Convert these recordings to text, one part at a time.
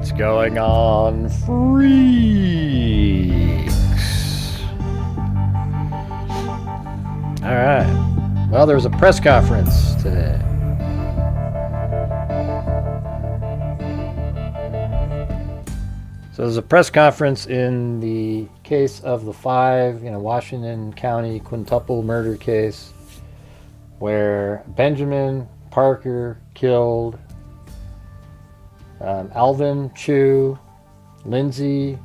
What's going on, freaks? All right. Well, there was a press conference today. So there's a press conference in the case of the 5, Washington County quintuple murder case, where Benjamin Parker killed Alvin Chu, Linsey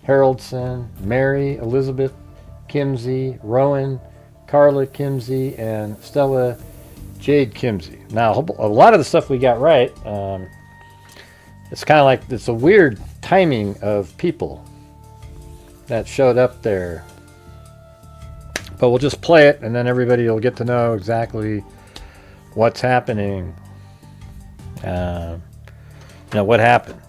Haraldsen, Mary Elizabeth Kimsey, Rowan Kimsey, and Stella Jade Kimsey. Now, a lot of the stuff we got right, it's kind of like, it's a weird timing of people that showed up there. But we'll just play it, and then everybody will get to know exactly what's happening. What happened.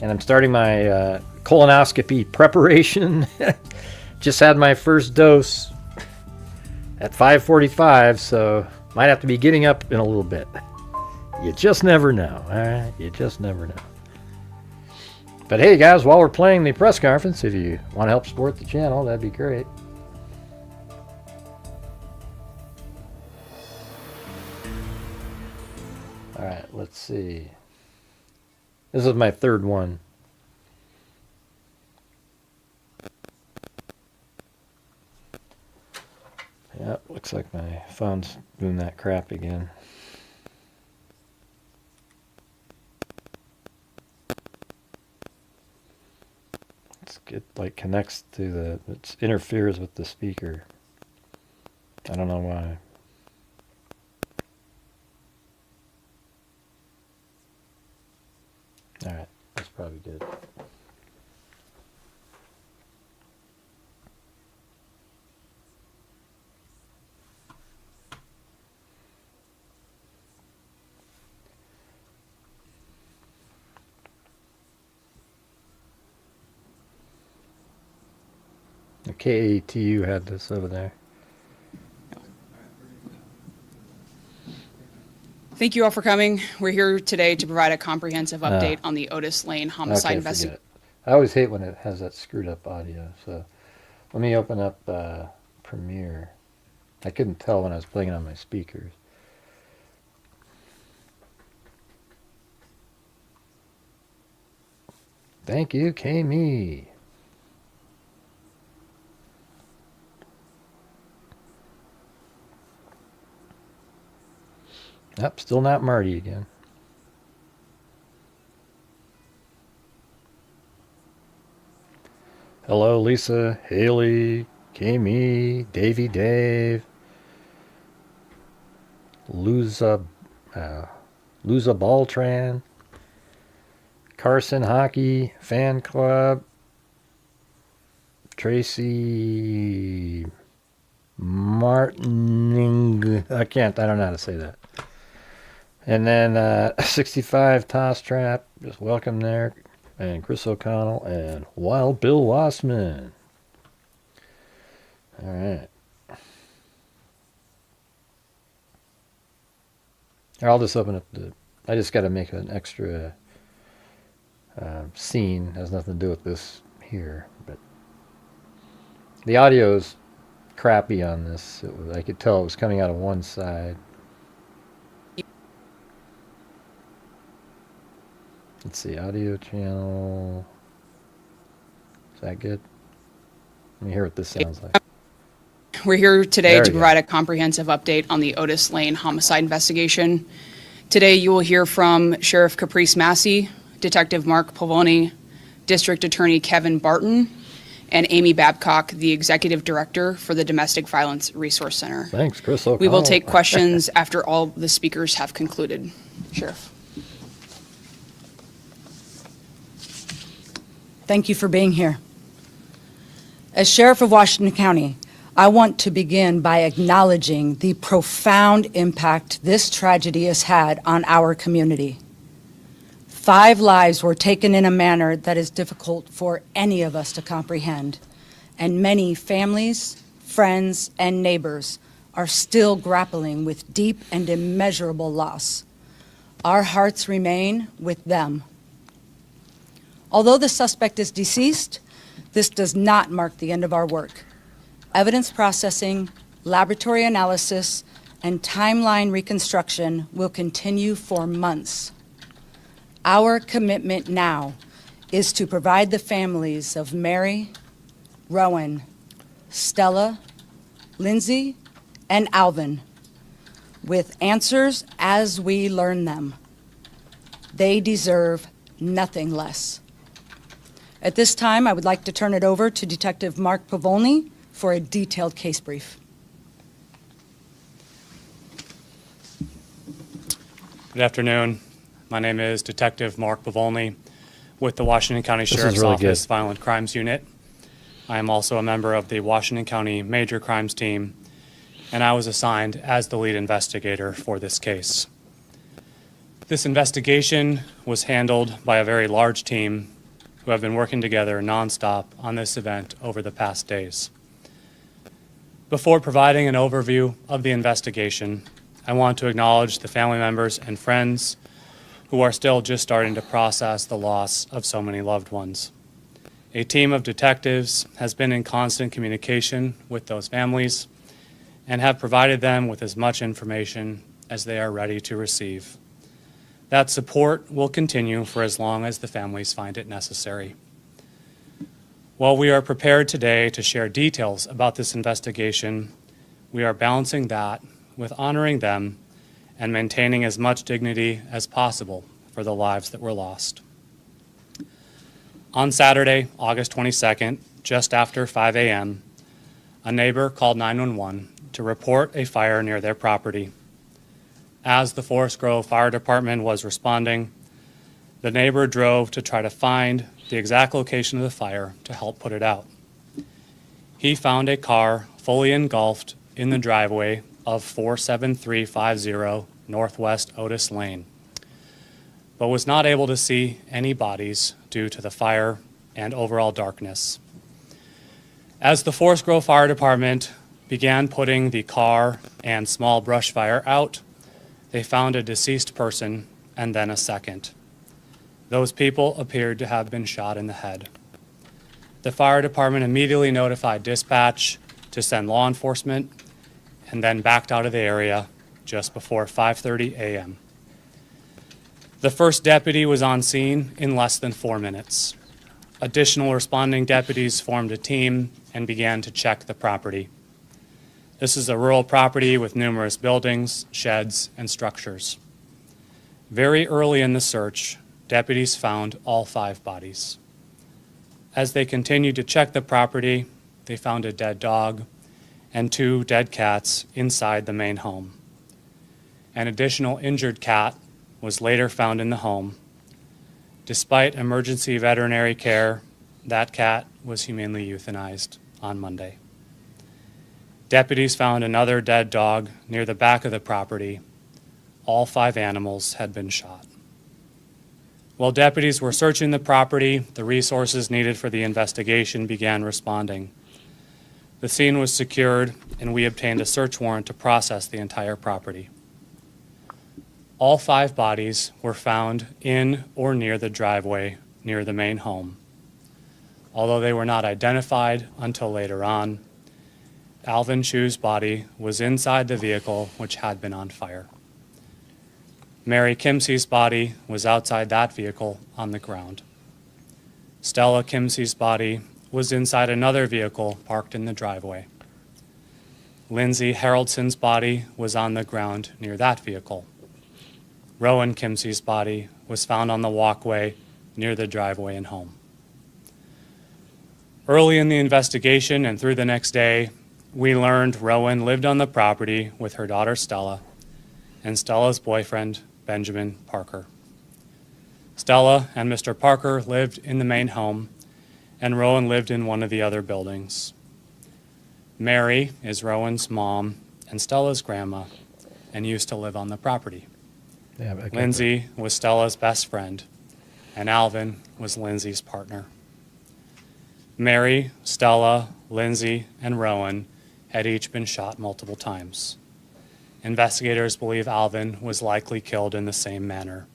And I'm starting my colonoscopy preparation. Just had my first dose at 5:45, so might have to be getting up in a little bit. You just never know, all right? You just never know. But hey, guys, while we're playing the press conference, if you want to help support the channel, that'd be great. All right, let's see. This is my third one. Yep, looks like my phone's doing that crap again. It connects to it interferes with the speaker. I don't know why. All right, that's probably good. The KATU had this over there. Thank you all for coming. We're here today to provide a comprehensive update on the Otis Lane homicide investigation. I always hate when it has that screwed up audio. So let me open up Premiere. I couldn't tell when I was playing it on my speakers. Thank you, Kami. Yep, still not Marty again. Hello, Lisa, Haley, Kami, Davey Dave, Luza Baltran, Carson Hockey Fan Club, Tracy Martin. I don't know how to say that. And then 65 Toss Trap, just welcome there. And Chris O'Connell and Wild Bill Wassman. All right. Here, I'll just open up I just got to make an extra scene. Has nothing to do with this here. But the audio's crappy on this. I could tell it was coming out of one side. Let's see, audio channel. Is that good? Let me hear what this sounds like. We're here today to provide a comprehensive update on the Otis Lane homicide investigation. Today you will hear from Sheriff Caprice Massey, Detective Mark Pavoni, District Attorney Kevin Barton, and Amy Babcock, the Executive Director for the Domestic Violence Resource Center. Thanks, Chris O'Connell. We will take questions after all the speakers have concluded. Sheriff. Thank you for being here. As Sheriff of Washington County, I want to begin by acknowledging the profound impact this tragedy has had on our community. 5 lives were taken in a manner that is difficult for any of us to comprehend, and many families, friends, and neighbors are still grappling with deep and immeasurable loss. Our hearts remain with them. Although the suspect is deceased, this does not mark the end of our work. Evidence processing, laboratory analysis, and timeline reconstruction will continue for months. Our commitment now is to provide the families of Mary, Rowan, Stella, Linsey, and Alvin with answers as we learn them. They deserve nothing less. At this time, I would like to turn it over to Detective Mark Povolny for a detailed case brief. Good afternoon. My name is Detective Mark Povolny with the Washington County Sheriff's really Office good. Violent Crimes Unit. I am also a member of the Washington County Major Crimes Team, and I was assigned as the lead investigator for this case. This investigation was handled by a very large team who have been working together nonstop on this event over the past days. Before providing an overview of the investigation, I want to acknowledge the family members and friends who are still just starting to process the loss of so many loved ones. A team of detectives has been in constant communication with those families and have provided them with as much information as they are ready to receive. That support will continue for as long as the families find it necessary. While we are prepared today to share details about this investigation, we are balancing that with honoring them and maintaining as much dignity as possible for the lives that were lost. On Saturday, August 22nd, just after 5 a.m., a neighbor called 911 to report a fire near their property. As the Forest Grove Fire Department was responding, the neighbor drove to try to find the exact location of the fire to help put it out. He found a car fully engulfed in the driveway of 47350 Northwest Otis Lane, but was not able to see any bodies due to the fire and overall darkness. As the Forest Grove Fire Department began putting the car and small brush fire out, they found a deceased person and then a second. Those people appeared to have been shot in the head. The fire department immediately notified dispatch to send law enforcement and then backed out of the area just before 5:30 a.m. The first deputy was on scene in less than 4 minutes. Additional responding deputies formed a team and began to check the property. This is a rural property with numerous buildings, sheds, and structures. Very early in the search, deputies found all 5 bodies. As they continued to check the property, they found a dead dog and 2 dead cats inside the main home. An additional injured cat was later found in the home. Despite emergency veterinary care, that cat was humanely euthanized on Monday. Deputies found another dead dog near the back of the property. All 5 animals had been shot. While deputies were searching the property, the resources needed for the investigation began responding. The scene was secured, and we obtained a search warrant to process the entire property. All 5 bodies were found in or near the driveway near the main home. Although they were not identified until later on, Alvin Chu's body was inside the vehicle which had been on fire. Mary Kimsey's body was outside that vehicle on the ground. Stella Kimsey's body was inside another vehicle parked in the driveway. Linsey Haraldsen's body was on the ground near that vehicle. Rowan Kimsey's body was found on the walkway near the driveway and home. Early in the investigation and through the next day, we learned Rowan lived on the property with her daughter Stella and Stella's boyfriend, Benjamin Parker. Stella and Mr. Parker lived in the main home, and Rowan lived in one of the other buildings. Mary is Rowan's mom and Stella's grandma and used to live on the property. Yeah, okay. Linsey was Stella's best friend, and Alvin was Linsey's partner. Mary, Stella, Linsey, and Rowan had each been shot multiple times. investigators believe Alvin was likely killed in the same manner.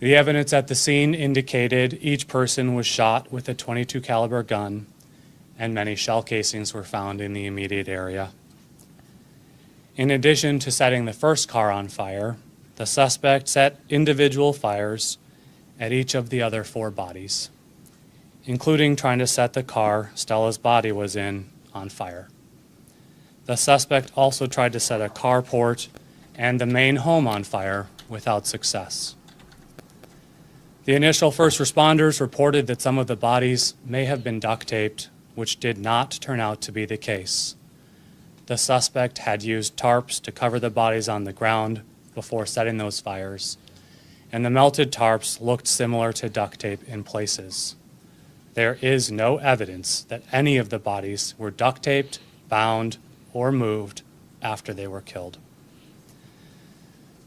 The evidence at the scene indicated each person was shot with a .22 caliber gun, and many shell casings were found in the immediate area. In addition to setting the first car on fire, the suspect set individual fires at each of the other 4 bodies, including trying to set the car Stella's body was in on fire. The suspect also tried to set a carport and the main home on fire without success. The initial first responders reported that some of the bodies may have been duct taped, which did not turn out to be the case. The suspect had used tarps to cover the bodies on the ground before setting those fires, and the melted tarps looked similar to duct tape in places. There is no evidence that any of the bodies were duct taped, bound, or moved after they were killed.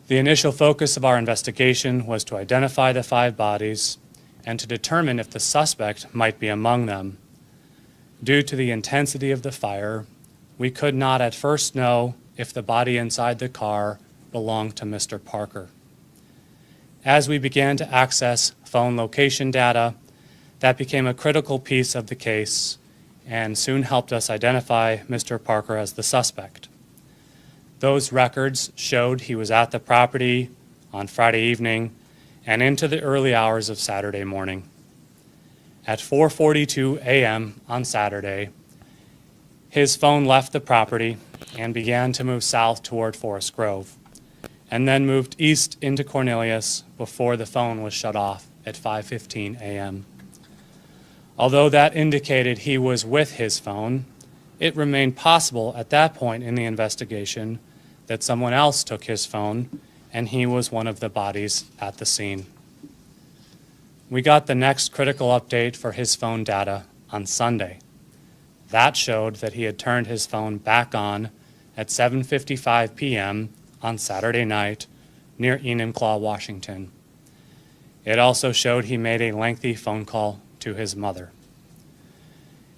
The initial focus of our investigation was to identify the 5 bodies and to determine if the suspect might be among them. Due to the intensity of the fire, we could not at first know if the body inside the car belonged to Mr. Parker. As we began to access phone location data, that became a critical piece of the case and soon helped us identify Mr. Parker as the suspect. Those records showed he was at the property on Friday evening and into the early hours of Saturday morning. At 4:42 a.m. on Saturday, his phone left the property and began to move south toward Forest Grove, and then moved east into Cornelius before the phone was shut off at 5:15 a.m. Although that indicated he was with his phone, it remained possible at that point in the investigation that someone else took his phone and he was one of the bodies at the scene. We got the next critical update for his phone data on Sunday. That showed that he had turned his phone back on at 7:55 p.m. on Saturday night near Enumclaw, Washington. It also showed he made a lengthy phone call to his mother.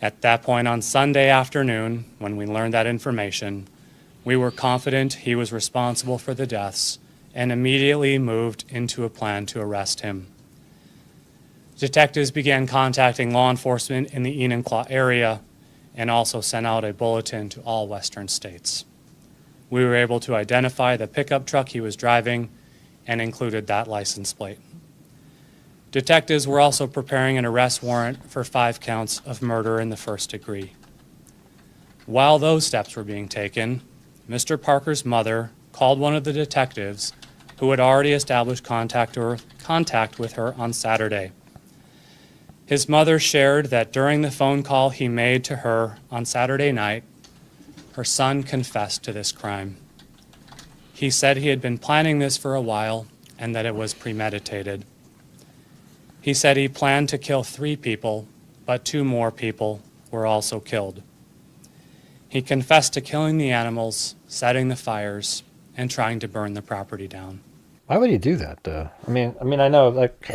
At that point on Sunday afternoon, when we learned that information, we were confident he was responsible for the deaths and immediately moved into a plan to arrest him. Detectives began contacting law enforcement in the Enumclaw area and also sent out a bulletin to all western states. We were able to identify the pickup truck he was driving and included that license plate. Detectives were also preparing an arrest warrant for 5 counts of murder in the first degree. While those steps were being taken, Mr. Parker's mother called one of the detectives who had already established contact with her on Saturday. His mother shared that during the phone call he made to her on Saturday night, her son confessed to this crime. He said he had been planning this for a while and that it was premeditated. He said he planned to kill 3 people, but 2 more people were also killed. He confessed to killing the animals, setting the fires, and trying to burn the property down. Why would he do that, though? I mean, I know, like,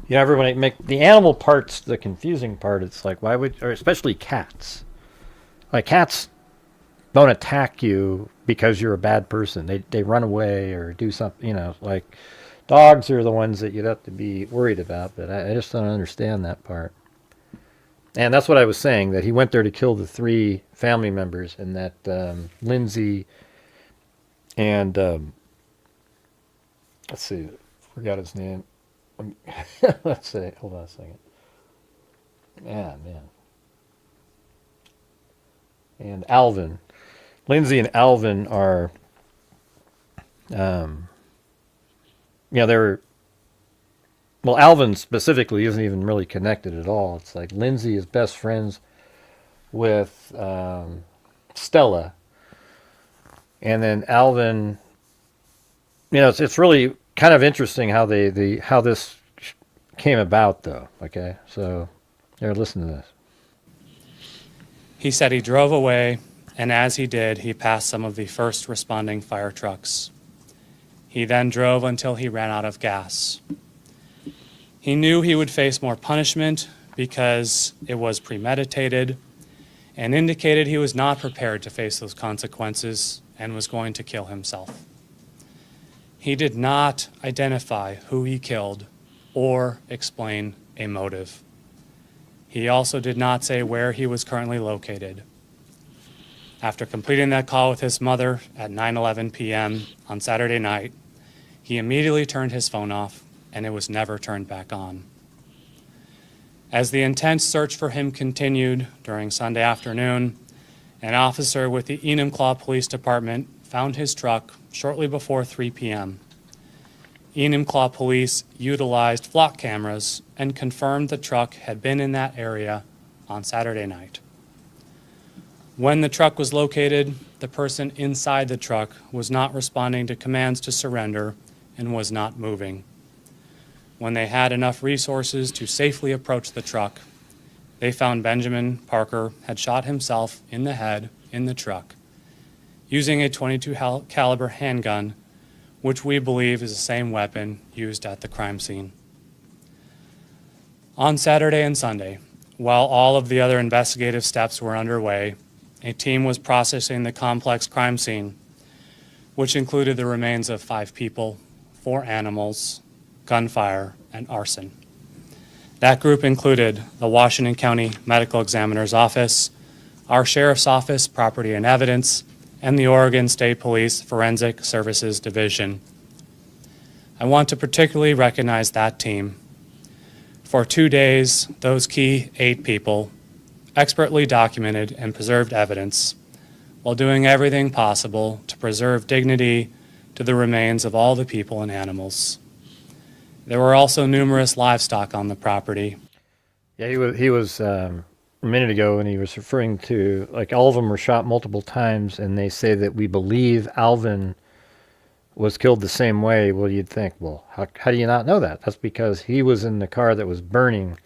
you know, everyone make the animal part's the confusing part. It's like, why would, or especially cats. Like, cats don't attack you because you're a bad person. They run away or do something, you know, like dogs are the ones that you'd have to be worried about, but I just don't understand that part. And that's what I was saying, that he went there to kill the 3 family members, and that Linsey and, let's see, forgot his name. Let's see, hold on a second. Man. And Alvin. Linsey and Alvin are, they're, well, Alvin specifically isn't even really connected at all. It's like Linsey is best friends with Stella. And then Alvin, you know, it's really kind of interesting how how this came about, though. Okay, so here, listen to this. He said he drove away, and as he did, he passed some of the first responding fire trucks. He then drove until he ran out of gas. He knew he would face more punishment because it was premeditated, and indicated he was not prepared to face those consequences and was going to kill himself. He did not identify who he killed or explain a motive. He also did not say where he was currently located. After completing that call with his mother at 9:11 p.m. on Saturday night, he immediately turned his phone off, and it was never turned back on. As the intense search for him continued during Sunday afternoon, an officer with the Enumclaw Police Department found his truck shortly before 3 p.m. Enumclaw Police utilized flock cameras and confirmed the truck had been in that area on Saturday night. When the truck was located, the person inside the truck was not responding to commands to surrender and was not moving. When they had enough resources to safely approach the truck, they found Benjamin Parker had shot himself in the head in the truck using a .22 caliber handgun, which we believe is the same weapon used at the crime scene. On Saturday and Sunday, while all of the other investigative steps were underway, a team was processing the complex crime scene, which included the remains of 5 people, 4 animals, gunfire, and arson. That group included the Washington County Medical Examiner's Office, our Sheriff's Office, Property and Evidence, and the Oregon State Police Forensic Services Division. I want to particularly recognize that team. For 2 days, those key 8 people expertly documented and preserved evidence while doing everything possible to preserve dignity to the remains of all the people and animals. There were also numerous livestock on the property. Yeah, he was a minute ago when he was referring to, like, all of them were shot multiple times, and they say that we believe Alvin was killed the same way. Well, you'd think, well, how do you not know that? That's because he was in the car that was burning,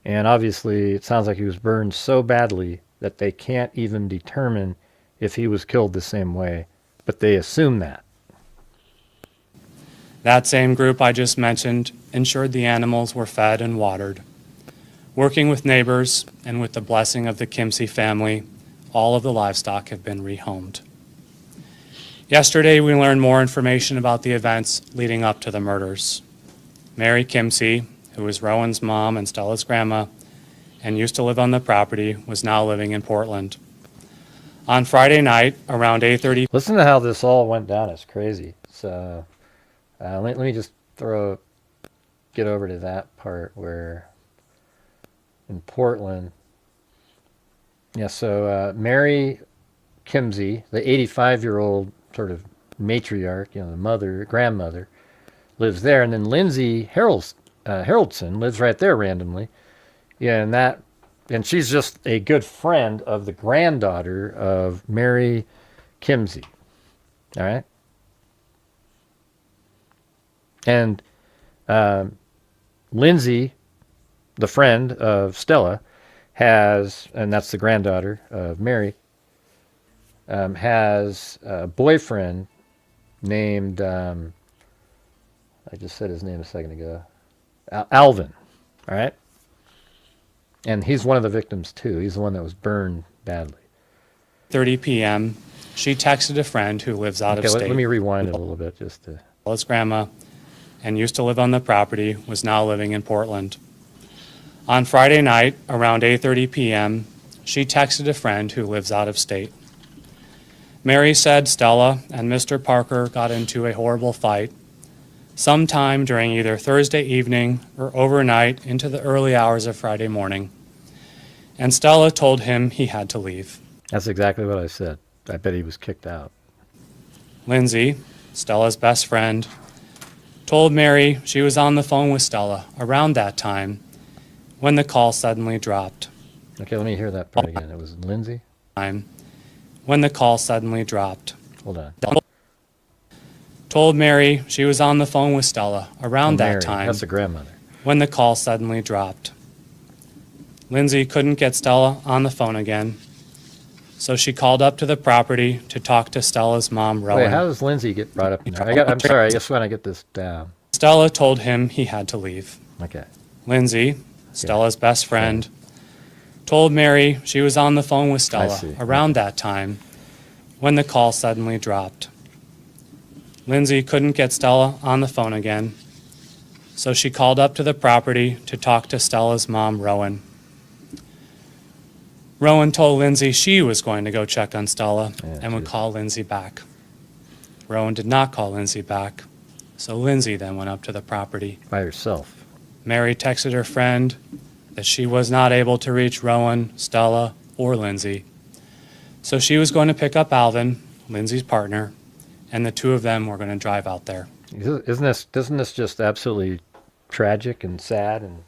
and obviously it sounds like he was burned so badly that they can't even determine if he was killed the same way, but they assume that. That same group I just mentioned ensured the animals were fed and watered. Working with neighbors and with the blessing of the Kimsey family, all of the livestock have been rehomed. Yesterday, we learned more information about the events leading up to the murders. Mary Kimsey, who was Rowan's mom and Stella's grandma and used to live on the property, was now living in Portland. On Friday night, around 8:30. Listen to how this all went down. It's crazy. So let me just get over to that part where in Portland. Yeah, so Mary Kimsey, the 85-year-old sort of matriarch, the grandmother, lives there. And then Linsey Haraldsen lives right there randomly. Yeah, and she's just a good friend of the granddaughter of Mary Kimsey. All right? And Linsey, the friend of Stella, and that's the granddaughter of Mary, has a boyfriend named, I just said his name a second ago, Alvin, all right? And he's one of the victims, too. He's the one that was burned badly. 30 p.m., she texted a friend who lives out of state. Let me rewind it a little bit just to... Stella's grandma and used to live on the property, was now living in Portland. On Friday night, around 8:30 p.m., she texted a friend who lives out of state. Mary said Stella and Mr. Parker got into a horrible fight sometime during either Thursday evening or overnight into the early hours of Friday morning, and Stella told him he had to leave. That's exactly what I said. I bet he was kicked out. Linsey, Stella's best friend, told Mary she was on the phone with Stella around that time when the call suddenly dropped. Okay, let me hear that part again. It was Linsey? When the call suddenly dropped. Hold on. Told Mary she was on the phone with Stella around that time. That's the grandmother. When the call suddenly dropped. Linsey couldn't get Stella on the phone again, so she called up to the property to talk to Stella's mom, Rowan. Wait, how does Linsey get brought up in there? I'm sorry, I just want to get this down. Stella told him he had to leave. Okay. Linsey, Stella's best friend, told Mary she was on the phone with Stella around that time when the call suddenly dropped. Linsey couldn't get Stella on the phone again, so she called up to the property to talk to Stella's mom, Rowan. Rowan told Linsey she was going to go check on Stella and would call Linsey back. Rowan did not call Linsey back, so Linsey then went up to the property. By herself. Mary texted her friend that she was not able to reach Rowan, Stella, or Linsey, so she was going to pick up Alvin, Linsey's partner, and the two of them were going to drive out there. Isn't this just absolutely tragic and sad and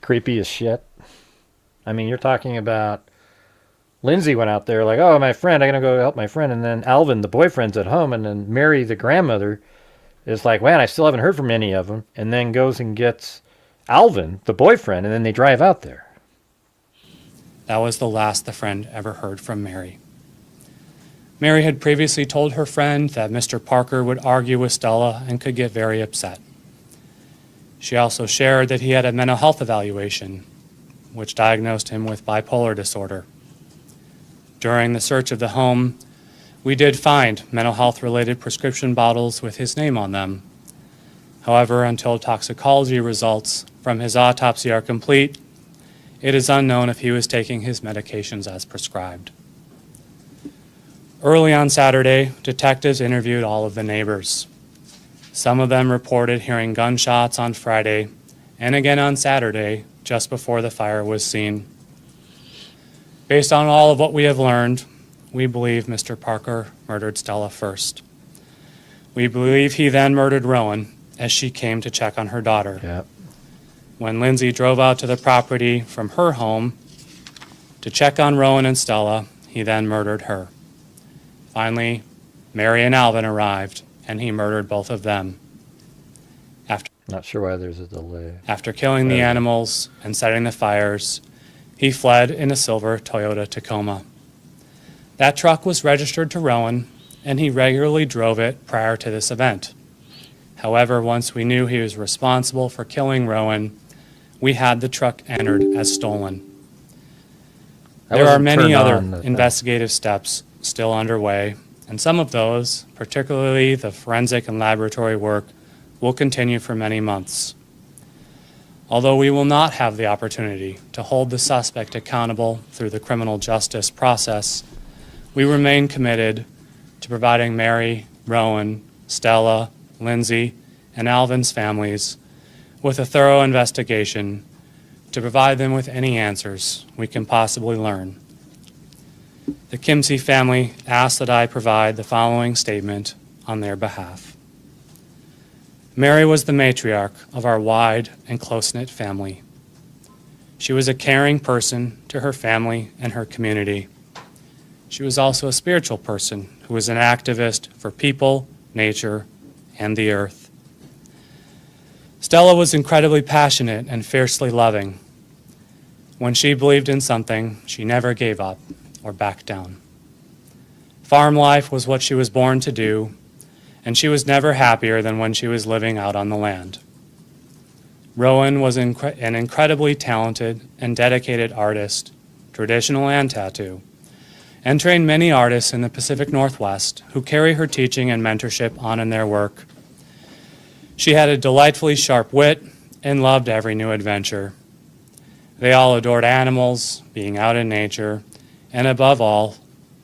creepy as shit? I mean, you're talking about Linsey went out there like, oh, my friend, I'm going to go help my friend. And then Alvin, the boyfriend's at home. And then Mary, the grandmother, is like, man, I still haven't heard from any of them. And then goes and gets Alvin, the boyfriend, and then they drive out there. That was the last the friend ever heard from Mary. Mary had previously told her friend that Mr. Parker would argue with Stella and could get very upset. She also shared that he had a mental health evaluation, which diagnosed him with bipolar disorder. During the search of the home, we did find mental health-related prescription bottles with his name on them. However, until toxicology results from his autopsy are complete, it is unknown if he was taking his medications as prescribed. Early on Saturday, detectives interviewed all of the neighbors. Some of them reported hearing gunshots on Friday and again on Saturday, just before the fire was seen. Based on all of what we have learned, we believe Mr. Parker murdered Stella first. We believe he then murdered Rowan as she came to check on her daughter. Yep. When Linsey drove out to the property from her home to check on Rowan and Stella, he then murdered her. Finally, Mary and Alvin arrived, and he murdered both of them. Not sure why there's a delay. After killing the animals and setting the fires, he fled in a silver Toyota Tacoma. That truck was registered to Rowan, and he regularly drove it prior to this event. However, once we knew he was responsible for killing Rowan, we had the truck entered as stolen. There are many other investigative steps still underway, and some of those, particularly the forensic and laboratory work, will continue for many months. Although we will not have the opportunity to hold the suspect accountable through the criminal justice process, we remain committed to providing Mary, Rowan, Stella, Linsey, and Alvin's families with a thorough investigation to provide them with any answers we can possibly learn. The Kimsey family asks that I provide the following statement on their behalf. Mary was the matriarch of our wide and close-knit family. She was a caring person to her family and her community. She was also a spiritual person who was an activist for people, nature, and the earth. Stella was incredibly passionate and fiercely loving. When she believed in something, she never gave up or backed down. Farm life was what she was born to do, and she was never happier than when she was living out on the land. Rowan was an incredibly talented and dedicated artist, traditional and tattoo, and trained many artists in the Pacific Northwest who carry her teaching and mentorship on in their work. She had a delightfully sharp wit and loved every new adventure. They all adored animals, being out in nature, and above all,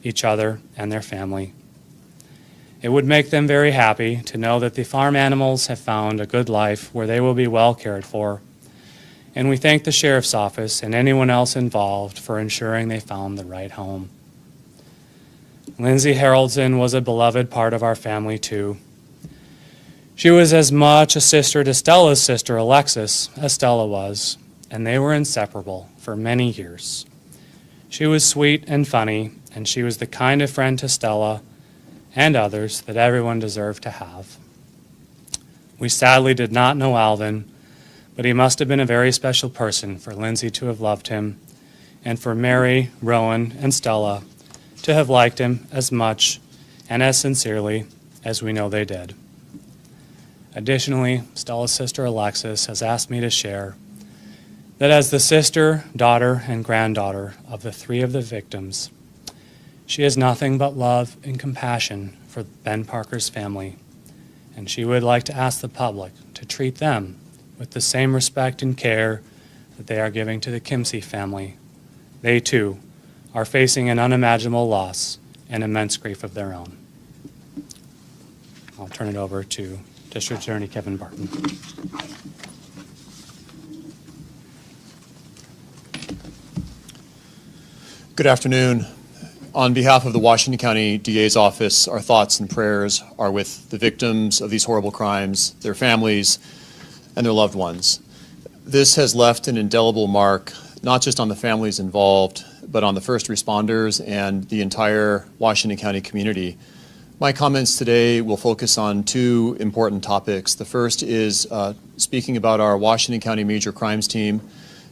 each other and their family. It would make them very happy to know that the farm animals have found a good life where they will be well cared for, and we thank the Sheriff's Office and anyone else involved for ensuring they found the right home. Linsey Haraldsen was a beloved part of our family too. She was as much a sister to Stella's sister Alexis as Stella was, and they were inseparable for many years. She was sweet and funny, and she was the kind of friend to Stella and others that everyone deserved to have. We sadly did not know Alvin, but he must have been a very special person for Linsey to have loved him, and for Mary, Rowan, and Stella to have liked him as much and as sincerely as we know they did. Additionally, Stella's sister Alexis has asked me to share that as the sister, daughter, and granddaughter of the three of the victims, She has nothing but love and compassion for Ben Parker's family, and she would like to ask the public to treat them with the same respect and care that they are giving to the Kimsey family. They, too, are facing an unimaginable loss and immense grief of their own. I'll turn it over to District Attorney Kevin Barton. Good afternoon. On behalf of the Washington County DA's office, our thoughts and prayers are with the victims of these horrible crimes, their families, and their loved ones. This has left an indelible mark, not just on the families involved, but on the first responders and the entire Washington County community. My comments today will focus on two important topics. The first is speaking about our Washington County Major Crimes Team,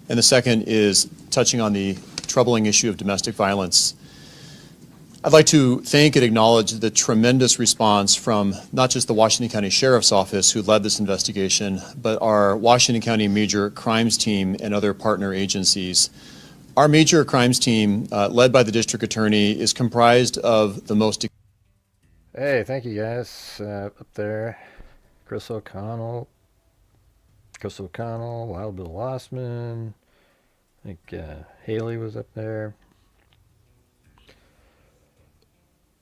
and the second is touching on the troubling issue of domestic violence. I'd like to thank and acknowledge the tremendous response from not just the Washington County Sheriff's Office, who led this investigation, but our Washington County Major Crimes Team and other partner agencies. Our Major Crimes Team, led by the District Attorney, is comprised of the most... Hey, thank you guys. Up there, Chris O'Connell, Wild Bill Lossman. I think Haley was up there.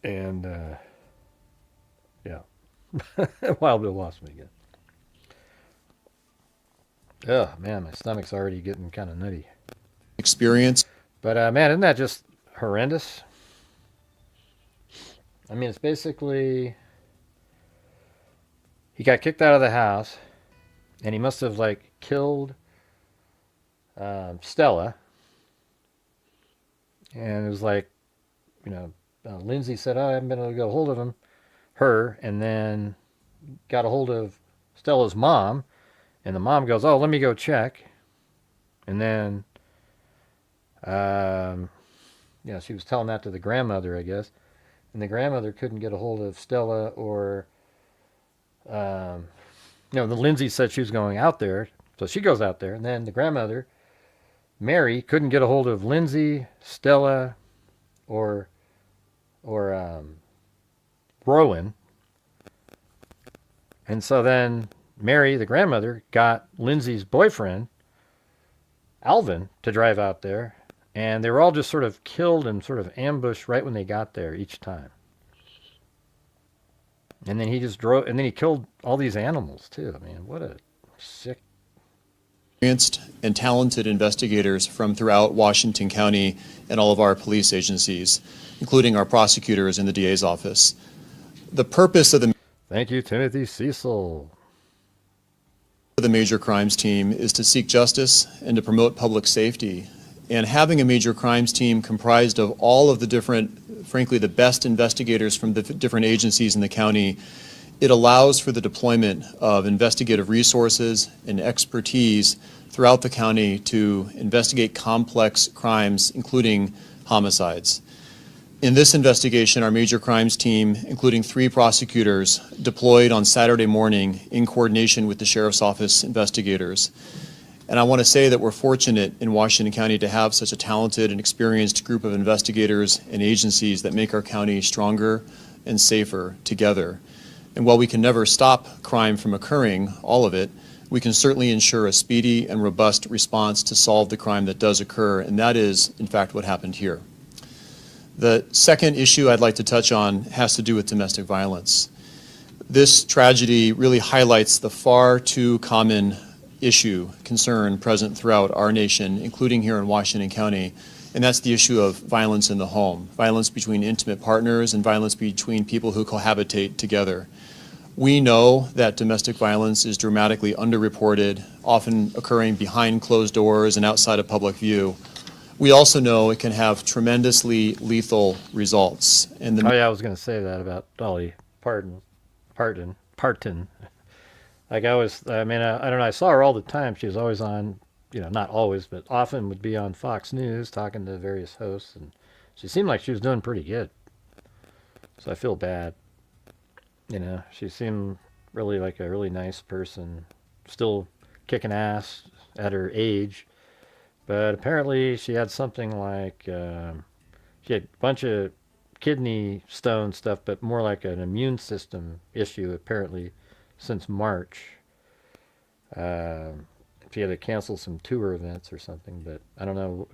And, yeah, Wild Bill lost me again. Oh, man, my stomach's already getting kind of nutty. Experience. But, man, isn't that just horrendous? I mean, it's basically, he got kicked out of the house, and he must have, like, killed Stella. And it was like, you know, Linsey said, I haven't been able to get a hold of her, and then got a hold of Stella's mom, and the mom goes, oh, let me go check. And then, she was telling that to the grandmother, I guess, and the grandmother couldn't get a hold of Stella or, the Linsey said she was going out there, so she goes out there, and then the grandmother, Mary, couldn't get a hold of Linsey, Stella, or Rowan. And so then Mary, the grandmother, got Linsey's boyfriend, Alvin, to drive out there. And they were all just sort of killed and sort of ambushed right when they got there each time. And then he just drove, and then he killed all these animals too. I mean, what a sick... Experienced and talented investigators from throughout Washington County and all of our police agencies, including our prosecutors in the DA's office. The purpose of the... Thank you, Timothy Cecil. The Major Crimes Team is to seek justice and to promote public safety. And having a Major Crimes Team comprised of all of the different, frankly, the best investigators from the different agencies in the county, it allows for the deployment of investigative resources and expertise throughout the county to investigate complex crimes, including homicides. In this investigation, our Major Crimes Team, including 3 prosecutors, deployed on Saturday morning in coordination with the Sheriff's Office investigators. And I want to say that we're fortunate in Washington County to have such a talented and experienced group of investigators and agencies that make our county stronger and safer together. And while we can never stop crime from occurring, all of it, we can certainly ensure a speedy and robust response to solve the crime that does occur, and that is, in fact, what happened here. The second issue I'd like to touch on has to do with domestic violence. This tragedy really highlights the far too common concern present throughout our nation, including here in Washington County, and that's the issue of violence in the home, violence between intimate partners and violence between people who cohabitate together. We know that domestic violence is dramatically underreported, often occurring behind closed doors and outside of public view. We also know it can have tremendously lethal results. And I was going to say that about Dolly Parton. Like I don't know, I saw her all the time. She was always on, not always, but often would be on Fox News talking to various hosts, and she seemed like she was doing pretty good. So I feel bad. She seemed really like a really nice person, still kicking ass at her age. But apparently she had something like, she had a bunch of kidney stone stuff, but more like an immune system issue apparently since March. She had to cancel some tour events or something, but I don't know,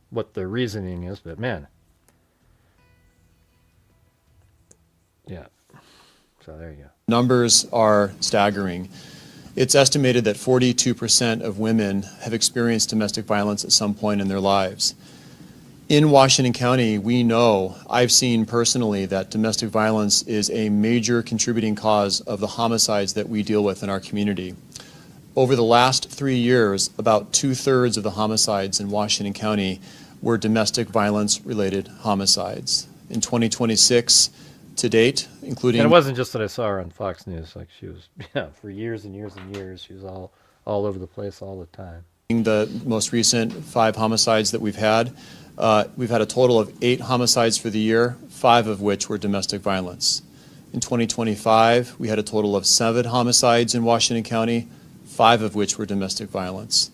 what the reasoning is, but man. Yeah. So there you go. Numbers are staggering. It's estimated that 42% of women have experienced domestic violence at some point in their lives. In Washington County, we know, I've seen personally, that domestic violence is a major contributing cause of the homicides that we deal with in our community. Over the last 3 years, about 2/3 of the homicides in Washington County were domestic violence-related homicides. In 2026, to date, including... And it wasn't just that I saw her on Fox News. Like, she was, for years and years and years, she was all over the place all the time. The most recent 5 homicides that we've had a total of 8 homicides for the year, 5 of which were domestic violence. In 2025, we had a total of 7 homicides in Washington County, 5 of which were domestic violence.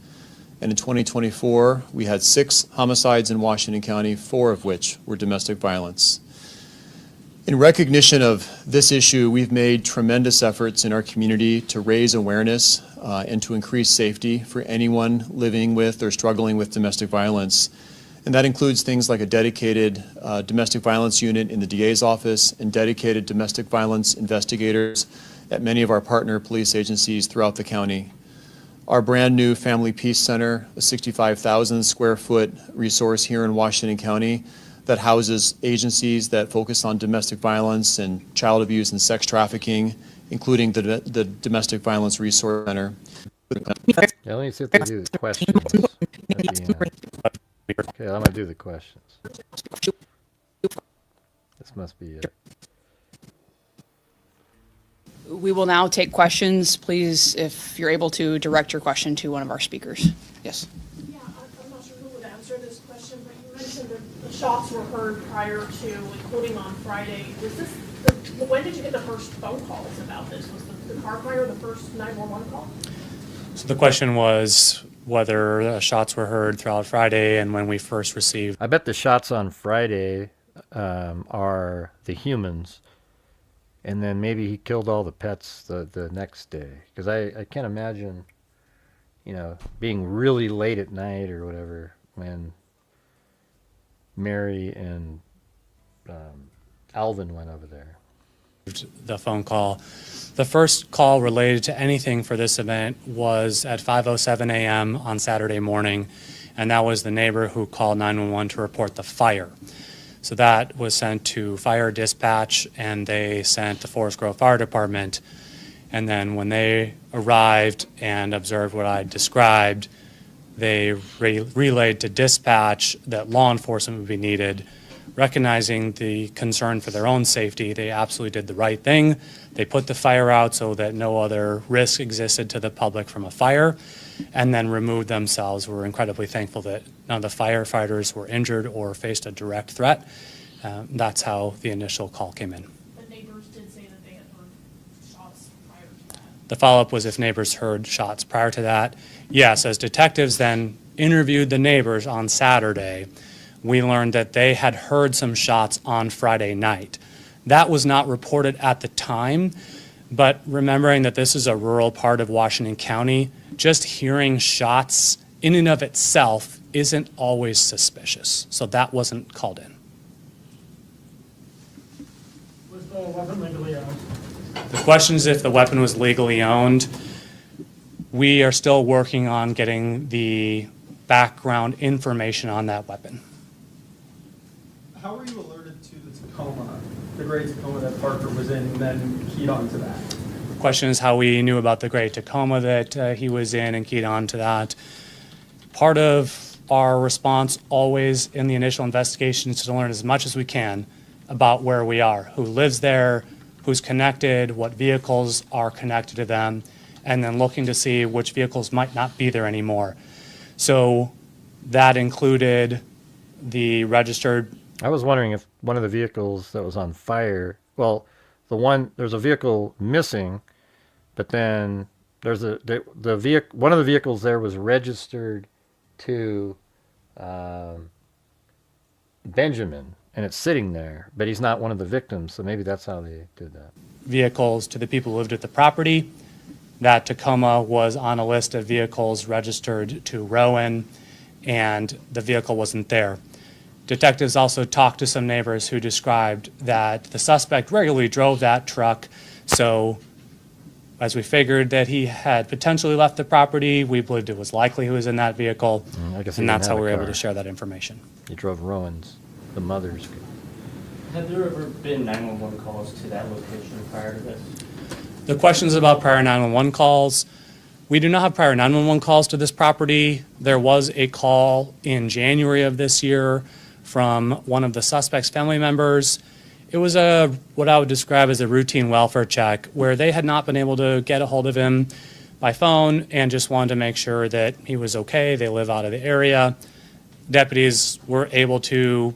And in 2024, we had 6 homicides in Washington County, 4 of which were domestic violence. In recognition of this issue, we've made tremendous efforts in our community to raise awareness and to increase safety for anyone living with or struggling with domestic violence. And that includes things like a dedicated domestic violence unit in the DA's office and dedicated domestic violence investigators at many of our partner police agencies throughout the county. Our brand new Family Peace Center, a 65,000 square foot resource here in Washington County that houses agencies that focus on domestic violence and child abuse and sex trafficking, including the Domestic Violence Resource Center. Yeah, let me see if they do the questions at the end. Okay, I'm going to do the questions. This must be it. We will now take questions. Please, if you're able to, direct your question to one of our speakers. Yes. Yeah, I'm not sure who would answer this question, but you mentioned that the shots were heard prior to, including on Friday. Was this, when did you get the first phone calls about this? Was the car fire the first 911 call? So the question was whether shots were heard throughout Friday and when we first received. I bet the shots on Friday are the humans, and then maybe he killed all the pets the next day. Because I can't imagine, being really late at night or whatever when Mary and Alvin went over there. The phone call. The first call related to anything for this event was at 5:07 a.m. on Saturday morning, and that was the neighbor who called 911 to report the fire. So that was sent to fire dispatch, and they sent the Forest Grove Fire Department. And then when they arrived and observed what I described, they relayed to dispatch that law enforcement would be needed. Recognizing the concern for their own safety, they absolutely did the right thing. They put the fire out so that no other risk existed to the public from a fire, and then removed themselves. We're incredibly thankful that none of the firefighters were injured or faced a direct threat. That's how the initial call came in. The neighbors did say that they had heard shots prior to that. The follow-up was if neighbors heard shots prior to that. Yes, as detectives then interviewed the neighbors on Saturday, we learned that they had heard some shots on Friday night. That was not reported at the time, but remembering that this is a rural part of Washington County, just hearing shots in and of itself isn't always suspicious. So that wasn't called in. Was the weapon legally owned? The question is if the weapon was legally owned. We are still working on getting the background information on that weapon. How were you alerted to the Gray Tacoma that Parker was in, and then keyed onto that? The question is how we knew about the Gray Tacoma that he was in and keyed on to that. Part of our response always in the initial investigation is to learn as much as we can about where we are, who lives there, who's connected, what vehicles are connected to them, and then looking to see which vehicles might not be there anymore. So that included the registered. I was wondering if one of the vehicles that was on fire, well, there's a vehicle missing, but then there's the vehicle, one of the vehicles there was registered to Benjamin, and it's sitting there, but he's not one of the victims, so maybe that's how they did that. Vehicles to the people who lived at the property. That Tacoma was on a list of vehicles registered to Rowan, and the vehicle wasn't there. Detectives also talked to some neighbors who described that the suspect regularly drove that truck, so as we figured that he had potentially left the property, we believed it was likely he was in that vehicle, I guess he and didn't that's how have we a were able car. to share that information. He drove Rowan's, the mother's. Have there ever been 911 calls to that location prior to this? The questions about prior 911 calls, we do not have prior 911 calls to this property. There was a call in January of this year from one of the suspect's family members. It was what I would describe as a routine welfare check, where they had not been able to get a hold of him by phone and just wanted to make sure that he was okay. They live out of the area. Deputies were able to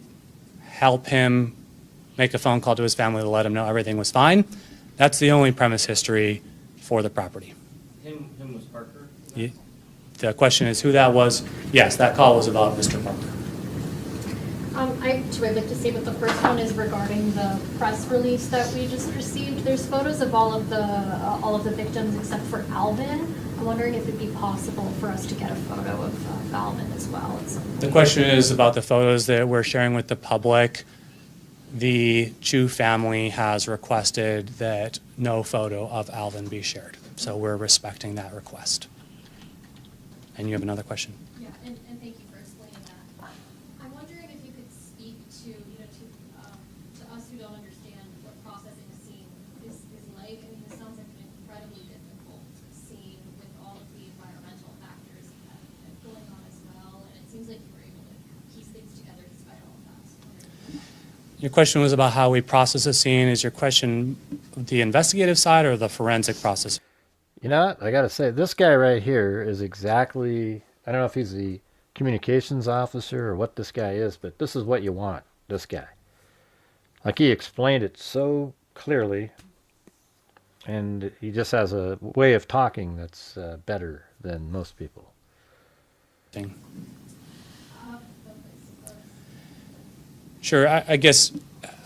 help him make a phone call to his family to let him know everything was fine. That's the only premise history for the property. Him was Parker? The question is who that was. Yes, that call was about Mr. Parker. I have two I'd like to say, but the first one is regarding the press release that we just received. There's photos of all of the victims except for Alvin. I'm wondering if it'd be possible for us to get a photo of Alvin as well at some point. The question is about the photos that we're sharing with the public. The Chu family has requested that no photo of Alvin be shared, so we're respecting that request. And you have another question? Yeah, and thank you for explaining that. I'm wondering if you could speak to, to us who don't understand what processing a scene is like. I mean, this sounds like an incredibly difficult scene with all of the environmental factors going on as well, and it seems like you were able to piece things together despite all of that. So Your question was about how we process a scene. Is your question the investigative side or the forensic process? You know what? I got to say, this guy right here is exactly, I don't know if he's the communications officer or what this guy is, but this is what you want, this guy. Like, he explained it so clearly, and he just has a way of talking that's better than most people. Sure. I guess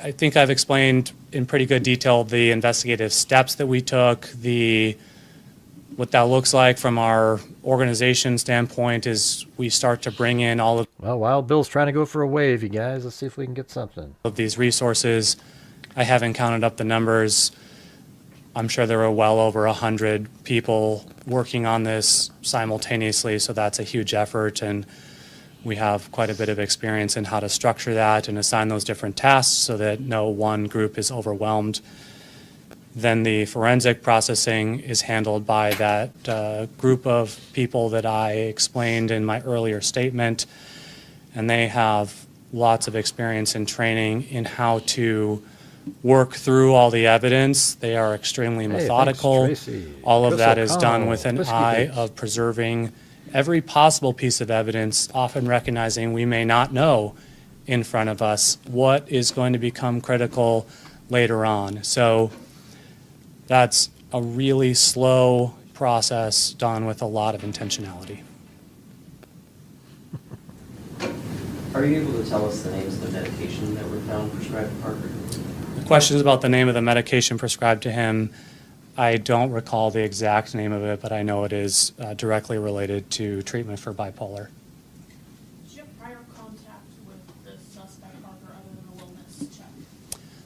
I think I've explained in pretty good detail the investigative steps that we took. What that looks like from our organization standpoint is we start to bring in all of Well, Wild Bill's trying to go for a wave, you guys. Let's see if we can get something. these resources. I haven't counted up the numbers. I'm sure there were well over 100 people working on this simultaneously, so that's a huge effort, and we have quite a bit of experience in how to structure that and assign those different tasks so that no one group is overwhelmed. Then the forensic processing is handled by that group of people that I explained in my earlier statement, and they have lots of experience and training in how to work through all the evidence. They are extremely Hey, methodical. thanks, Tracy. All of that is Crystal done Connell, with an Whiskey eye Bits. of preserving every possible piece of evidence, often recognizing we may not know in front of us what is going to become critical later on. So that's a really slow process done with a lot of intentionality. Are you able to tell us the names of the medication that were found prescribed to Parker? The questions about the name of the medication prescribed to him, I don't recall the exact name of it, but I know it is directly related to treatment for bipolar. Did you have prior contact with the suspect, Parker, other than the wellness check?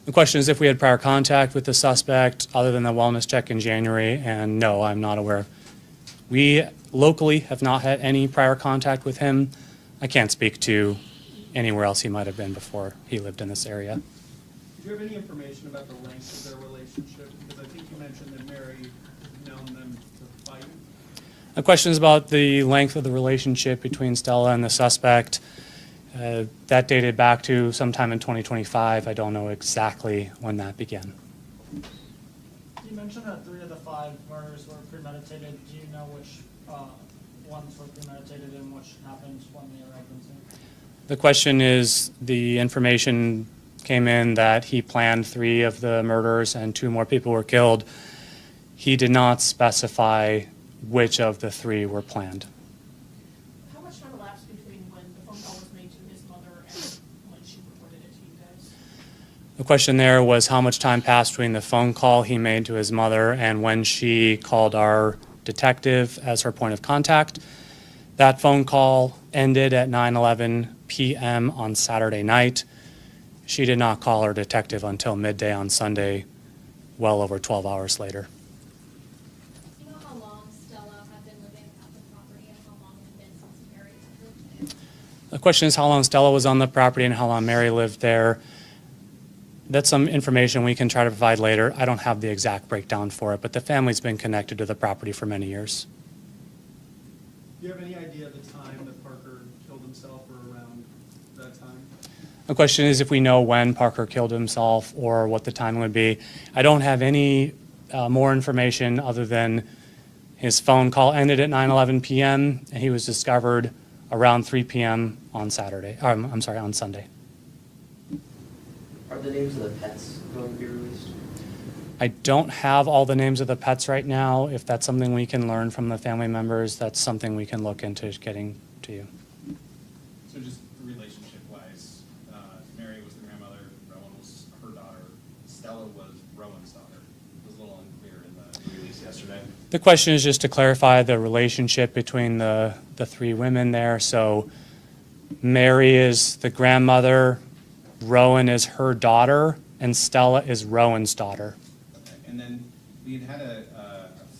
The question is if we had prior contact with the suspect other than the wellness check in January, and no, I'm not aware. We locally have not had any prior contact with him. I can't speak to anywhere else he might have been before he lived in this area. Do you have any information about the length of their relationship? Because I think you mentioned that Mary had known them to fight. The question is about the length of the relationship between Stella and the suspect. That dated back to sometime in 2025. I don't know exactly when that began. You mentioned that 3 of the 5 murders were premeditated. Do you know which ones were premeditated and which happened when they arrived in scene? The question is, the information came in that he planned 3 of the murders and 2 more people were killed. He did not specify which of the 3 were planned. How much time elapsed between when the phone call was made to his mother and when she reported it to you guys? The question there was how much time passed between the phone call he made to his mother and when she called our detective as her point of contact. That phone call ended at 9:11 p.m. on Saturday night. She did not call her detective until midday on Sunday, well over 12 hours later. Do you know how long Stella had been living at the property and how long it had been since Mary had lived there? The question is how long Stella was on the property and how long Mary lived there. That's some information we can try to provide later. I don't have the exact breakdown for it, but the family's been connected to the property for many years. Do you have any idea of the time that Parker killed himself or around that time? The question is if we know when Parker killed himself or what the time would be. I don't have any more information other than his phone call ended at 9:11 p.m. and he was discovered around 3 p.m. on Saturday. On Sunday. Are the names of the pets going to be released? I don't have all the names of the pets right now. If that's something we can learn from the family members, that's something we can look into getting to you. So just relationship-wise, Mary was the grandmother, Rowan was her daughter, Stella was Rowan's daughter. It was a little unclear in the release yesterday. The question is just to clarify the relationship between the three women there. So Mary is the grandmother, Rowan is her daughter, and Stella is Rowan's daughter. Okay. And then we had a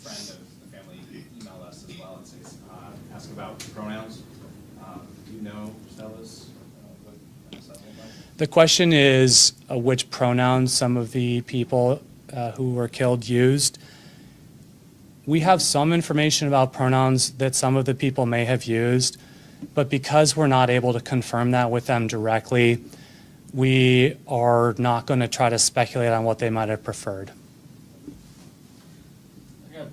friend of the family email us as well and say, ask about pronouns. Do you know Stella's, what Stella looked like? The question is which pronouns some of the people who were killed used. We have some information about pronouns that some of the people may have used, but because we're not able to confirm that with them directly, we are not going to try to speculate on what they might have preferred. I got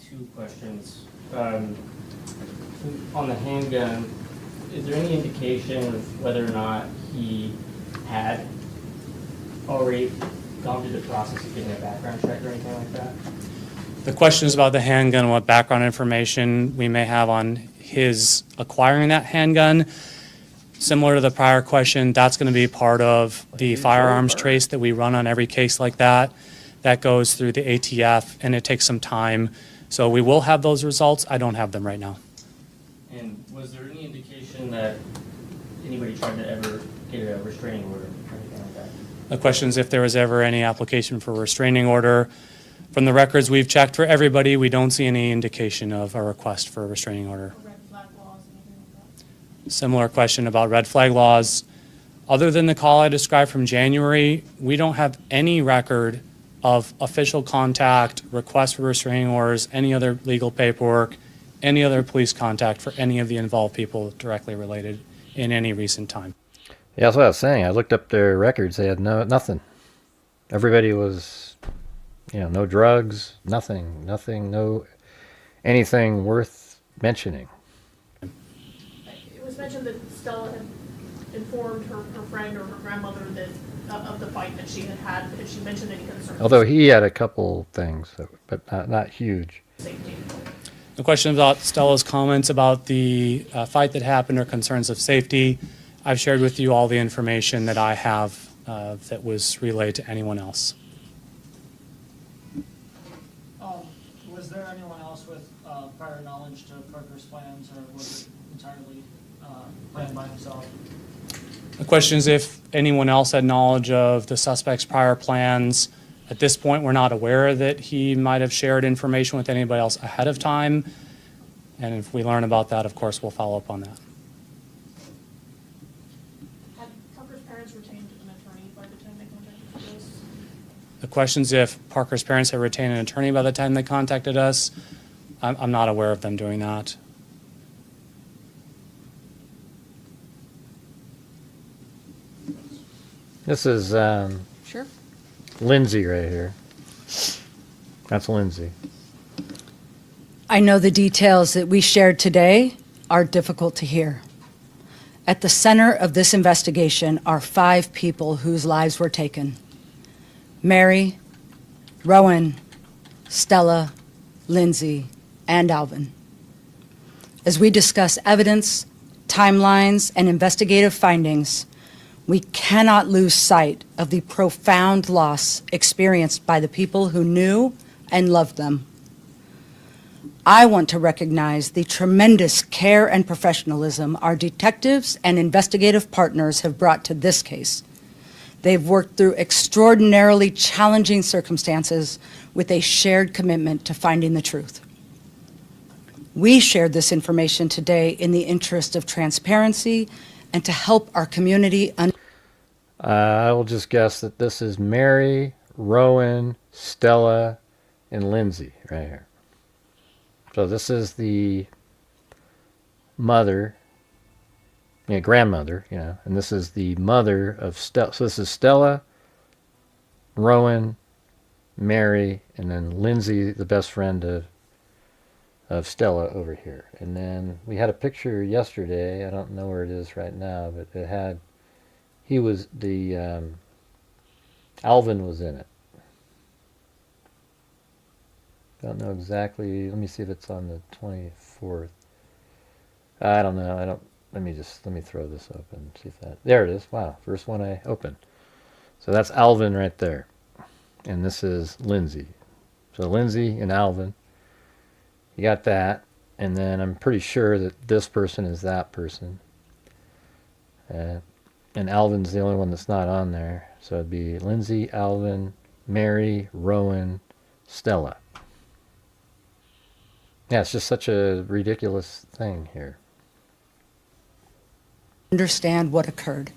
two questions. On the handgun, is there any indication of whether or not he had already gone through the process of getting a background check or anything like that? The question is about the handgun, what background information we may have on his acquiring that handgun. Similar to the prior question, that's going to be part of the firearms trace that we run on every case like that. That goes through the ATF, and it takes some time. So we will have those results. I don't have them right now. And was there any indication that anybody tried to ever get a restraining order or anything like that? The question is if there was ever any application for a restraining order. From the records we've checked for everybody, we don't see any indication of a request for a restraining order. Red flag laws, anything like that? Similar question about red flag laws. Other than the call I described from January, we don't have any record of official contact, request for restraining orders, any other legal paperwork, any other police contact for any of the involved people directly related in any recent time. Yeah, that's what I was saying. I looked up their records. They had nothing. Everybody was, no drugs, nothing, no anything worth mentioning. It was mentioned that Stella had informed her friend or her grandmother that of the fight that she had had. Had she mentioned any concerns? Although he had a couple things, but not huge. Safety. The question about Stella's comments about the fight that happened or concerns of safety, I've shared with you all the information that I have that was relayed to anyone else. Was there anyone else with prior knowledge to Parker's plans, or was it entirely planned by himself? The question is if anyone else had knowledge of the suspect's prior plans. At this point, we're not aware that he might have shared information with anybody else ahead of time. And if we learn about that, of course, we'll follow up on that. Had Parker's parents retained an attorney by the time they contacted us? The question is if Parker's parents had retained an attorney by the time they contacted us. I'm not aware of them doing that. This is Sure. Linsey right here. That's Linsey. I know the details that we shared today are difficult to hear. At the center of this investigation are 5 people whose lives were taken: Mary, Rowan, Stella, Linsey, and Alvin. As we discuss evidence, timelines, and investigative findings, We cannot lose sight of the profound loss experienced by the people who knew and loved them. I want to recognize the tremendous care and professionalism our detectives and investigative partners have brought to this case. They've worked through extraordinarily challenging circumstances with a shared commitment to finding the truth. We shared this information today in the interest of transparency and to help our community I will just guess that this is Mary, Rowan, Stella, and Linsey right here. So this is the mother, grandmother, and this is the mother of Stella. So this is Stella, Rowan, Mary, and then Linsey, the best friend of Stella over here. And then we had a picture yesterday. I don't know where it is right now, but it had, he was the, Alvin was in it. Don't know exactly. Let me see if it's on the 24th. I don't know. Let me throw this open. See if that, there it is. Wow. First one I opened. So that's Alvin right there. And this is Linsey. So Linsey and Alvin. You got that. And then I'm pretty sure that this person is that person. And Alvin's the only one that's not on there. So it'd be Linsey, Alvin, Mary, Rowan, Stella. Yeah, it's just such a ridiculous thing here. understand what occurred,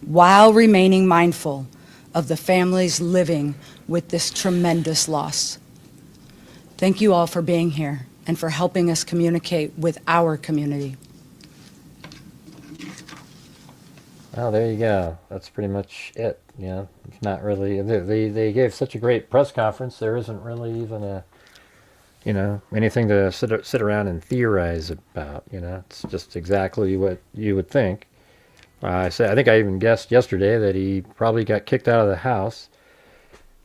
while remaining mindful of the families living with this tremendous loss. Thank you all for being here and for helping us communicate with our community. Well, there you go. That's pretty much it. It's not really. They gave such a great press conference. There isn't really even a, anything to sit around and theorize about. It's just exactly what you would think. I think I even guessed yesterday that he probably got kicked out of the house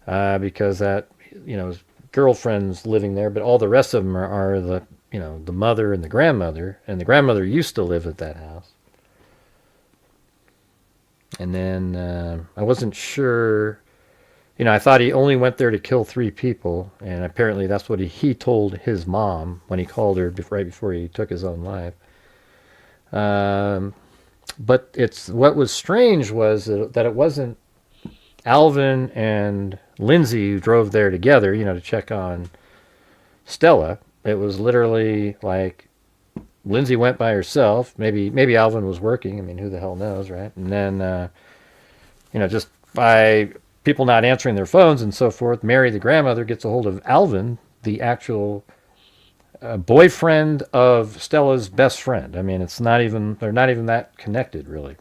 because that, his girlfriend's living there, but all the rest of them are the, the mother and the grandmother used to live at that house. And then I wasn't sure, I thought he only went there to kill 3 people, and apparently that's what he told his mom when he called her right before he took his own life. But what was strange was that it wasn't Alvin and Linsey who drove there together, to check on Stella. It was literally like Linsey went by herself. Maybe Alvin was working. I mean, who the hell knows, right? And then, just by people not answering their phones and so forth, Mary, the grandmother, gets a hold of Alvin, the actual boyfriend of Stella's best friend. I mean, they're not even that connected, really.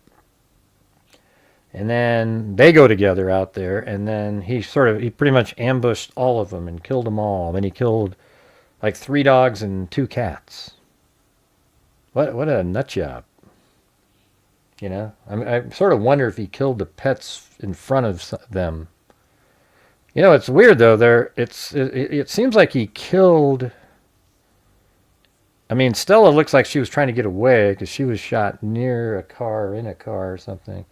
And then they go together out there, and then he pretty much ambushed all of them and killed them all. Then he killed like 3 dogs and 2 cats. What a nut job. I sort of wonder if he killed the pets in front of them. It's weird though. It seems like he killed. I mean, Stella looks like she was trying to get away because she was shot near a car, in a car or something.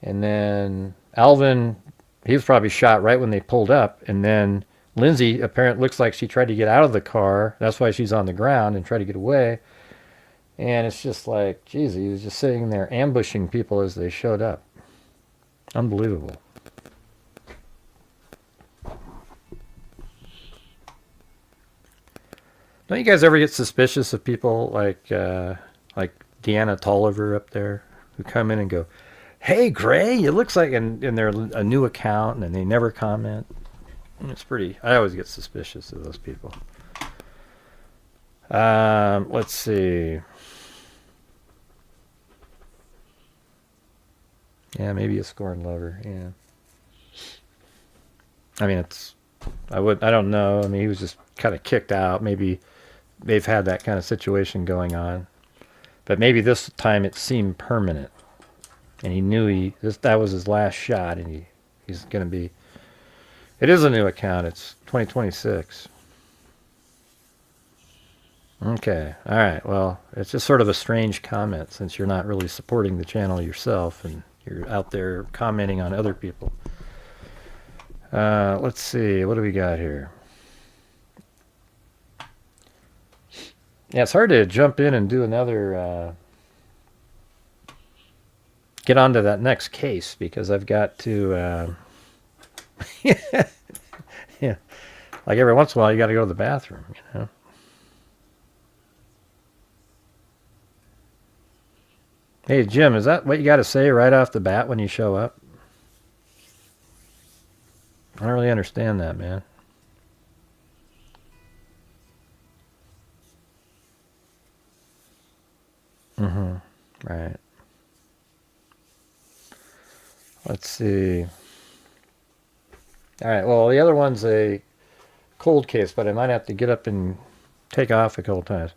And then Alvin, he was probably shot right when they pulled up. And then Linsey apparently looks like she tried to get out of the car. That's why she's on the ground and tried to get away. And it's just like, geez, he was just sitting there ambushing people as they showed up. Unbelievable. Don't you guys ever get suspicious of people like Deanna Tolliver up there who come in and go, "Hey, Gray, it looks like," and they're a new account and they never comment? I always get suspicious of those people. Let's see. Yeah, maybe a scorned lover. Yeah. I mean, I don't know. I mean, he was just kind of kicked out. Maybe they've had that kind of situation going on. But maybe this time it seemed permanent. And he knew that was his last shot, and he's going to be. It is a new account. It's 2026. Okay. All right. Well, it's just sort of a strange comment since you're not really supporting the channel yourself, and You're out there commenting on other people. Let's see. What do we got here? Yeah, it's hard to jump in and do another... get onto that next case because I've got to... yeah. Like every once in a while, you got to go to the bathroom, you know? Hey, Jim, is that what you got to say right off the bat when you show up? I don't really understand that, man. Right. Let's see. All right, well, the other one's a cold case, but I might have to get up and take off a couple times.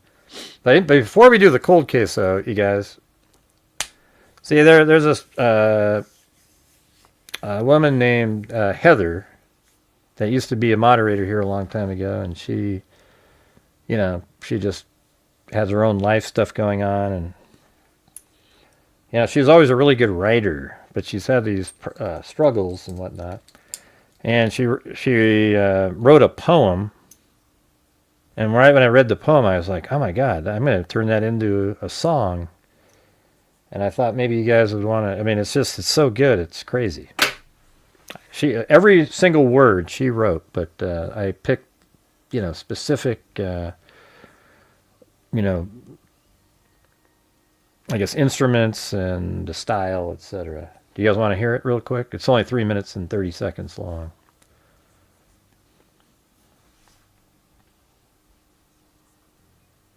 But before we do the cold case, though, you guys, see, there's this a woman named Heather that used to be a moderator here a long time ago, and she, you know, she just has her own life stuff going on, and you know, she was always a really good writer, but she's had these struggles and whatnot. And she wrote a poem, and right when I read the poem, I was like, oh my God, I'm going to turn that into a song. And I thought maybe you guys would want to, I mean, it's so good, it's crazy. Every single word she wrote, but I picked, you know, specific, you know, I guess instruments and the style, etc. Do you guys want to hear it real quick? It's only 3 minutes and 30 seconds long.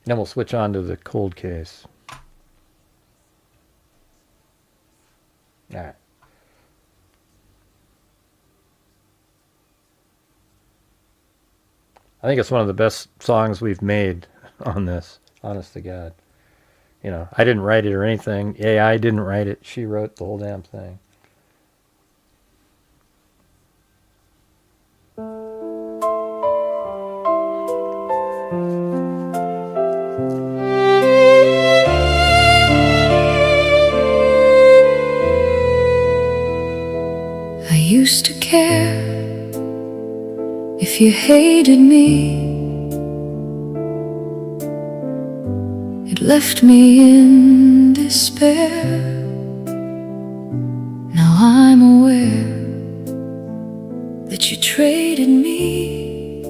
Then we'll switch on to the cold case. All right. I think it's one of the best songs we've made on this, honest to God. You know, I didn't write it or anything. AI didn't write it. She wrote the whole damn thing. I used to care if you hated me. It left me in despair. Now I'm aware that you traded me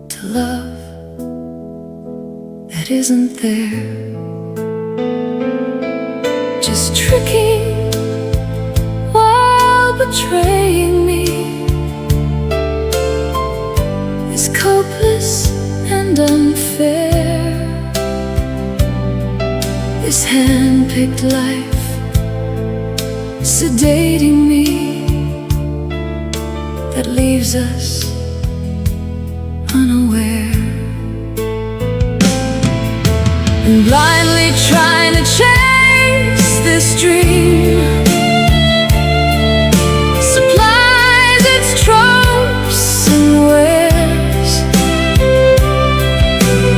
to love that isn't there. Just tricking while betraying me is codeless and unfair. This hand-picked life sedating me that leaves us unaware and blindly trying to chase this dream supplies its tropes and wares,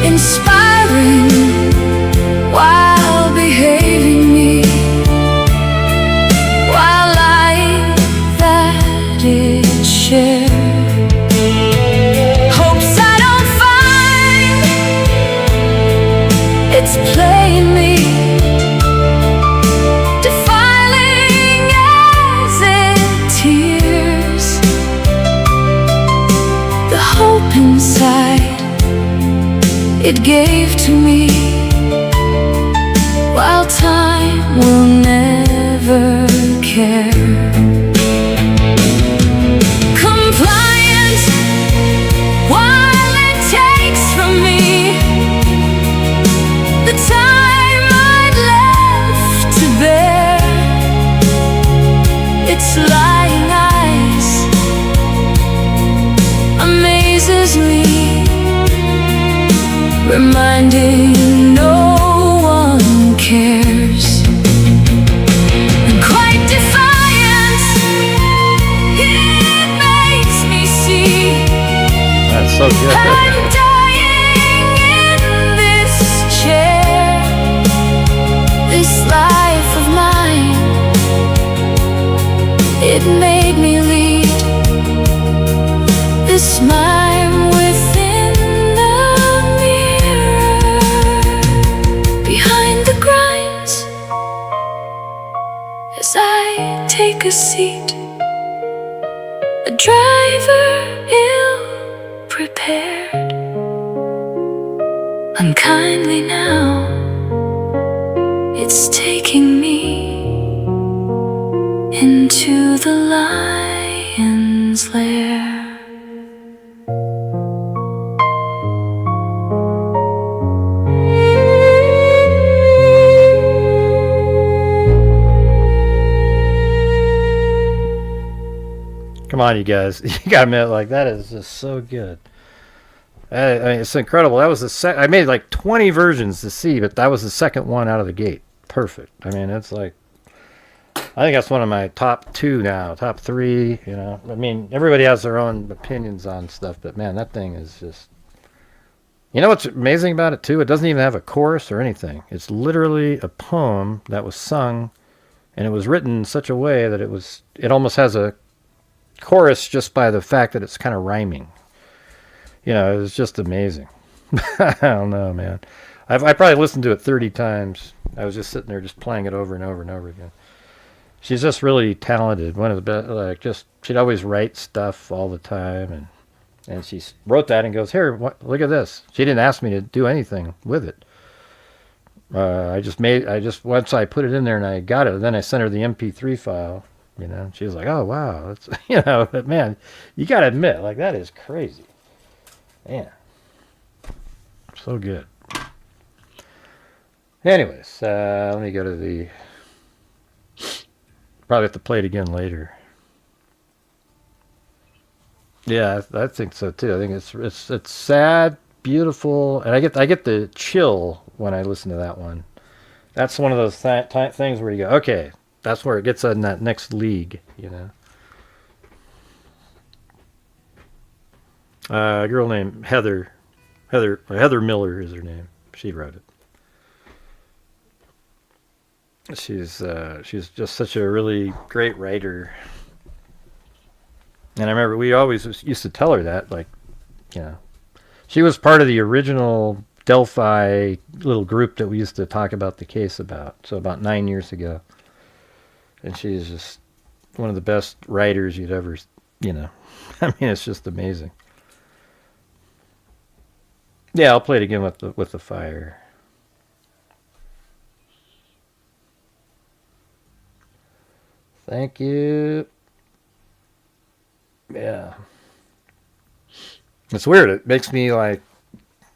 inspiring while behaving me, while lying that it shared. Hopes I don't find it's playing me, defiling as it tears the hope inside it gave to me, while time will never care. Compliant while it takes from me the time I'd left to bear. Its lying eyes amazes me, reminding no one cares. And quite defiant, it makes me see That's so good. I'm dying in this chair. This life of mine it made me lead this mime within the mirror. Behind the grinds, as I take a seat, a driver ill-prepared, unkindly now, it's taking me into the lion's lair. Come on, you guys. You got to admit, like, that is just so good. I mean, it's incredible. That was the I made like 20 versions to see, but that was the second one out of the gate. Perfect. I mean, it's like, I think that's one of my top 2 now, top 3, you know. I mean, everybody has their own opinions on stuff, but man, that thing is just, you know what's amazing about it too? It doesn't even have a chorus or anything. It's literally a poem that was sung, and it was written in such a way that it almost has a chorus just by the fact that it's kind of rhyming. You know, it was just amazing. I don't know, man. I probably listened to it 30 times. I was just sitting there just playing it over and over and over again. She's just really talented. One of the best. Like, just she'd always write stuff all the time, and she wrote that and goes, "Here, look at this." She didn't ask me to do anything with it. I just once I put it in there and I got it, then I sent her the MP3 file. You know, she was like, "Oh wow, that's," you know. But man, you got to admit, like, that is crazy. Man, so good. Anyways, let me go to the. Probably have to play it again later. Yeah, I think so too. I think it's sad, beautiful, and I get the chill when I listen to that one. That's one of those things where you go, okay, that's where it gets in that next league, you know. A girl named Heather Miller is her name. She wrote it. She's just such a really great writer. And I remember we always used to tell her that, like, you know, she was part of the original Delphi little group that we used to talk about the case about. So about 9 years ago. And she's just one of the best writers you'd ever, you know. I mean, it's just amazing. Yeah, I'll play it again with the fire. Thank you. Yeah. It's weird. It makes me like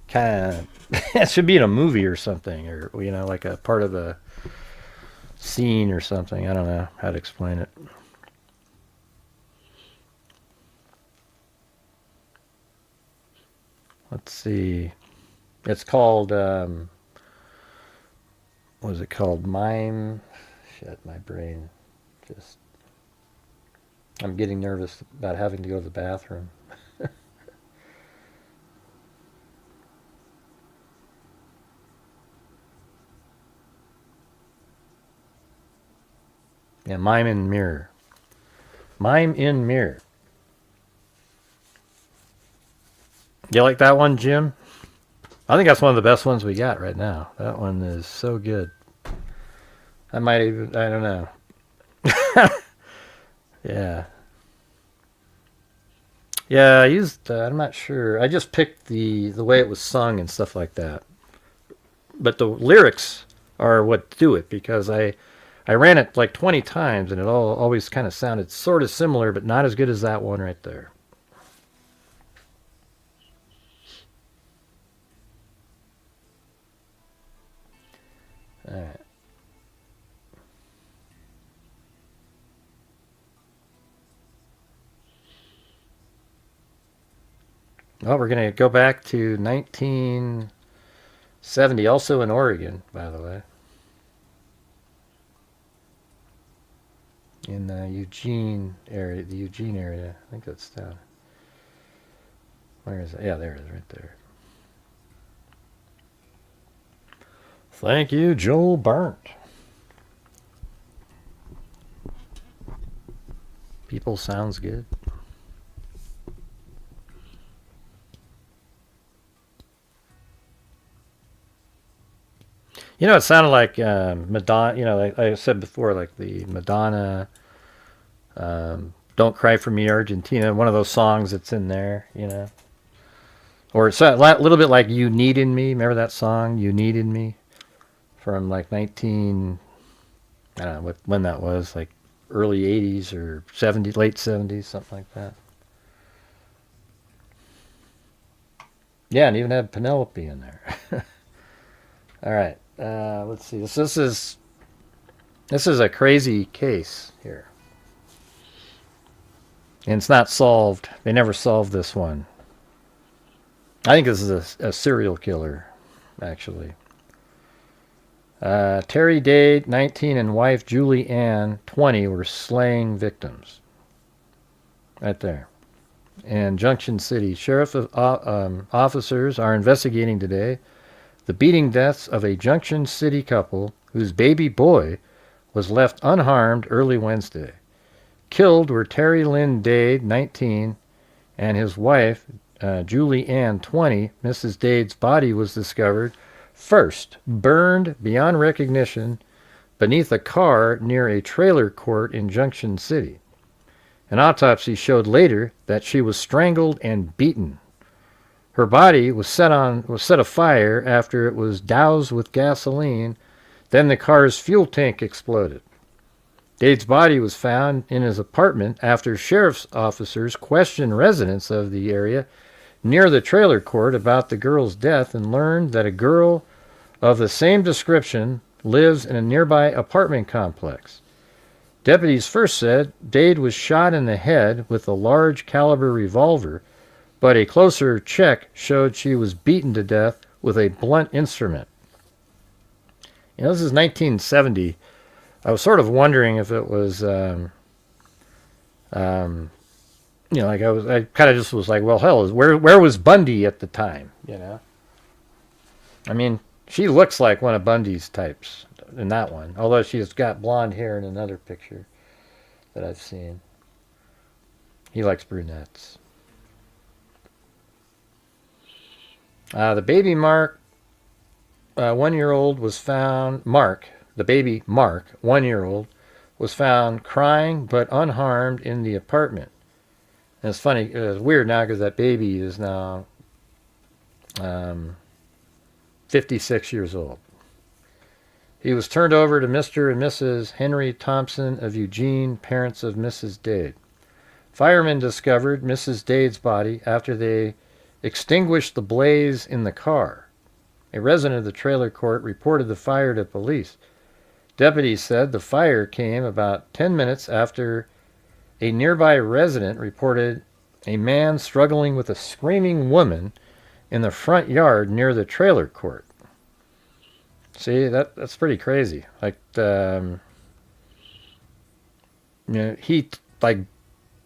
kind of, it should be in a movie or something, or, you know, like a part of a scene or something. I don't know how to explain it. Let's see. It's called, what is it called? Mime. Shit, my brain. Just, I'm getting nervous about having to go to the bathroom. Yeah, Mime in Mirror. Mime in Mirror. You like that one, Jim? I think that's one of the best ones we got right now. That one is so good. I might even, I don't know. Yeah. Yeah, I used, I'm not sure. I just picked the way it was sung and stuff like that. But the lyrics are what do it, because I ran it like 20 times and it always kind of sounded sort of similar, but not as good as that one right there. All right. Well, we're going to go back to 1970, also in Oregon, by the way. In the Eugene area, I think that's down. Where is it? Yeah, there it is, right there. Thank you, Joel Burnt. people sounds good. You know, it sounded like Madonna, you know, like I said before, like the Madonna, Don't Cry For Me, Argentina, one of those songs that's in there, you know. Or it's a little bit like You Needed Me. Remember that song, You Needed Me? From like I don't know when that was, like early 80s or 70s, late 70s, something like that. Yeah, and even had Penelope in there. All right. Let's see. This is a crazy case here, and it's not solved. They never solved this one. I think this is a serial killer, actually. Terry Dade, 19, and wife Julie Ann, 20, were slaying victims. Right there. In Junction City, sheriff officers are investigating today the beating deaths of a Junction City couple whose baby boy was left unharmed early Wednesday. Killed were Terry Lynn Dade, 19, and his wife, Julie Ann, 20. Mrs. Dade's body was discovered first, burned beyond recognition beneath a car near a trailer court in Junction City. An autopsy showed later that she was strangled and beaten. Her body was set afire after it was doused with gasoline. Then the car's fuel tank exploded. Dade's body was found in his apartment after sheriff's officers questioned residents of the area near the trailer court about the girl's death and learned that a girl of the same description lives in a nearby apartment complex. Deputies first said Dade was shot in the head with a large caliber revolver, but a closer check showed she was beaten to death with a blunt instrument. You know, this is 1970. I was sort of wondering if it was, you know, like I kind of just was like, well, hell, where was Bundy at the time? You know, I mean, she looks like one of Bundy's types in that one, although she's got blonde hair in another picture that I've seen. He likes brunettes. The baby Mark, 1-year-old, was found. The baby Mark, 1-year-old, was found crying but unharmed in the apartment. And it's funny, it's weird now because that baby is now 56 years old. He was turned over to Mr. and Mrs. Henry Thompson of Eugene, parents of Mrs. Dade. Firemen discovered Mrs. Dade's body after they extinguished the blaze in the car. A resident of the trailer court reported the fire to police. Deputies said the fire came about 10 minutes after a nearby resident reported a man struggling with a screaming woman in the front yard near the trailer court. See, that's pretty crazy. Like, you know, he like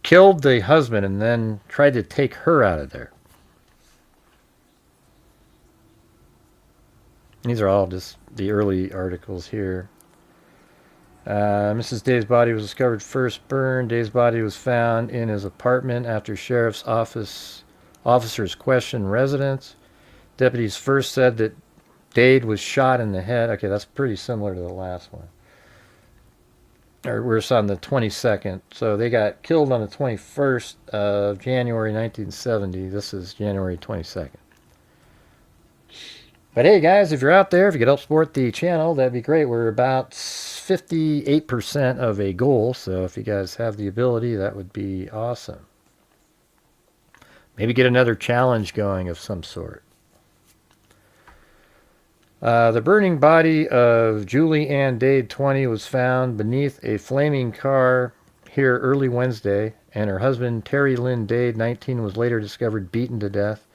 killed the husband and then tried to take her out of there. These are all just the early articles here. Mrs. Dade's body was discovered first burned. Dade's body was found in his apartment after sheriff's officers questioned residents. Deputies first said that Dade was shot in the head. Okay, that's pretty similar to the last one. Or we're on the 22nd. So they got killed on the 21st of January 1970. This is January 22nd. But hey, guys, if you're out there, if you could help support the channel, that'd be great. We're about 58% of a goal, so if you guys have the ability, that would be awesome. Maybe get another challenge going of some sort. The burning body of Julie Ann Dade, 20, was found beneath a flaming car here early Wednesday, and her husband, Terry Lynn Dade, 19, was later discovered beaten to death.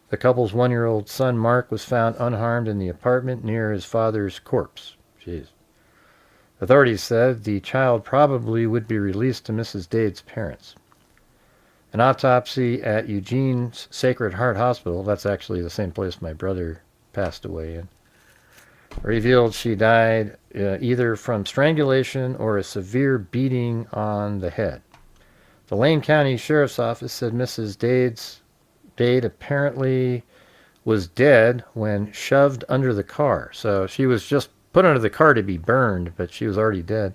The couple's 1-year-old son, Mark, was found unharmed in the apartment near his father's corpse. Jeez. Authorities said the child probably would be released to Mrs. Dade's parents. An autopsy at Eugene's Sacred Heart Hospital, that's actually the same place my brother passed away in, revealed she died either from strangulation or a severe beating on the head. The Lane County Sheriff's Office said Mrs. Dade apparently was dead when shoved under the car. So she was just put under the car to be burned, but she was already dead.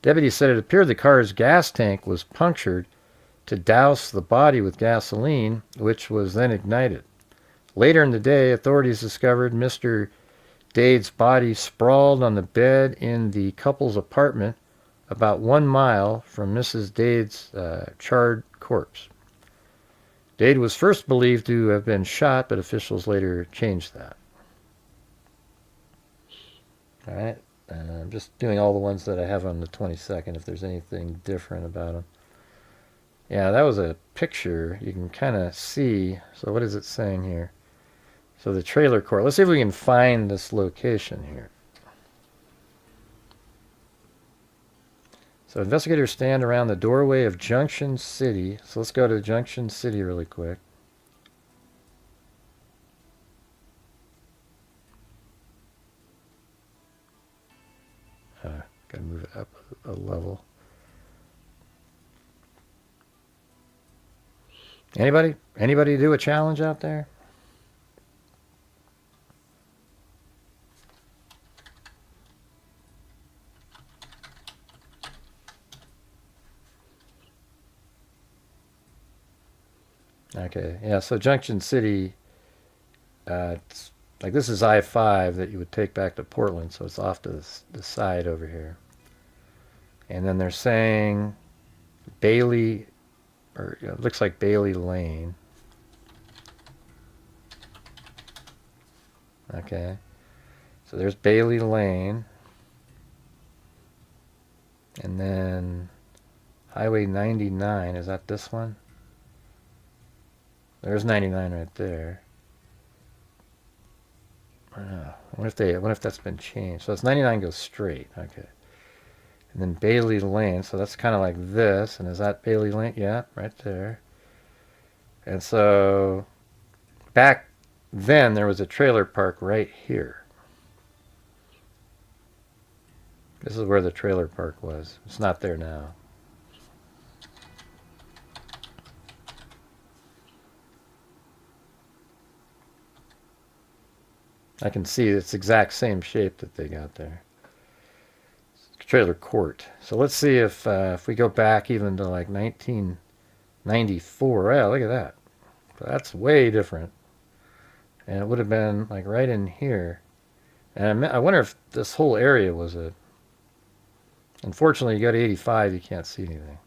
Deputies said it appeared the car's gas tank was punctured to douse the body with gasoline, which was then ignited. Later in the day, authorities discovered Mr. Dade's body sprawled on the bed in the couple's apartment about 1 mile from Mrs. Dade's charred corpse. Dade was first believed to have been shot, but officials later changed that. All right, I'm just doing all the ones that I have on the 22nd, if there's anything different about them. Yeah, that was a picture. You can kind of see. So what is it saying here? So the trailer court. Let's see if we can find this location here. So investigators stand around the doorway of Junction City. So let's go to Junction City really quick. Gotta move it up a level. Anybody do a challenge out there? Okay, yeah, so Junction City, it's like this is I-5 that you would take back to Portland, so it's off to the side over here. And then they're saying Bailey, or it looks like Bailey Lane. Okay, so there's Bailey Lane. And then Highway 99, is that this one? There's 99 right there. I don't know. I wonder if that's been changed. So it's 99 goes straight. Okay. And then Bailey Lane. So that's kind of like this. And is that Bailey Lane? Yeah, right there. And so back then there was a trailer park right here. This is where the trailer park was. It's not there now. I can see it's exact same shape that they got there. Trailer court. So let's see if we go back even to like 1994. Yeah, look at that. That's way different. And it would have been like right in here. And I wonder if this whole area was a... Unfortunately, you go to 85, you can't see anything.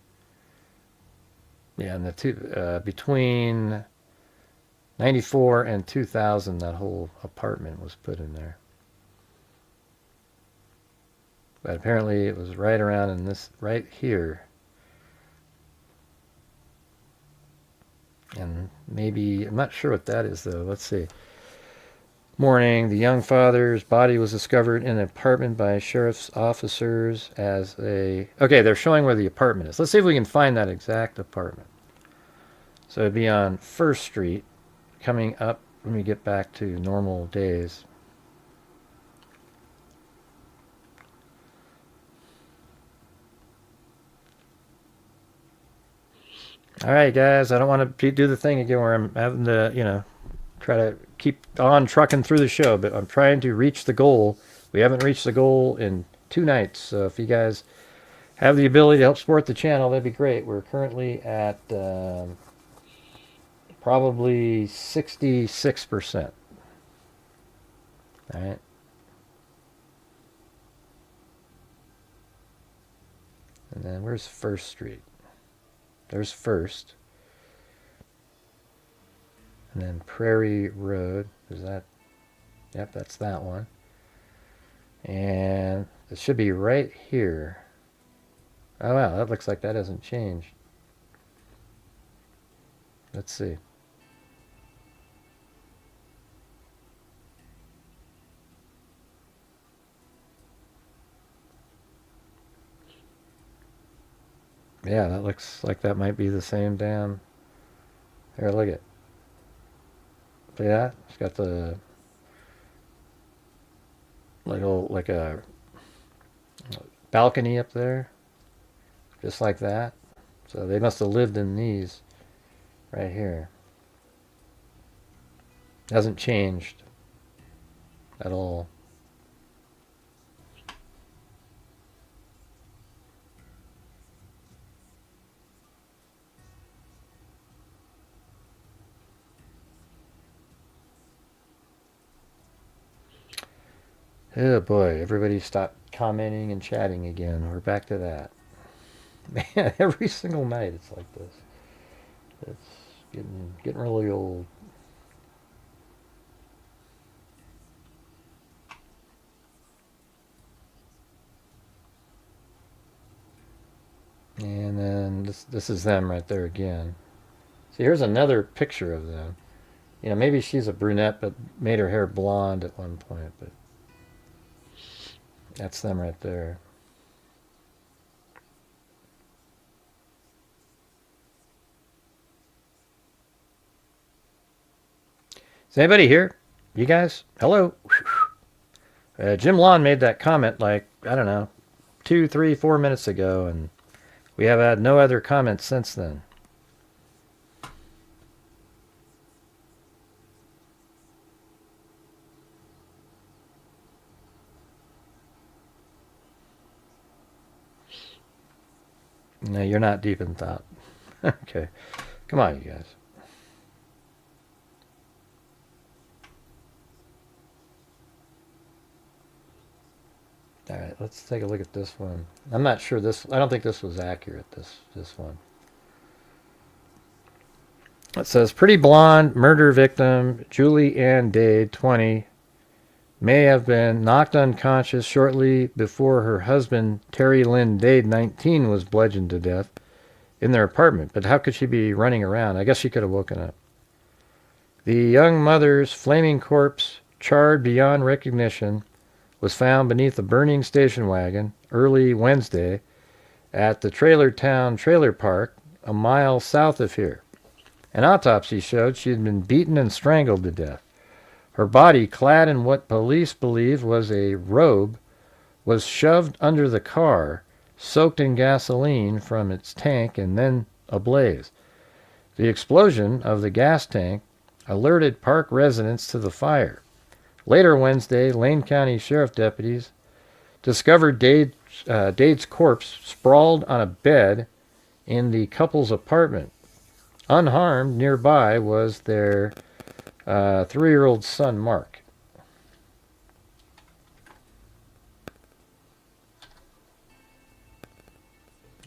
Yeah, and the two between 94 and 2000, that whole apartment was put in there. But apparently it was right around in this, right here. And maybe, I'm not sure what that is though. Let's see. Morning, the young father's body was discovered in an apartment by sheriff's officers as a... Okay, they're showing where the apartment is. Let's see if we can find that exact apartment. So it'd be on 1st Street. Coming up when we get back to normal days. All right, guys, I don't want to do the thing again where I'm having to, try to keep on trucking through the show, but I'm trying to reach the goal. We haven't reached the goal in 2 nights, so if you guys have the ability to help support the channel, that'd be great. We're currently at... probably 66%. All right. And then where's 1st Street? There's 1st. And then Prairie Road. Is that? Yep, that's that one. And it should be right here. Oh wow, that looks like that hasn't changed. Let's see. Yeah, that looks like that might be the same damn... Here, look at it. See that? It's got the... like a balcony up there. Just like that. So they must have lived in these right here. Hasn't changed at all. Oh boy, everybody stopped commenting and chatting again. We're back to that. Man, every single night it's like this. It's getting really old. And then this is them right there again. See, here's another picture of them. You know, maybe she's a brunette but made her hair blonde at one point, but that's them right there. Is anybody here? You guys? Hello? Jim Lawn made that comment like, I don't know, 2, 3, 4 minutes ago, and we have had no other comments since then. No, you're not deep in thought. Okay. Come on, you guys. All right, let's take a look at this one. I'm not sure this, I don't think this was accurate, this one. It says, pretty blonde murder victim Julie Ann Dade, 20, may have been knocked unconscious shortly before her husband, Terry Lynn Dade, 19, was bludgeoned to death in their apartment. But how could she be running around? I guess she could have woken up. The young mother's flaming corpse, charred beyond recognition, was found beneath a burning station wagon early Wednesday at the Trailer Town Trailer Park, a mile south of here. An autopsy showed she had been beaten and strangled to death. Her body, clad in what police believe was a robe, was shoved under the car, soaked in gasoline from its tank and then ablaze. The explosion of the gas tank alerted park residents to the fire. Later Wednesday, Lane County Sheriff deputies discovered Dade's corpse sprawled on a bed in the couple's apartment. Unharmed nearby was their 3-year-old son, Mark.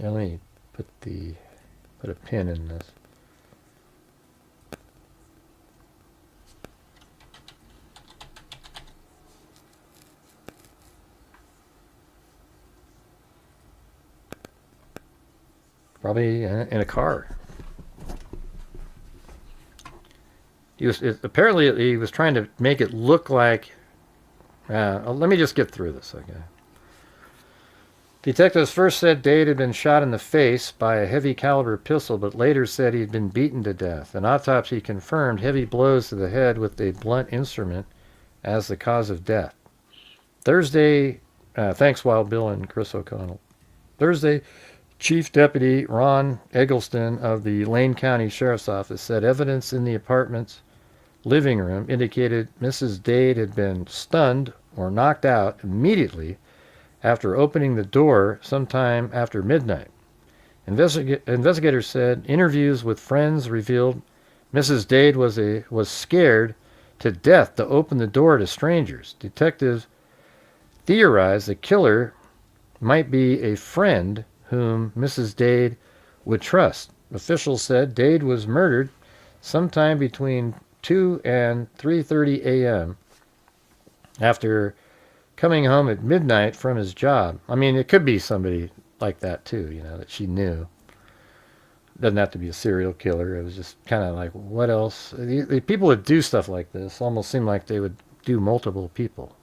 Now let me put a pin in this. Probably in a car. Apparently he was trying to make it look like. Let me just get through this, okay? Detectives first said Dade had been shot in the face by a heavy caliber pistol, but later said he had been beaten to death. An autopsy confirmed heavy blows to the head with a blunt instrument as the cause of death. Thursday, thanks Wild Bill and Chris O'Connell. Thursday, Chief Deputy Ron Eggleston of the Lane County Sheriff's Office said evidence in the apartment's living room indicated Mrs. Dade had been stunned or knocked out immediately after opening the door sometime after midnight. Investigators said interviews with friends revealed Mrs. Dade was scared to death to open the door to strangers. Detectives theorized the killer might be a friend whom Mrs. Dade would trust. Officials said Dade was murdered sometime between 2 and 3:30 a.m. after coming home at midnight from his job. I mean, it could be somebody like that too, you know, that she knew. Doesn't have to be a serial killer. It was just kind of like, what else? The people that do stuff like this almost seem like they would do multiple people.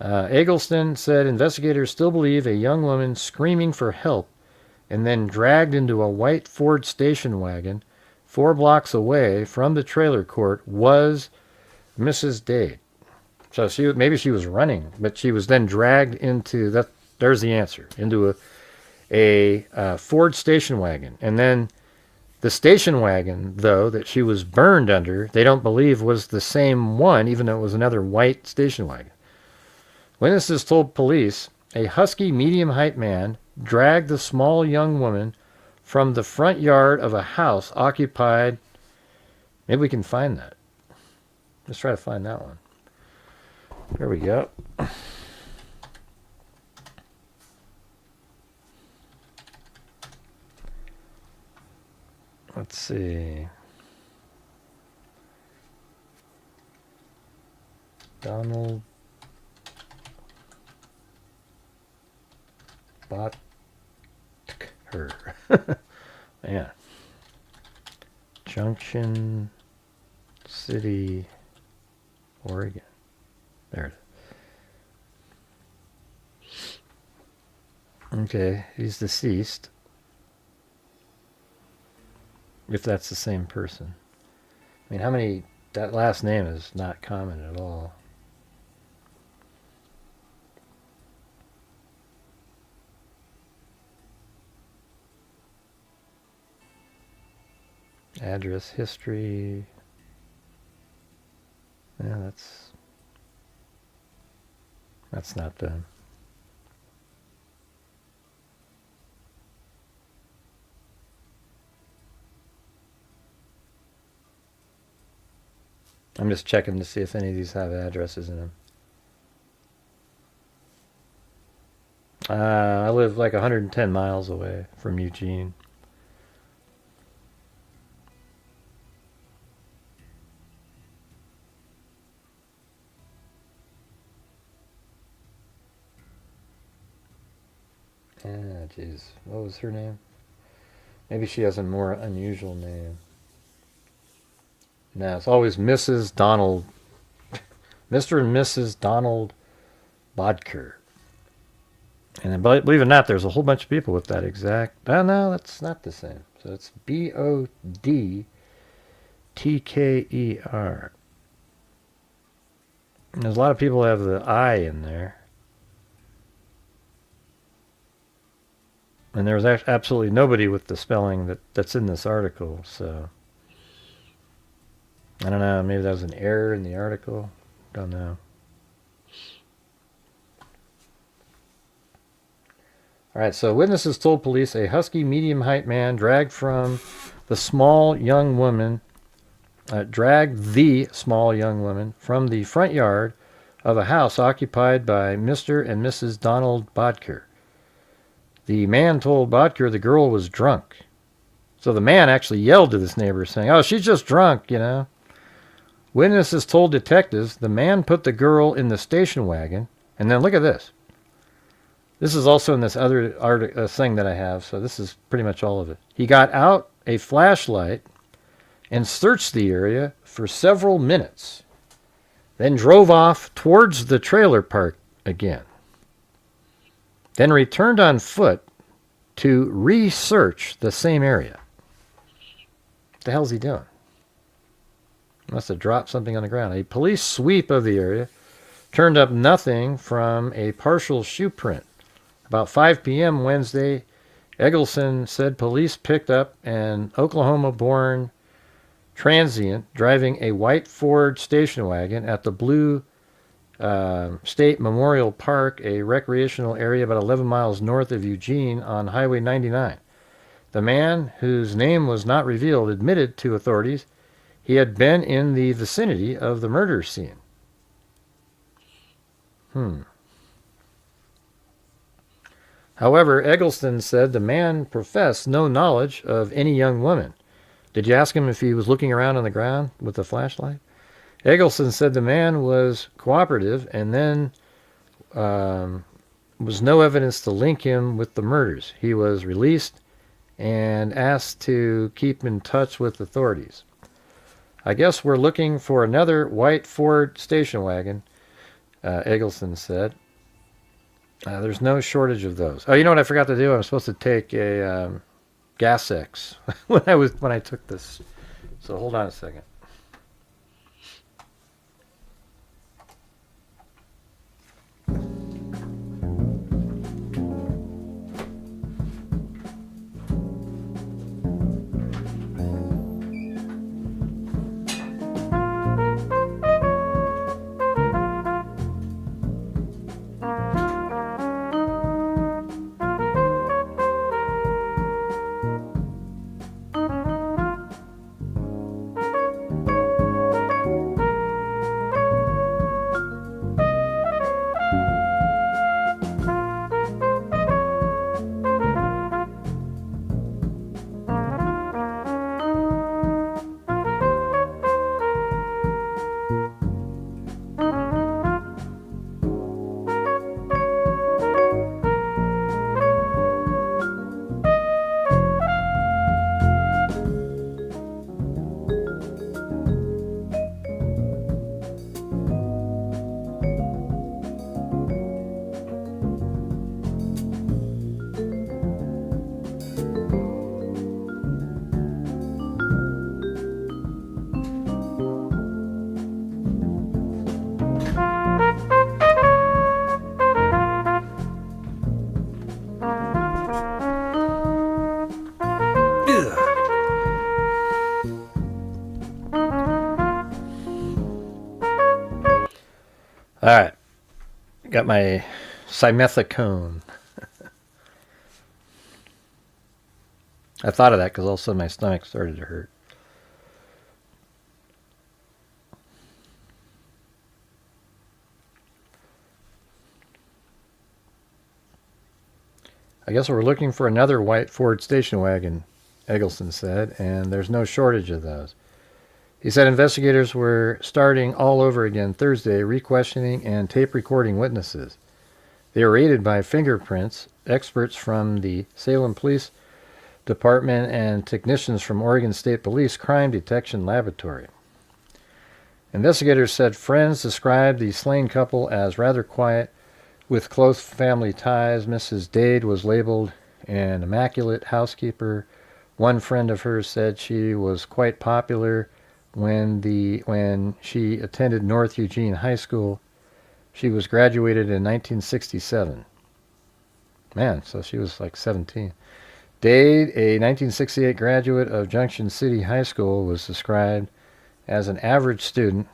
Eggleston said investigators still believe a young woman screaming for help and then dragged into a white Ford station wagon 4 blocks away from the trailer court was Mrs. Dade. So maybe she was running, but she was then dragged into that. There's the answer, into a Ford station wagon. And then the station wagon, though, that she was burned under, they don't believe was the same one, even though it was another white station wagon. Witnesses told police a husky, medium-height man dragged the small young woman from the front yard of a house occupied. Maybe we can find that. Let's try to find that one. There we go. Let's see. Donald Botker. Man. Junction City, Oregon. There it is. Okay, he's deceased. If that's the same person. I mean, how many... That last name is not common at all. Address history. Yeah, that's not them. I'm just checking to see if any of these have addresses in them. I live like 110 miles away from Eugene. Ah, jeez. What was her name? Maybe she has a more unusual name. No, it's always Mrs. Donald. Mr. and Mrs. Donald Bodker. And then, believe it or not, there's a whole bunch of people with that exact... Oh, no, that's not the same. So it's Bodtker. And there's a lot of people that have the I in there. And there was absolutely nobody with the spelling that's in this article, so... I don't know, maybe that was an error in the article. Don't know. Alright, so witnesses told police a husky, medium-height man dragged the small young woman from the front yard of a house occupied by Mr. and Mrs. Donald Bodker. The man told Bodker the girl was drunk. So the man actually yelled to this neighbor saying, "Oh, she's just drunk, you know." Witnesses told detectives the man put the girl in the station wagon. And then look at this. This is also in this other thing that I have, so this is pretty much all of it. He got out a flashlight and searched the area for several minutes, then drove off towards the trailer park again, then returned on foot to research the same area. What the hell's he doing? Must have dropped something on the ground. A police sweep of the area turned up nothing from a partial shoe print. About 5 p.m. Wednesday, Eggleston said police picked up an Oklahoma-born transient driving a white Ford station wagon at the Blue State Memorial Park, a recreational area about 11 miles north of Eugene on Highway 99. The man, whose name was not revealed, admitted to authorities he had been in the vicinity of the murder scene. However, Eggleston said the man professed no knowledge of any young woman. Did you ask him if he was looking around on the ground with a flashlight? Eggleston said the man was cooperative and then was no evidence to link him with the murders. He was released and asked to keep in touch with authorities. I guess we're looking for another white Ford station wagon, Eggleston said. There's no shortage of those. Oh, you know what I forgot to do? I was supposed to take a Gas X when I took this. So hold on a second. All right. Got my simethicone. I thought of that because all of a sudden my stomach started to hurt. I guess we're looking for another white Ford station wagon, Eggleston said, and there's no shortage of those. He said investigators were starting all over again Thursday, re-questioning and tape recording witnesses. They were aided by fingerprints, experts from the Salem Police Department and technicians from Oregon State Police Crime Detection Laboratory. Investigators said friends described the slain couple as rather quiet, with close family ties. Mrs. Dade was labeled an immaculate housekeeper. One friend of hers said she was quite popular when she attended North Eugene High School. She was graduated in 1967. Man, so she was like 17. Dade, a 1968 graduate of Junction City High School, was described as an average student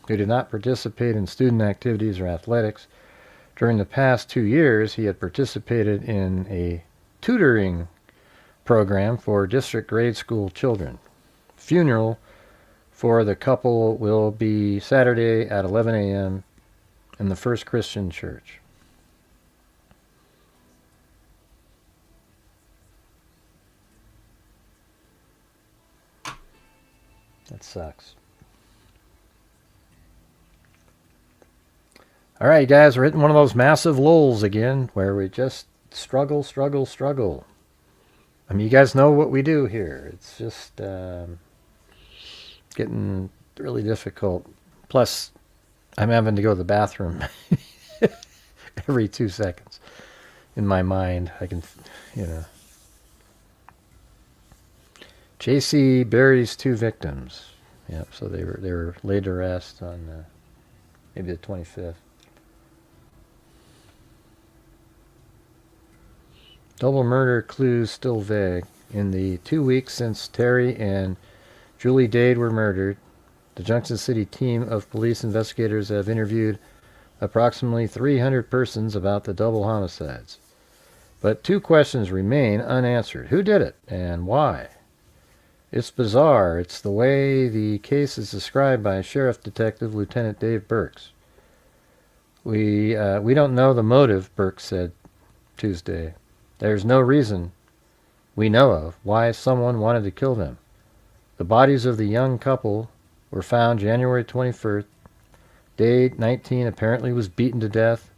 who did not participate in student activities or athletics. During the past 2 years, he had participated in a tutoring program for district grade school children. Funeral for the couple will be Saturday at 11 a.m. in the First Christian Church. That sucks. All right, guys, we're hitting one of those massive lulls again where we just struggle. I mean, you guys know what we do here. It's just getting really difficult. Plus, I'm having to go to the bathroom every 2 seconds. In my mind, I can, JC buries 2 victims. Yep, so they were laid to rest on maybe the 25th. Double murder clues still vague. In the 2 weeks since Terry and Julie Dade were murdered, the Junction City team of police investigators have interviewed approximately 300 persons about the double homicides. But 2 questions remain unanswered. Who did it and why? It's bizarre. It's the way the case is described by Sheriff Detective Lieutenant Dave Burks. We don't know the motive, Burks said Tuesday. There's no reason we know of why someone wanted to kill them. The bodies of the young couple were found January 21st. Dade, 19, apparently was beaten to death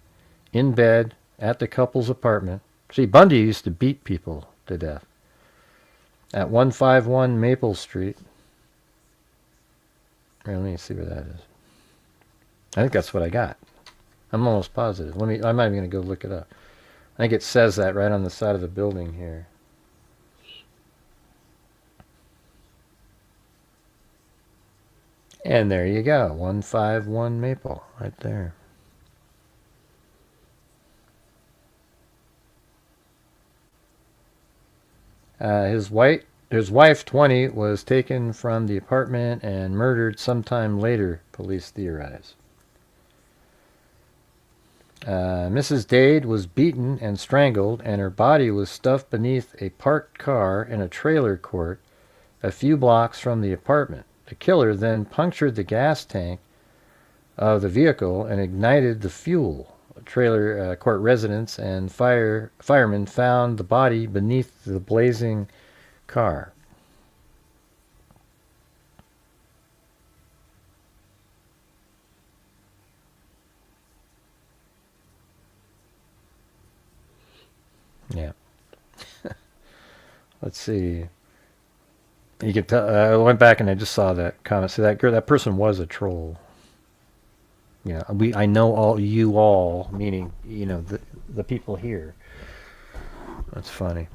in bed at the couple's apartment. See, Bundy used to beat people to death. At 151 Maple Street. Let me see where that is. I think that's what I got. I'm almost positive. I'm not even going to go look it up. I think it says that right on the side of the building here. And there you go, 151 Maple, right there. His wife, 20, was taken from the apartment and murdered sometime later, police theorize. Mrs. Dade was beaten and strangled, and her body was stuffed beneath a parked car in a trailer court a few blocks from the apartment. The killer then punctured the gas tank of the vehicle and ignited the fuel. Trailer court residents and firemen found the body beneath the blazing car. Yeah. Let's see. You could tell. I went back and I just saw that comment. See, that person was a troll. Yeah, I know all you all, meaning the people here. That's funny.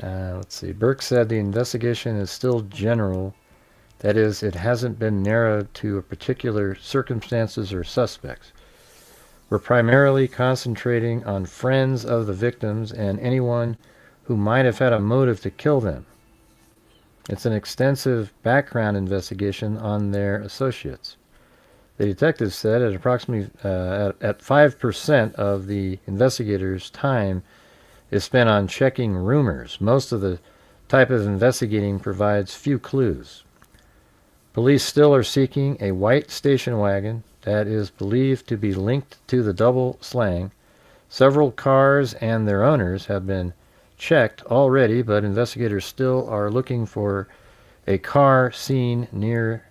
Let's see. Burke said the investigation is still general. That is, it hasn't been narrowed to a particular circumstances or suspects. were primarily concentrating on friends of the victims and anyone who might have had a motive to kill them. It's an extensive background investigation on their associates. The detectives said at approximately at 5% of the investigators' time is spent on checking rumors. Most of the type of investigating provides few clues. Police still are seeking a white station wagon that is believed to be linked to the double slaying. Several cars and their owners have been checked already, but investigators still are looking for a car seen near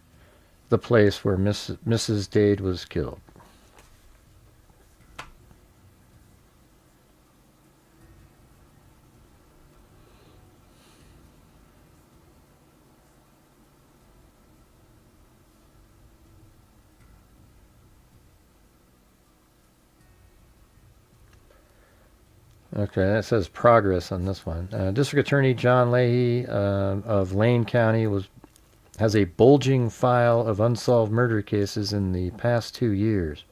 the place where Mrs. Dade was killed. Okay, that says progress on this one. District Attorney John Leahy of Lane County has a bulging file of unsolved murder cases in the past 2 years.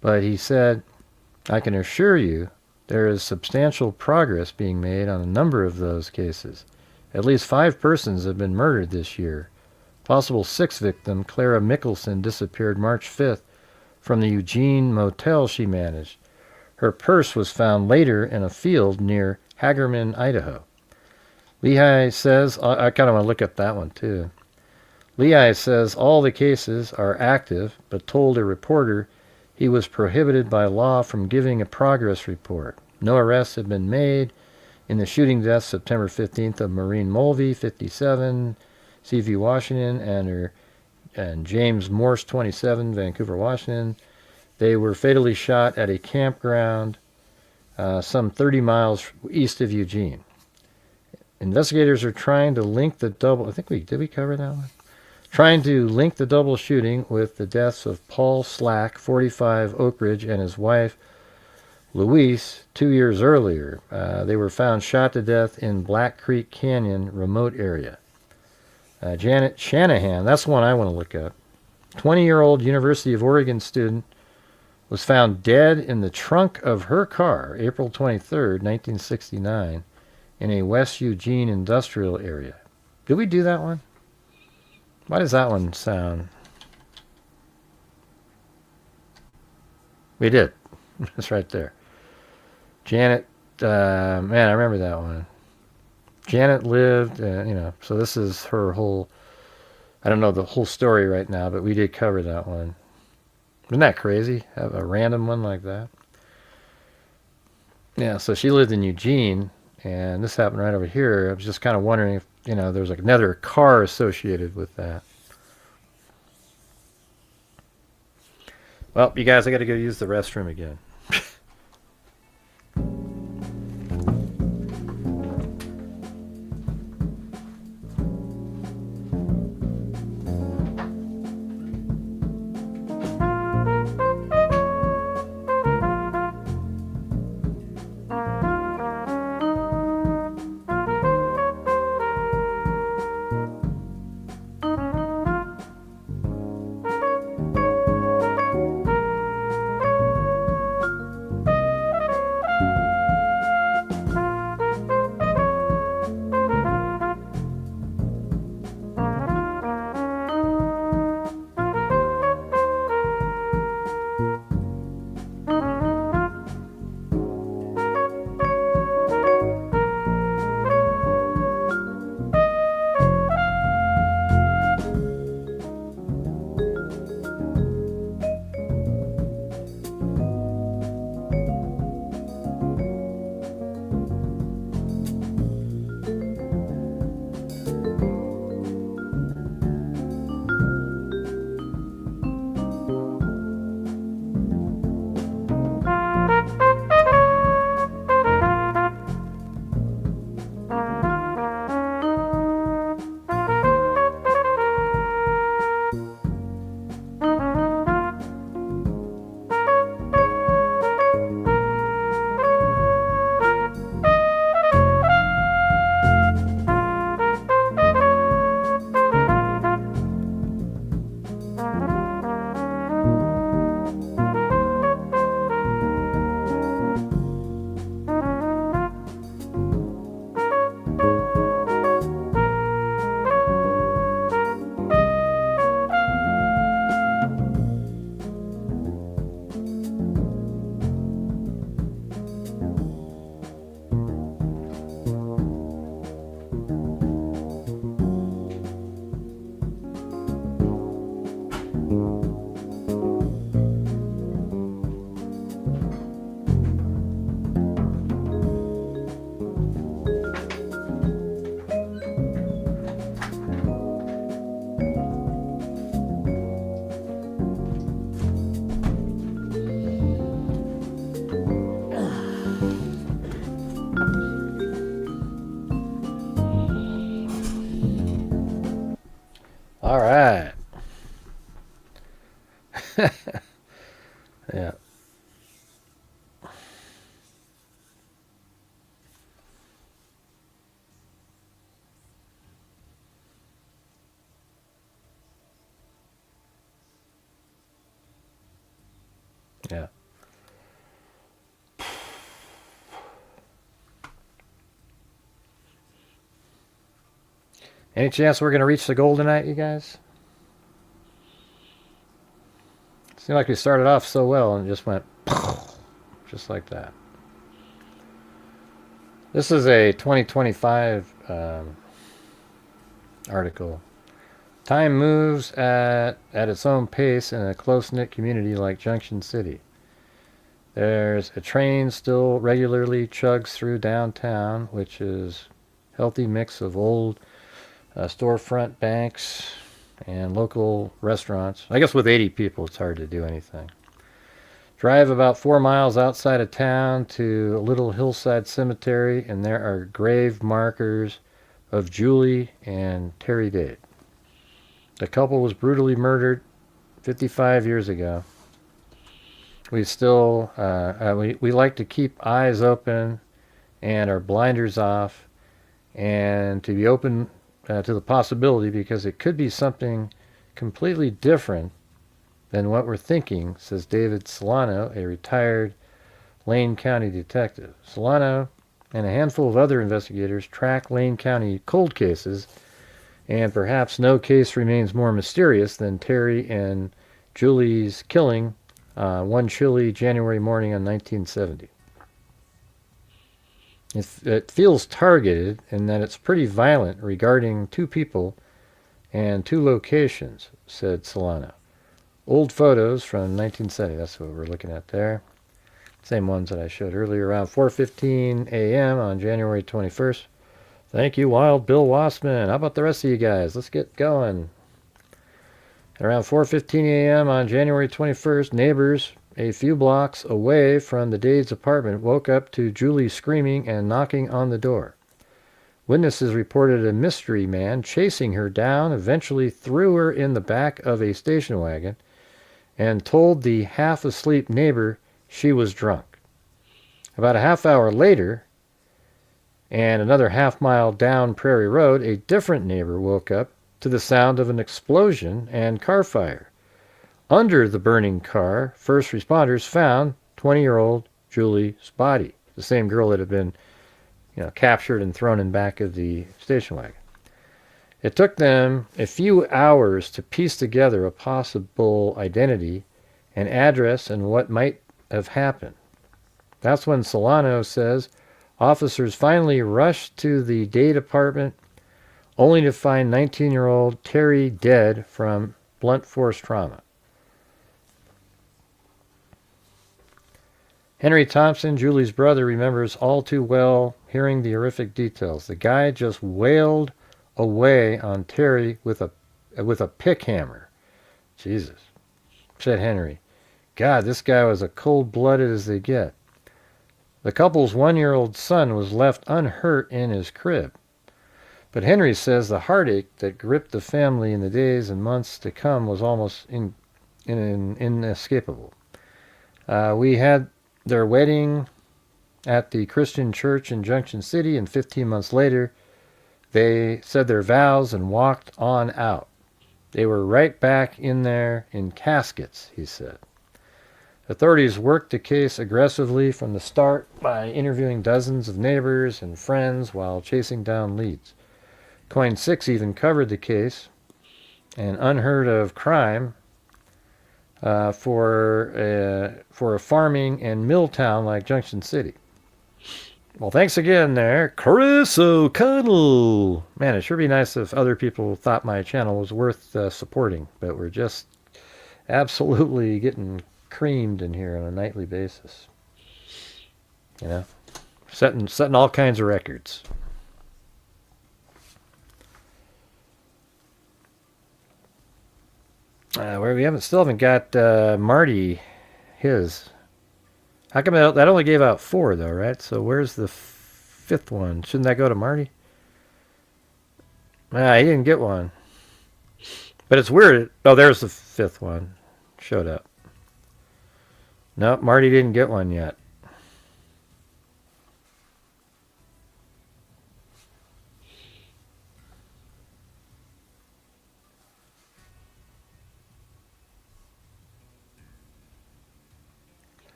But he said, I can assure you there is substantial progress being made on a number of those cases. At least 5 persons have been murdered this year. Possible 6th victim, Clara Mickelson, disappeared March 5th from the Eugene motel she managed. Her purse was found later in a field near Hagerman, Idaho. Leahy says, I kind of want to look at that one too. Leahy says all the cases are active, but told a reporter he was prohibited by law from giving a progress report. No arrests have been made in the shooting death September 15th of Maureen Mulvey, 57, Seaview, Washington, and James Morse, 27, Vancouver, Washington. They were fatally shot at a campground some 30 miles east of Eugene. Investigators are trying to link the double... did we cover that one? Trying to link the double shooting with the deaths of Paul Slack, 45, Oak Ridge, and his wife, Louise, 2 years earlier. They were found shot to death in Black Creek Canyon remote area. Janet Shanahan, that's the one I want to look up. 20-year-old University of Oregon student was found dead in the trunk of her car, April 23rd, 1969, in a West Eugene industrial area. Did we do that one? Why does that one sound... We did. It's right there. Janet, man, I remember that one. Janet lived, so this is her whole... I don't know the whole story right now, but we did cover that one. Isn't that crazy? Have a random one like that? Yeah, so she lived in Eugene, and this happened right over here. I was just kind of wondering if, there's like another car associated with that. Well, you guys, I got to go use the restroom again. All right. Yeah. Yeah. Any chance we're going to reach the goal tonight, you guys? Seemed like we started off so well and just went just like that. This is a 2025 article. Time moves at its own pace in a close-knit community like Junction City. There's a train still regularly chugs through downtown, which is a healthy mix of old storefront banks and local restaurants. I guess with 80 people, it's hard to do anything. Drive about 4 miles outside of town to a little hillside cemetery, and there are grave markers of Julie and Terry Dade. The couple was brutally murdered 55 years ago. We still, we like to keep eyes open and our blinders off, and to be open to the possibility, because it could be something completely different than what we're thinking, says David Solano, a retired Lane County detective. Solano and a handful of other investigators track Lane County cold cases, and perhaps no case remains more mysterious than Terry and Julie's killing one chilly January morning in 1970. It feels targeted in that it's pretty violent regarding 2 people and 2 locations, said Solano. Old photos from 1970, that's what we're looking at there. Same ones that I showed earlier, around 4:15 a.m. on January 21st. Thank you, Wild Bill Wassman. How about the rest of you guys? Let's get going. Around 4:15 a.m. on January 21st, neighbors a few blocks away from the Dade's apartment woke up to Julie screaming and knocking on the door. Witnesses reported a mystery man chasing her down, eventually threw her in the back of a station wagon, and told the half-asleep neighbor she was drunk. About a half hour later, and another half-mile down Prairie Road, a different neighbor woke up to the sound of an explosion and car fire. Under the burning car, first responders found 20-year-old Julie's body, the same girl that had been captured and thrown in back of the station wagon. It took them a few hours to piece together a possible identity and address and what might have happened. That's when Solano says officers finally rushed to the Dade apartment, only to find 19-year-old Terry dead from blunt force trauma. Henry Thompson, Julie's brother, remembers all too well hearing the horrific details. The guy just wailed away on Terry with a pick hammer. Jesus, said Henry. God, this guy was as cold-blooded as they get. The couple's 1-year-old son was left unhurt in his crib. But Henry says the heartache that gripped the family in the days and months to come was almost inescapable. We had their wedding at the Christian church in Junction City, and 15 months later, they said their vows and walked on out. They were right back in there in caskets, he said. Authorities worked the case aggressively from the start by interviewing dozens of neighbors and friends while chasing down leads. Coin 6 even covered the case, an unheard of crime for a farming and mill town like Junction City. Well, thanks again there, Chris O'Connell. Man, it sure be nice if other people thought my channel was worth supporting, but we're just absolutely getting creamed in here on a nightly basis. You know, setting all kinds of records. Where we still haven't got Marty, his. How come that only gave out 4 though, right? So where's the 5th one? Shouldn't that go to Marty? He didn't get one. But it's weird. Oh, there's the 5th one. Showed up. Nope, Marty didn't get one yet.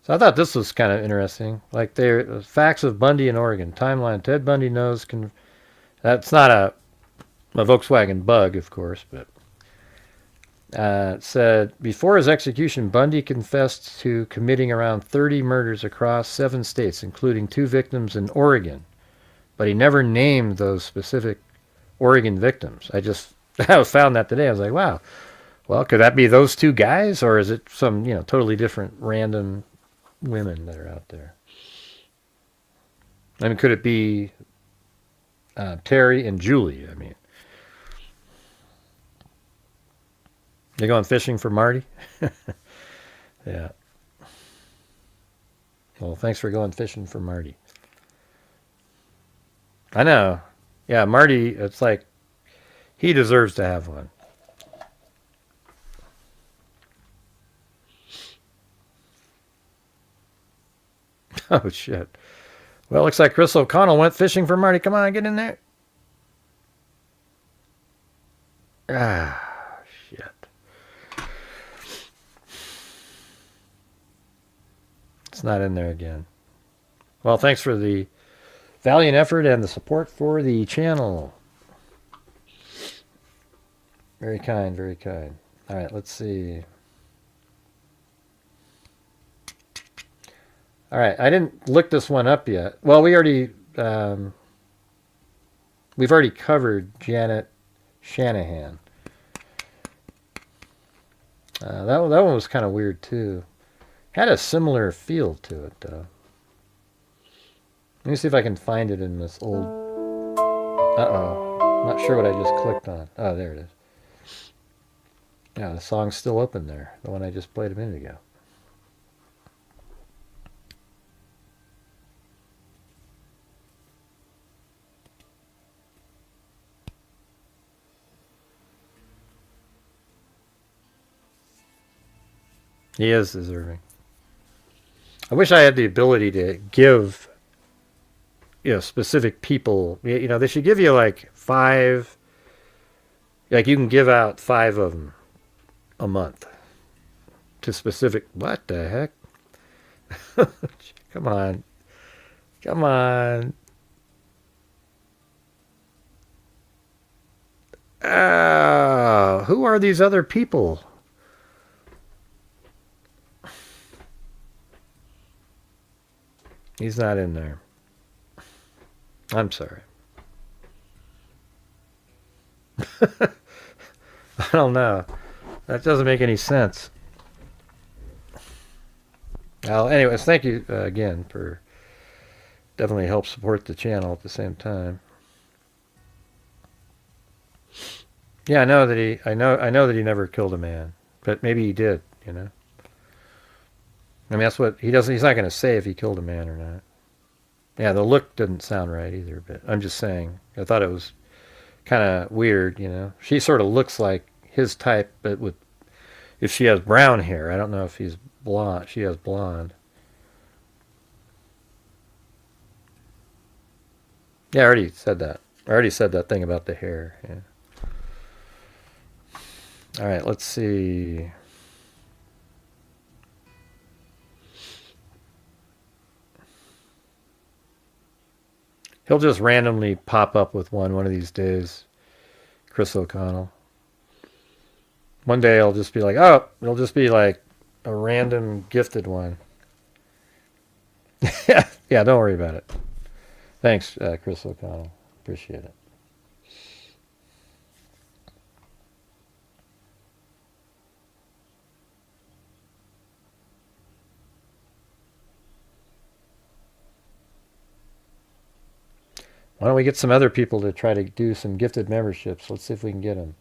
So I thought this was kind of interesting. Like the facts of Bundy in Oregon. Timeline. Ted Bundy knows. That's not a Volkswagen Bug, of course, but it said, before his execution, Bundy confessed to committing around 30 murders across 7 states, including 2 victims in Oregon. But he never named those specific Oregon victims. I found that today. I was like, wow. Well, could that be those 2 guys, or is it some, totally different random women that are out there? I mean, could it be Terry and Julie? I mean, they going fishing for Marty? Yeah. Well, thanks for going fishing for Marty. I know. Yeah, Marty, it's like he deserves to have one. Oh, shit. Well, looks like Chris O'Connell went fishing for Marty. Come on, get in there. Ah, shit. It's not in there again. Well, thanks for the valiant effort and the support for the channel. Very kind, very kind. All right, let's see. All right, I didn't look this one up yet. Well, we've already covered Janet Shanahan. That one was kind of weird too. Had a similar feel to it though. Let me see if I can find it in this old. Uh-oh, not sure what I just clicked on. Oh, there it is. Yeah, the song's still open there. The one I just played a minute ago. He is deserving. I wish I had the ability to give, specific people. They should give you like 5. Like you can give out 5 of them a month to specific. What the heck? Come on. Come on. Who are these other people? He's not in there. I'm sorry. I don't know. That doesn't make any sense. Well, anyways, thank you again for definitely help support the channel at the same time. Yeah, I know that he never killed a man, but maybe he did, I mean, that's what he doesn't. He's not going to say if he killed a man or not. Yeah, the look didn't sound right either. But I'm just saying. I thought it was kind of weird. She sort of looks like his type, but if she has brown hair, I don't know if he's blonde. She has blonde. Yeah, I already said that. I already said that thing about the hair. Yeah. All right, let's see. He'll just randomly pop up with one of these days, Chris O'Connell. One day it'll just be like, it'll just be like a random gifted one. Yeah, don't worry about it. Thanks, Chris O'Connell. Appreciate it. Why don't we get some other people to try to do some gifted memberships? Let's see if we can get them.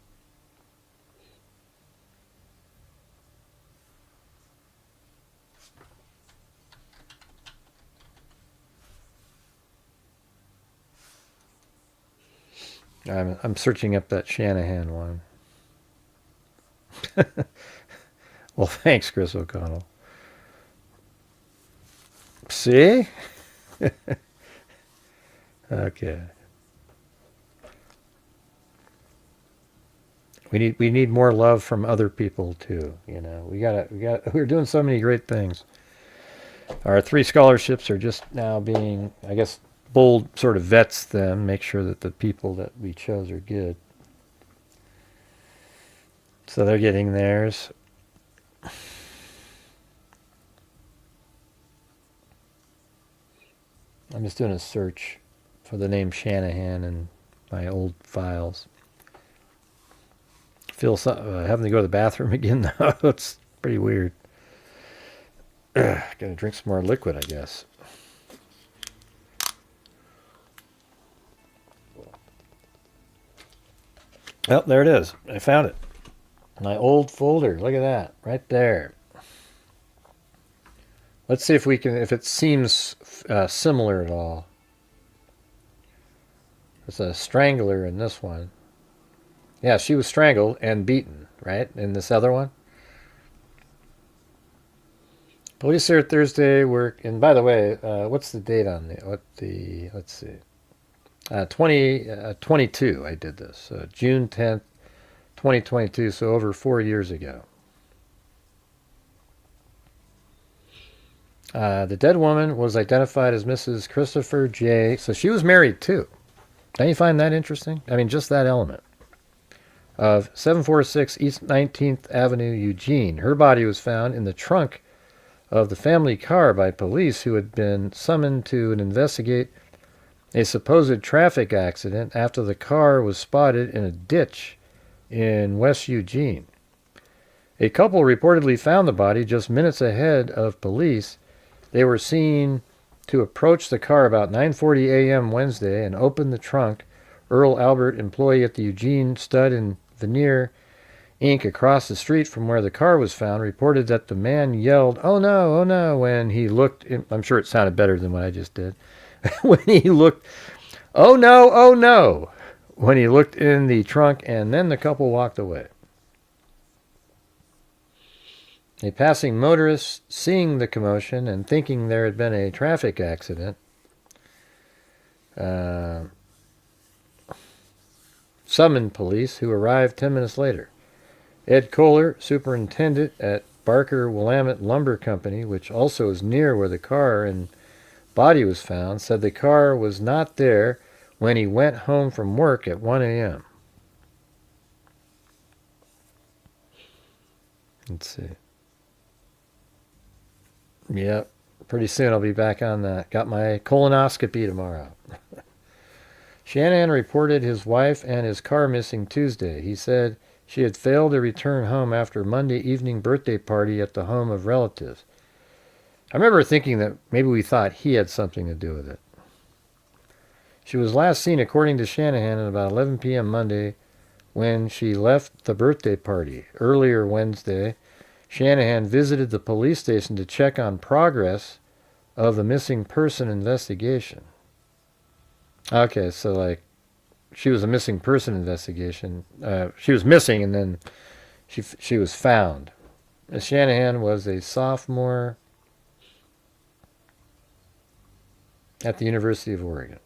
I'm searching up that Shanahan one. Well, thanks, Chris O'Connell. See? Okay. We need more love from other people too. You know, we're doing so many great things. Our 3 scholarships are just now being, I guess, Bold sort of vets them, make sure that the people that we chose are good. So they're getting theirs. I'm just doing a search for the name Shanahan in my old files. Feel having to go to the bathroom again though. It's pretty weird. Gotta drink some more liquid, I guess. Oh, there it is. I found it. My old folder. Look at that. Right there. Let's see if we can, if it seems similar at all. There's a strangler in this one. Yeah, she was strangled and beaten, right? In this other one. Police here Thursday were, and by the way, what's the date on let's see. 2022 I did this. June 10th, 2022, so over 4 years ago. The dead woman was identified as Mrs. Christopher J. So she was married too. Don't you find that interesting? I mean, just that element. Of 746 East 19th Avenue, Eugene. Her body was found in the trunk of the family car by police who had been summoned to investigate a supposed traffic accident after the car was spotted in a ditch in West Eugene. A couple reportedly found the body just minutes ahead of police. They were seen to approach the car about 9:40 a.m. Wednesday and open the trunk. Earl Albert, employee at the Eugene Stud and Veneer Inc. across the street from where the car was found, reported that the man yelled, "Oh no," when he looked in, I'm sure it sounded better than what I just did. When he looked, "Oh no," when he looked in the trunk, and then the couple walked away. A passing motorist, seeing the commotion and thinking there had been a traffic accident, summoned police, who arrived 10 minutes later. Ed Kohler, superintendent at Barker Willamette Lumber Company, which also is near where the car and body was found, said the car was not there when he went home from work at 1 a.m. Let's see. Yep, pretty soon I'll be back on that. Got my colonoscopy tomorrow. Shanahan reported his wife and his car missing Tuesday. He said she had failed to return home after a Monday evening birthday party at the home of relatives. I remember thinking that maybe we thought he had something to do with it. She was last seen, according to Shanahan, at about 11 p.m. Monday when she left the birthday party. Earlier Wednesday, Shanahan visited the police station to check on progress of the missing person investigation. Okay, so like she was a missing person investigation. She was missing and then she was found. Shanahan was a sophomore at the University of Oregon.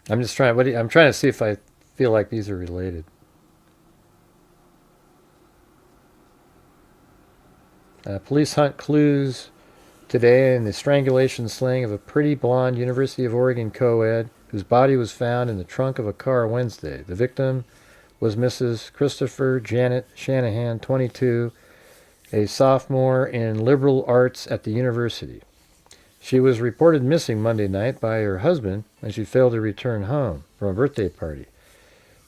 I'm trying to see if I feel like these are related. Police hunt clues today in the strangulation slaying of a pretty blonde University of Oregon co-ed whose body was found in the trunk of a car Wednesday. The victim was Mrs. Christopher Janet Shanahan, 22, a sophomore in liberal arts at the university. She was reported missing Monday night by her husband when she failed to return home from a birthday party.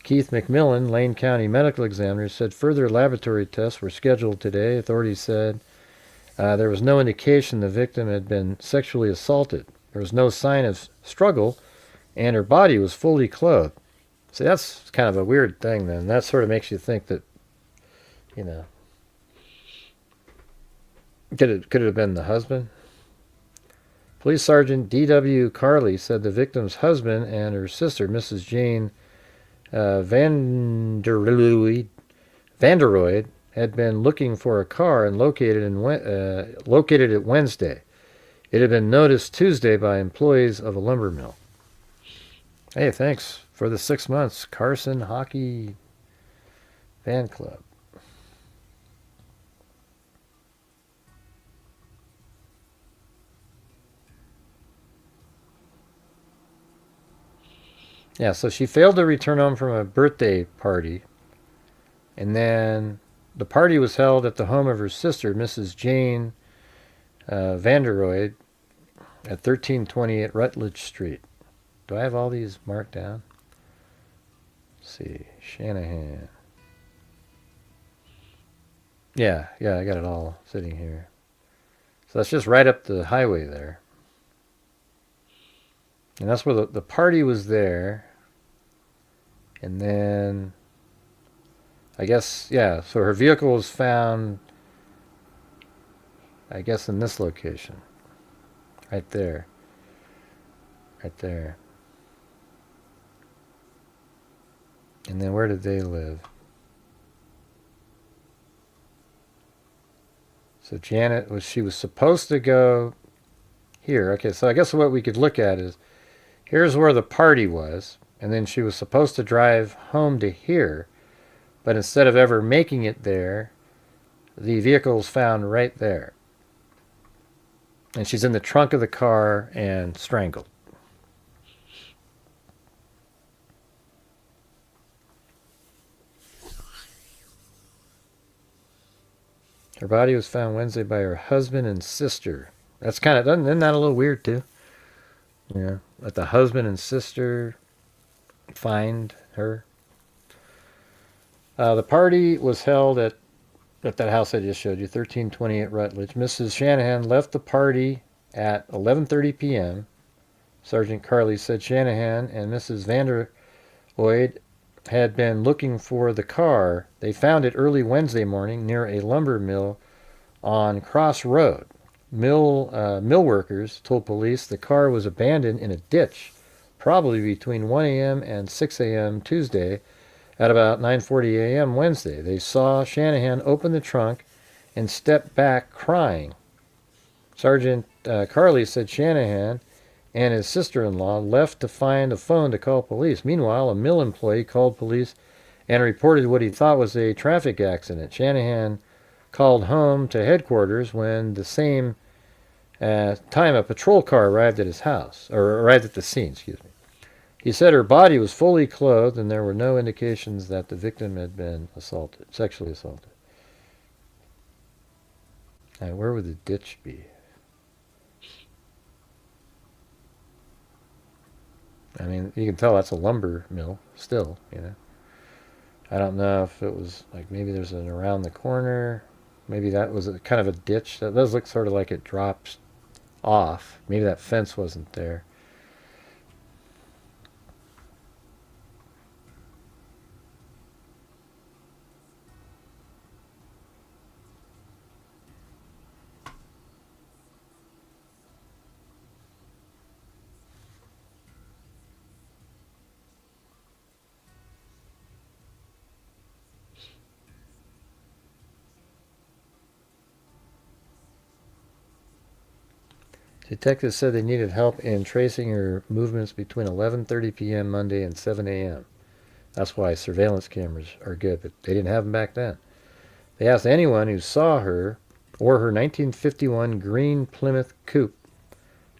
Keith McMillan, Lane County medical examiner, said further laboratory tests were scheduled today, authorities said, There was no indication the victim had been sexually assaulted. There was no sign of struggle, and her body was fully clothed. See, that's kind of a weird thing then. That sort of makes you think that, you know, could it have been the husband? Police Sergeant D.W. Carley said the victim's husband and her sister, Mrs. Jane Vanderoyd, had been looking for a car and located it Wednesday. It had been noticed Tuesday by employees of a lumber mill. Hey, thanks for the 6 months, Carson Hockey Fan Club. Yeah, so she failed to return home from a birthday party, and then the party was held at the home of her sister, Mrs. Jane Vanderoyd, at 1328 Rutledge Street. Do I have all these marked down? Let's see, Shanahan. Yeah, I got it all sitting here. So that's just right up the highway there. And that's where the party was there. And then, I guess, yeah, so her vehicle was found, I guess, in this location. Right there. Right there. And then where did they live? So Janet she was supposed to go here. Okay, so I guess what we could look at is, here's where the party was, and then she was supposed to drive home to here, but instead of ever making it there, the vehicle was found right there. And she's in the trunk of the car and strangled. Her body was found Wednesday by her husband and sister. That's kind of, isn't that a little weird too? Yeah, let the husband and sister find her. The party was held at that house I just showed you, 1328 Rutledge. Mrs. Shanahan left the party at 11:30 p.m. Sergeant Carley said Shanahan and Mrs. Vanderoyd had been looking for the car. They found it early Wednesday morning near a lumber mill on Cross Road. Mill workers told police the car was abandoned in a ditch, probably between 1 a.m. and 6 a.m. Tuesday at about 9:40 a.m. Wednesday. They saw Shanahan open the trunk and step back crying. Sergeant Carley said Shanahan and his sister-in-law left to find a phone to call police. Meanwhile, a mill employee called police and reported what he thought was a traffic accident. Shanahan called home to headquarters when the same time a patrol car arrived at his house, or arrived at the scene, excuse me. He said her body was fully clothed and there were no indications that the victim had been assaulted, sexually assaulted. Now, where would the ditch be? I mean, you can tell that's a lumber mill still, you know. I don't know if it was like, maybe there's an around the corner. Maybe that was kind of a ditch. That does look sort of like it drops off. Maybe that fence wasn't there. Detectives said they needed help in tracing her movements between 11:30 p.m. Monday and 7 a.m. That's why surveillance cameras are good, but they didn't have them back then. They asked anyone who saw her or her 1951 green Plymouth coupe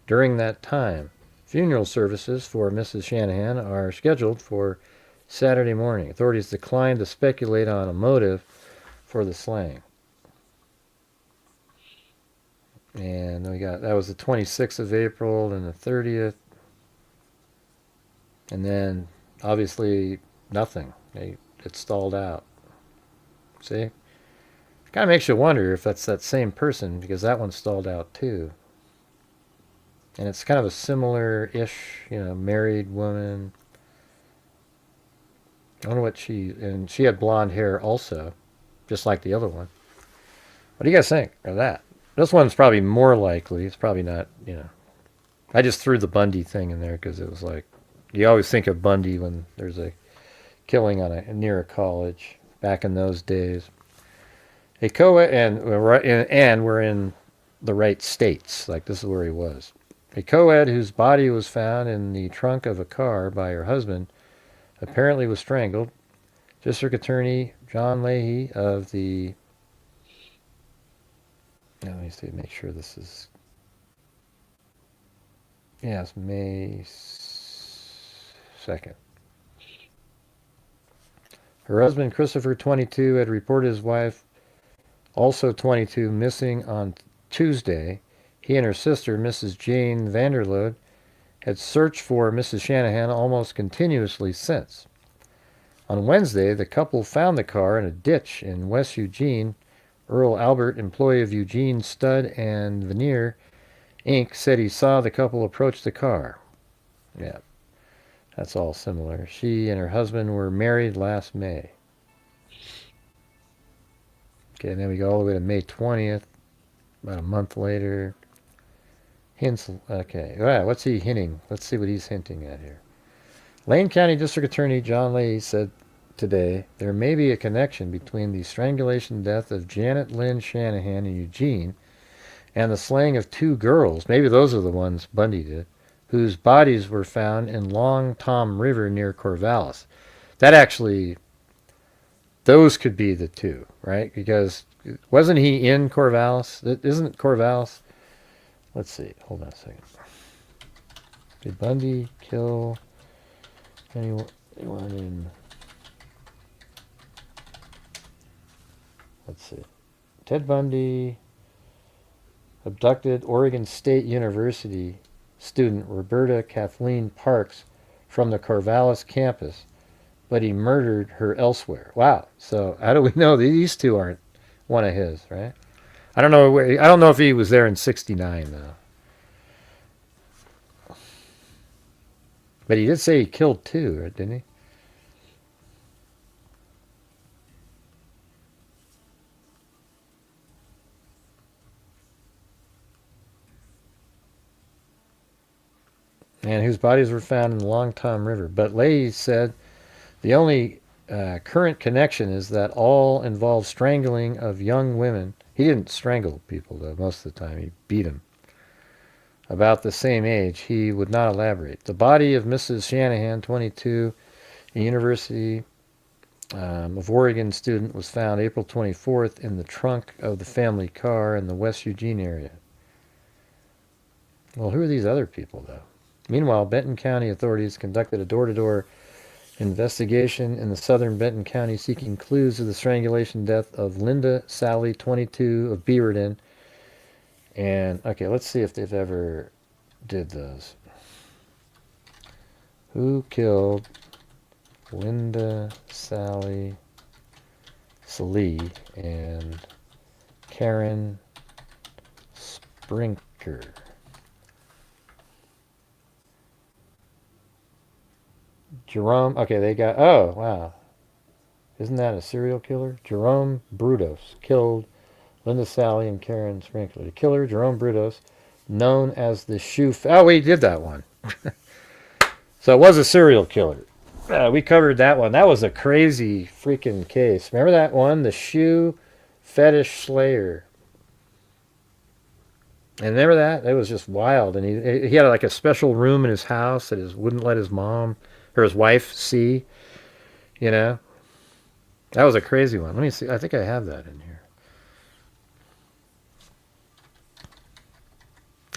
during that time. Funeral services for Mrs. Shanahan are scheduled for Saturday morning. Authorities declined to speculate on a motive for the slaying. And we got, that was the 26th of April and the 30th. And then, obviously, nothing. It stalled out. See? Kind of makes you wonder if that's that same person, because that one stalled out too. And it's kind of a similar-ish, married woman. I wonder what and she had blonde hair also, just like the other one. What do you guys think of that? This one's probably more likely. It's probably not, I just threw the Bundy thing in there because it was like, you always think of Bundy when there's a killing near a college back in those days. A co-ed, and we're in the right states. Like, this is where he was. A co-ed whose body was found in the trunk of a car by her husband apparently was strangled. District Attorney John Leahy of the... Let me see, make sure this is... Yes, May 2nd. Her husband, Christopher, 22, had reported his wife, also 22, missing on Tuesday. He and her sister, Mrs. Jane Vanderlood, had searched for Mrs. Shanahan almost continuously since. On Wednesday, the couple found the car in a ditch in West Eugene. Earl Albert, employee of Eugene Stud and Veneer, Inc., said he saw the couple approach the car. Yeah, that's all similar. She and her husband were married last May. Okay, and then we go all the way to May 20th, about a month later. Hints, okay. All right, what's he hinting? Let's see what he's hinting at here. Lane County District Attorney John Leahy said today there may be a connection between the strangulation death of Janet Lynn Shanahan in Eugene and the slaying of two girls, maybe those are the ones Bundy did, whose bodies were found in Long Tom River near Corvallis. That actually, those could be the two, right? Because wasn't he in Corvallis? Isn't Corvallis? Let's see. Hold on a second. Did Bundy kill anyone in... Let's see. Ted Bundy abducted Oregon State University student Roberta Kathleen Parks from the Corvallis campus, but he murdered her elsewhere. Wow. So how do we know these two aren't one of his, right? I don't know if he was there in 69 though. But he did say he killed two, right, didn't he? And whose bodies were found in the Long Tom River. But Leahy said the only current connection is that all involved strangling of young women. He didn't strangle people, though, most of the time. He beat them. About the same age. He would not elaborate. The body of Mrs. Shanahan, 22, a University of Oregon student, was found April 24th in the trunk of the family car in the West Eugene area. Well, who are these other people, though? Meanwhile, Benton County authorities conducted a door-to-door investigation in the southern Benton County seeking clues to the strangulation death of Linda Sally, 22, of Beaverton. And, okay, let's see if they've ever did those. Who killed Linda Sally Salee and Karen Sprinker? Jerome, okay, they got, oh, wow. Isn't that a serial killer? Jerome Brudos killed Linda Sally and Karen Sprinkler. The killer, Jerome Brudos, known as the shoe... Oh, we did that one. So it was a serial killer. We covered that one. That was a crazy freaking case. Remember that one? The shoe fetish slayer. And remember that? It was just wild. And he had like a special room in his house that wouldn't let his mom... or his wife see, That was a crazy one. Let me see. I think I have that in here.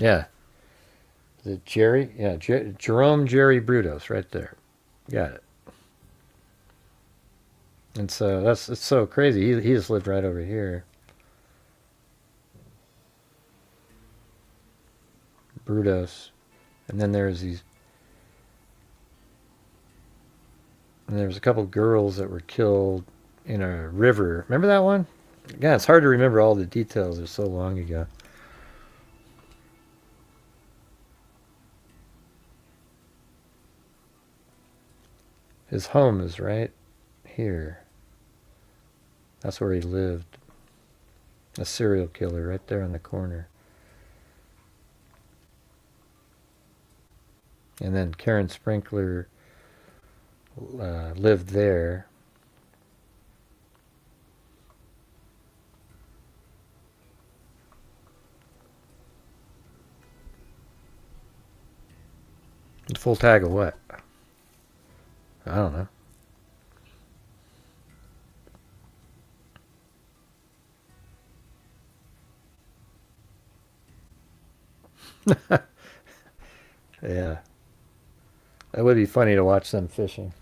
Yeah. Is it Jerry? Yeah, Jerome Jerry Brudos right there. Got it. And so it's so crazy. He just lived right over here. Brudos. And then there's these... And there was a couple girls that were killed in a river. Remember that one? Yeah, it's hard to remember all the details. It was so long ago. His home is right here. That's where he lived. A serial killer right there in the corner. And then Karen Sprinkler lived there. Full tag of what? I don't know. Yeah. That would be funny to watch them fishing.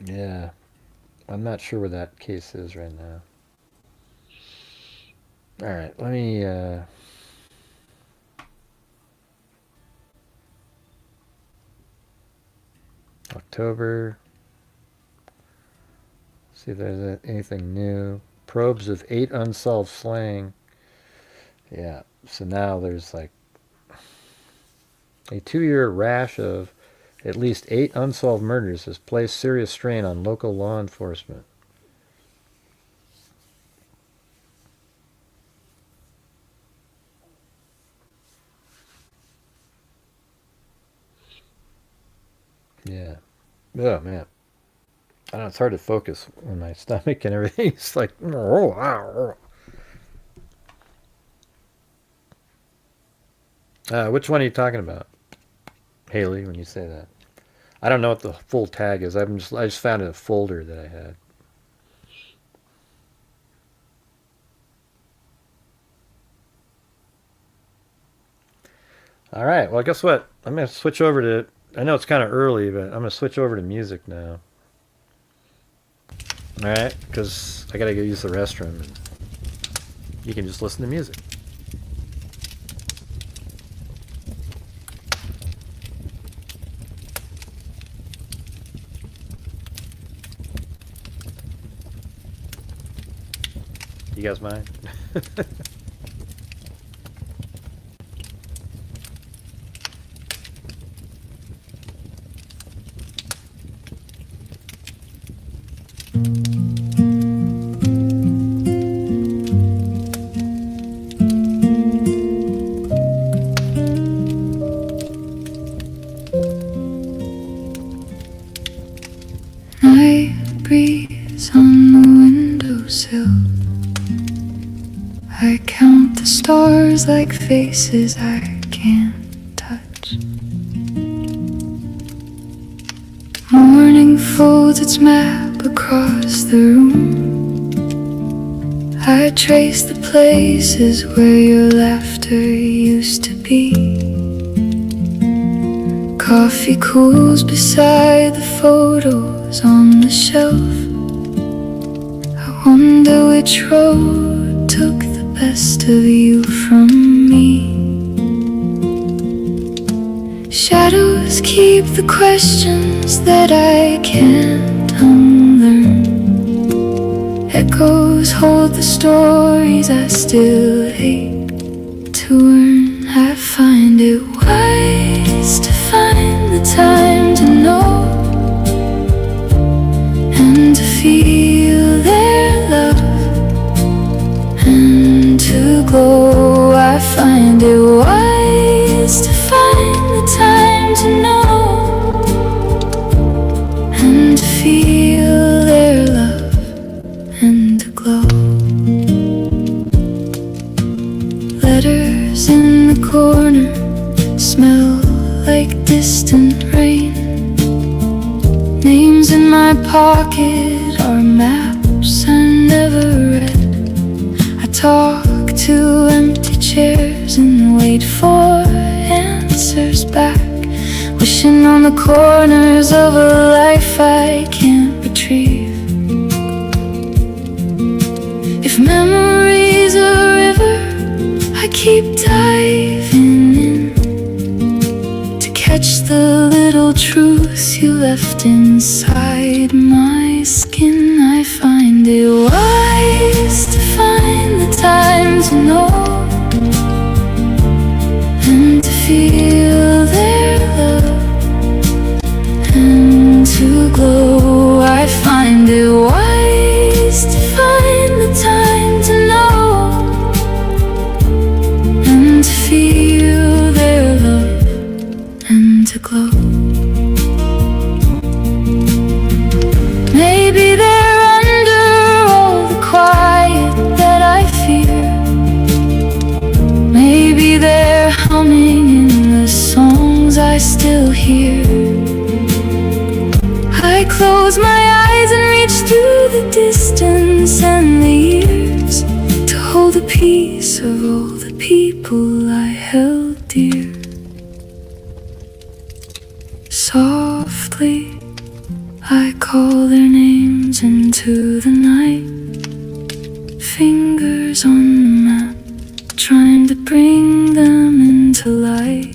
Yeah. I'm not sure where that case is right now. All right, let me October. See if there's anything new. Probes of 8 unsolved slaying. Yeah, so now there's like a 2-year rash of at least 8 unsolved murders has placed serious strain on local law enforcement. Yeah. Oh, man. I know it's hard to focus when my stomach and everything. It's like, oh, wow. Which one are you talking about, Haley, when you say that? I don't know what the full tag is. I just found a folder that I had. All right. Well, guess what? I'm going to switch over to... I know it's kind of early, but I'm going to switch over to music now. All right? Because I got to go use the restroom. And you can just listen to music. You guys mind? Night breeze on the windowsill. I count the stars like faces I can't touch. Morning folds its map across the room. I trace the places where your laughter used to be. Coffee cools beside the photos on the shelf. I wonder which road took the best of you from me. Shadows keep the questions that I can't unlearn. Echoes hold the stories I still hate to earn. I find it wise to find the time to know and to feel their love and to glow. I find it wise to find the time to know and to feel their love and to glow. Letters in the corner smell like distant rain. Names in my pocket are maps I never read. I talk to empty chairs and wait for answers back, wishing on the corners of a life I can't retrieve. If memory's a river, I keep diving in. the little truths you left inside my skin. I find it wise to find the time to know and to feel their love and to glow. I find it wise to find the time to know and to feel their love and to glow. Maybe they're under all the quiet that I fear. Maybe they're humming in the songs I still hear. I close my eyes and reach through the distance and the years to hold the peace of all the people I held dear. Softly I call their names into the night, fingers on the map, trying to bring them into light.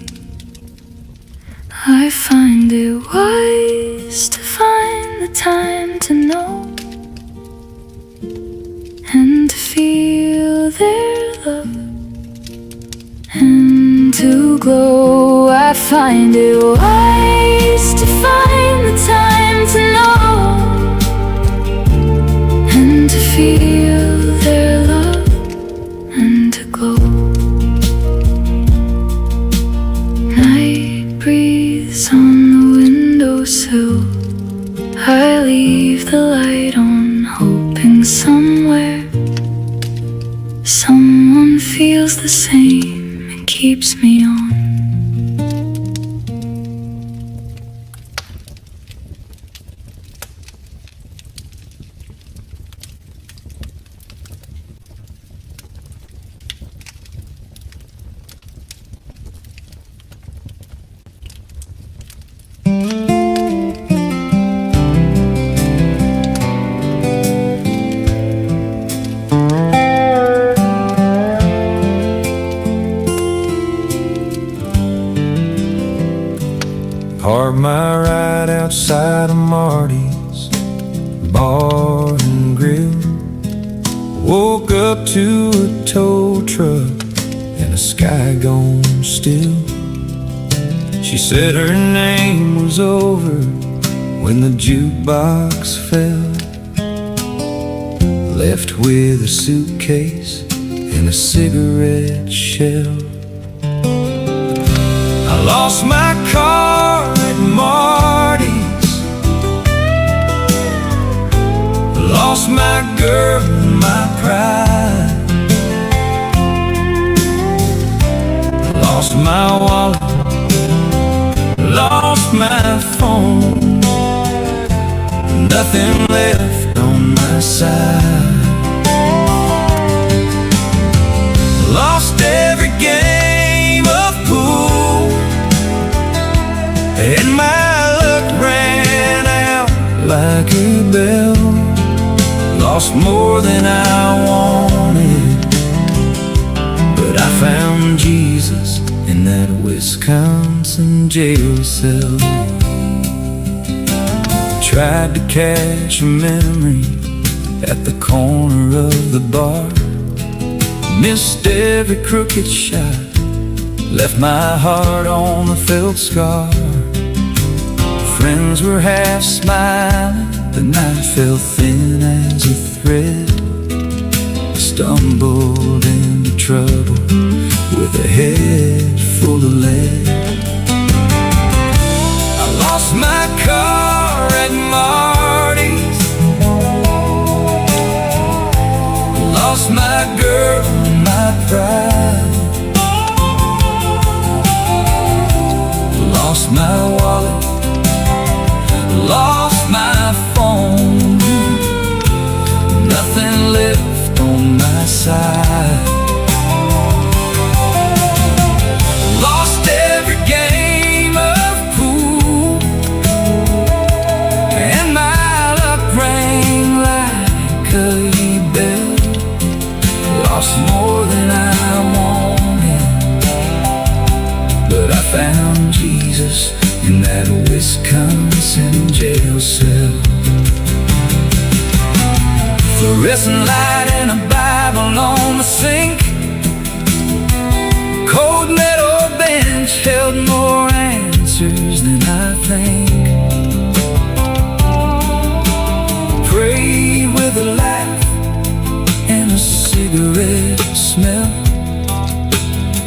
I find it wise to find the time to know and to feel their love and to glow. I find it wise to find the time to know and to feel their love and to glow. Night breeze on the windowsill, I leave the light on, hoping somewhere someone feels the same and keeps me on. Parked my ride outside of Marty's Bar and Grill. Woke up to a tow truck and a sky gone still. She said her name was over when the jukebox fell, left with a suitcase and a cigarette shell. I lost my car at Marty's, lost my girl and my pride, lost my wallet, lost my phone, nothing left on my side. Lost every game of pool, and my luck ran out like a bell. Lost more than I wanted, but I found Jesus in that Wisconsin jail cell. Tried to catch a memory at the corner of the bar, missed every crooked shot, left my heart on the felt scar. Friends were half smiling, the night felt thin as a thread. Stumbled into trouble with a head full of lead. I lost my car at Marty's, lost my girl and my pride, lost my wallet, lost my phone, nothing left on my side. Lost every game of pool, and my luck rang like a bell. Lost more than I wanted, but I found Jesus cigarette smell.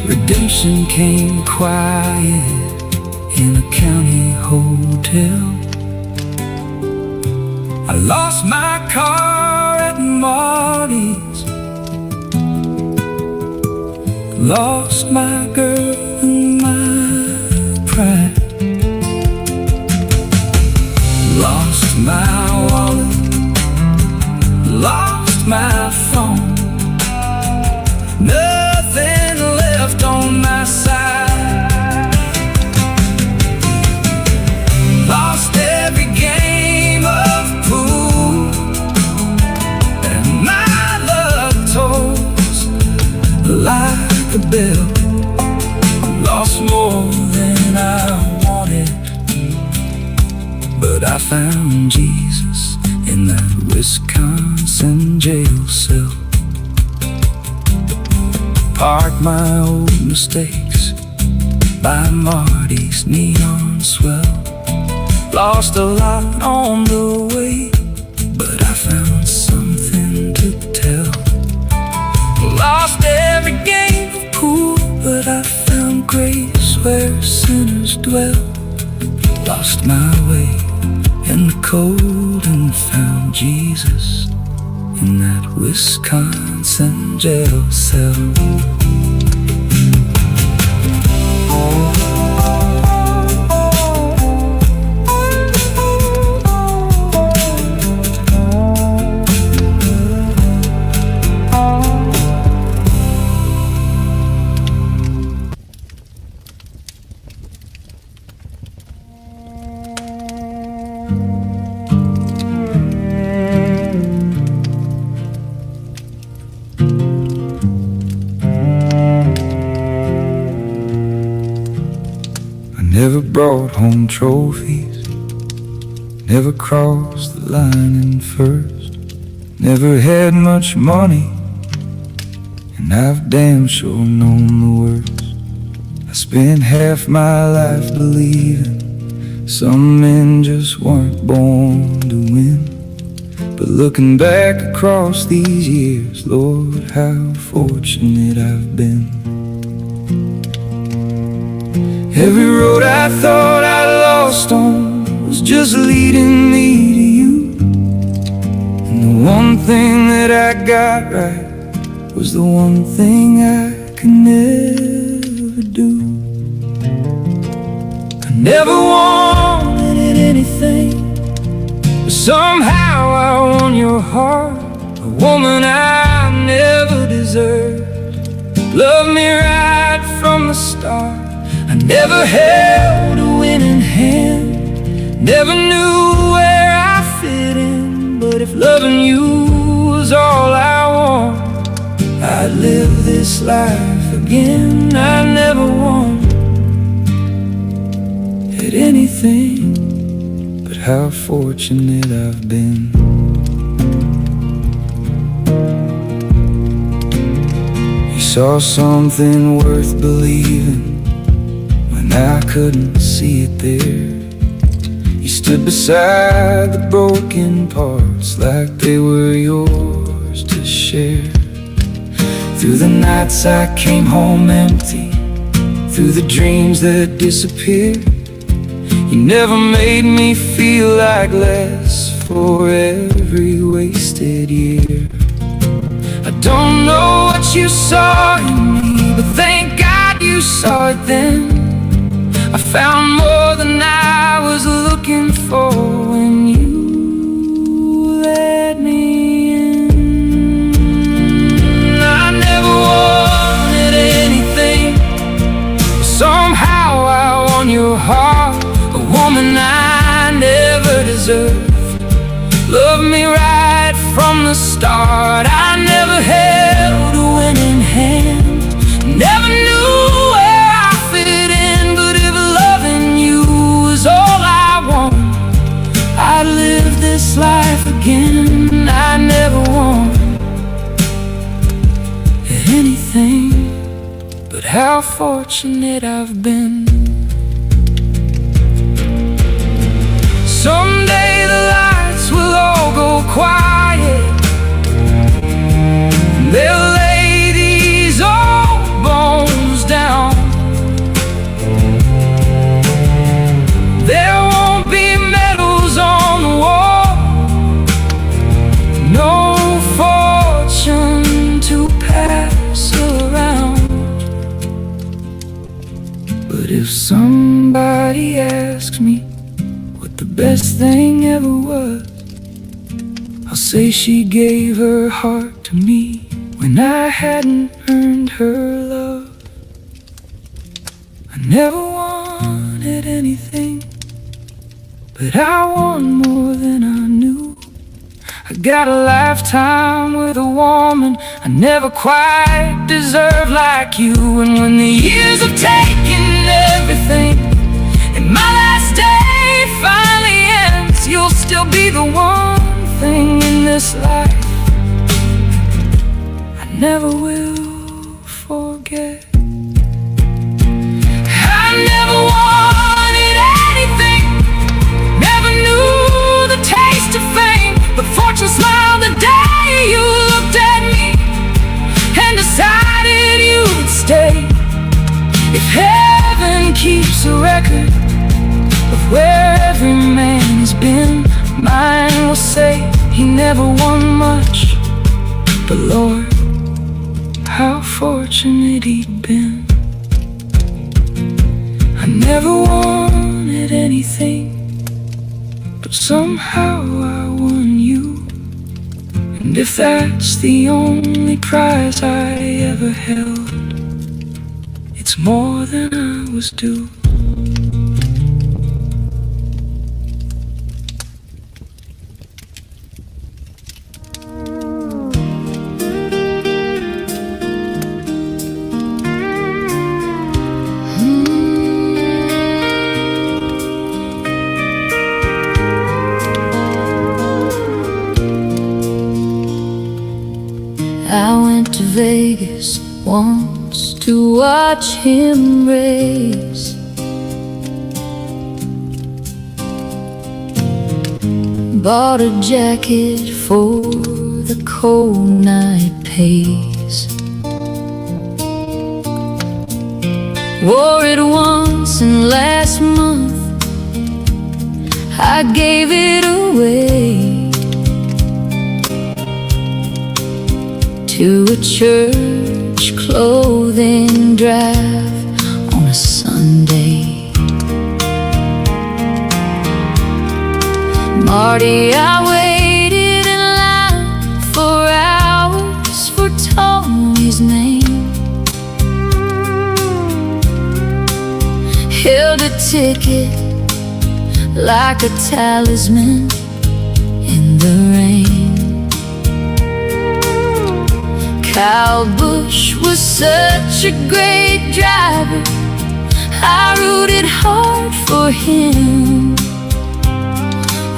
Redemption came quiet in a county hotel. I lost my car at Marty's, lost my girl and my pride, lost my wallet, lost my phone, nothing left on my side. Lost every game of pool, and my luck tolls like a bell. Lost more than I wanted, but I found Jesus in that Wisconsin jail cell. Parked my old mistakes by Marty's neon swell. Lost a lot on the way, but I found something to tell. Lost every game of pool, but I found grace where sinners dwell. Lost my way in the cold and found Jesus in that Wisconsin jail cell. Never brought home trophies, never crossed the line in first, never had much money, and I've damn sure known the worst. I spent half my life believing some men just weren't born to win. But looking back across these years, Lord, how fortunate I've been. Every road I thought I lost on was just leading me to you. And the one thing that I got right was the one thing I could never do. I never wanted anything, but somehow I won your heart. A woman I never deserved, loved me right from the start. I never held a winning hand, never knew where I fit in. But if loving you was all I want, I'd live this life again. I never wanted anything, but how fortunate I've been. You saw something worth believing I couldn't see it there. You stood beside the broken parts like they were yours to share. Through the nights I came home empty, through the dreams that disappeared, you never made me feel like less for every wasted year. I don't know what you saw in me, but thank God you saw it then. I found more than I was looking for when you let me in. I never wanted anything, but somehow I won your heart. A woman I never deserved, loved me right from the start. I never held a winning hand, never knew where I fit in. But if loving you was all I want, I'd live this life again. I never want anything, but how fortunate I've been. Someday the lights will all go quiet, they'll best thing ever was. I'll say she gave her heart to me when I hadn't earned her love. I never wanted anything, but I want more than I knew. I got a lifetime with a woman I never quite deserved like you. And when the years have taken everything and my last day finally ends, you'll still be the one thing in this life I never will forget. I never wanted anything, never knew the taste of fame, but fortune smiled the day you looked at me and decided you would stay. If heaven keeps a record of where every man has been, mine will say he never won much, but Lord, how fortunate he'd been. I never wanted anything, but somehow I won you. And if that's the only prize I ever held, it's more than I was due. I went to Vegas once to watch him race. Bought a jacket for the cold night pace. Wore it once and last month I gave it away to a church clothing drive on a Sunday. Marty, I waited in line for hours for Tony's name. Held a ticket like a talisman in the rain. Kyle Busch was such a great driver, I rooted hard for him.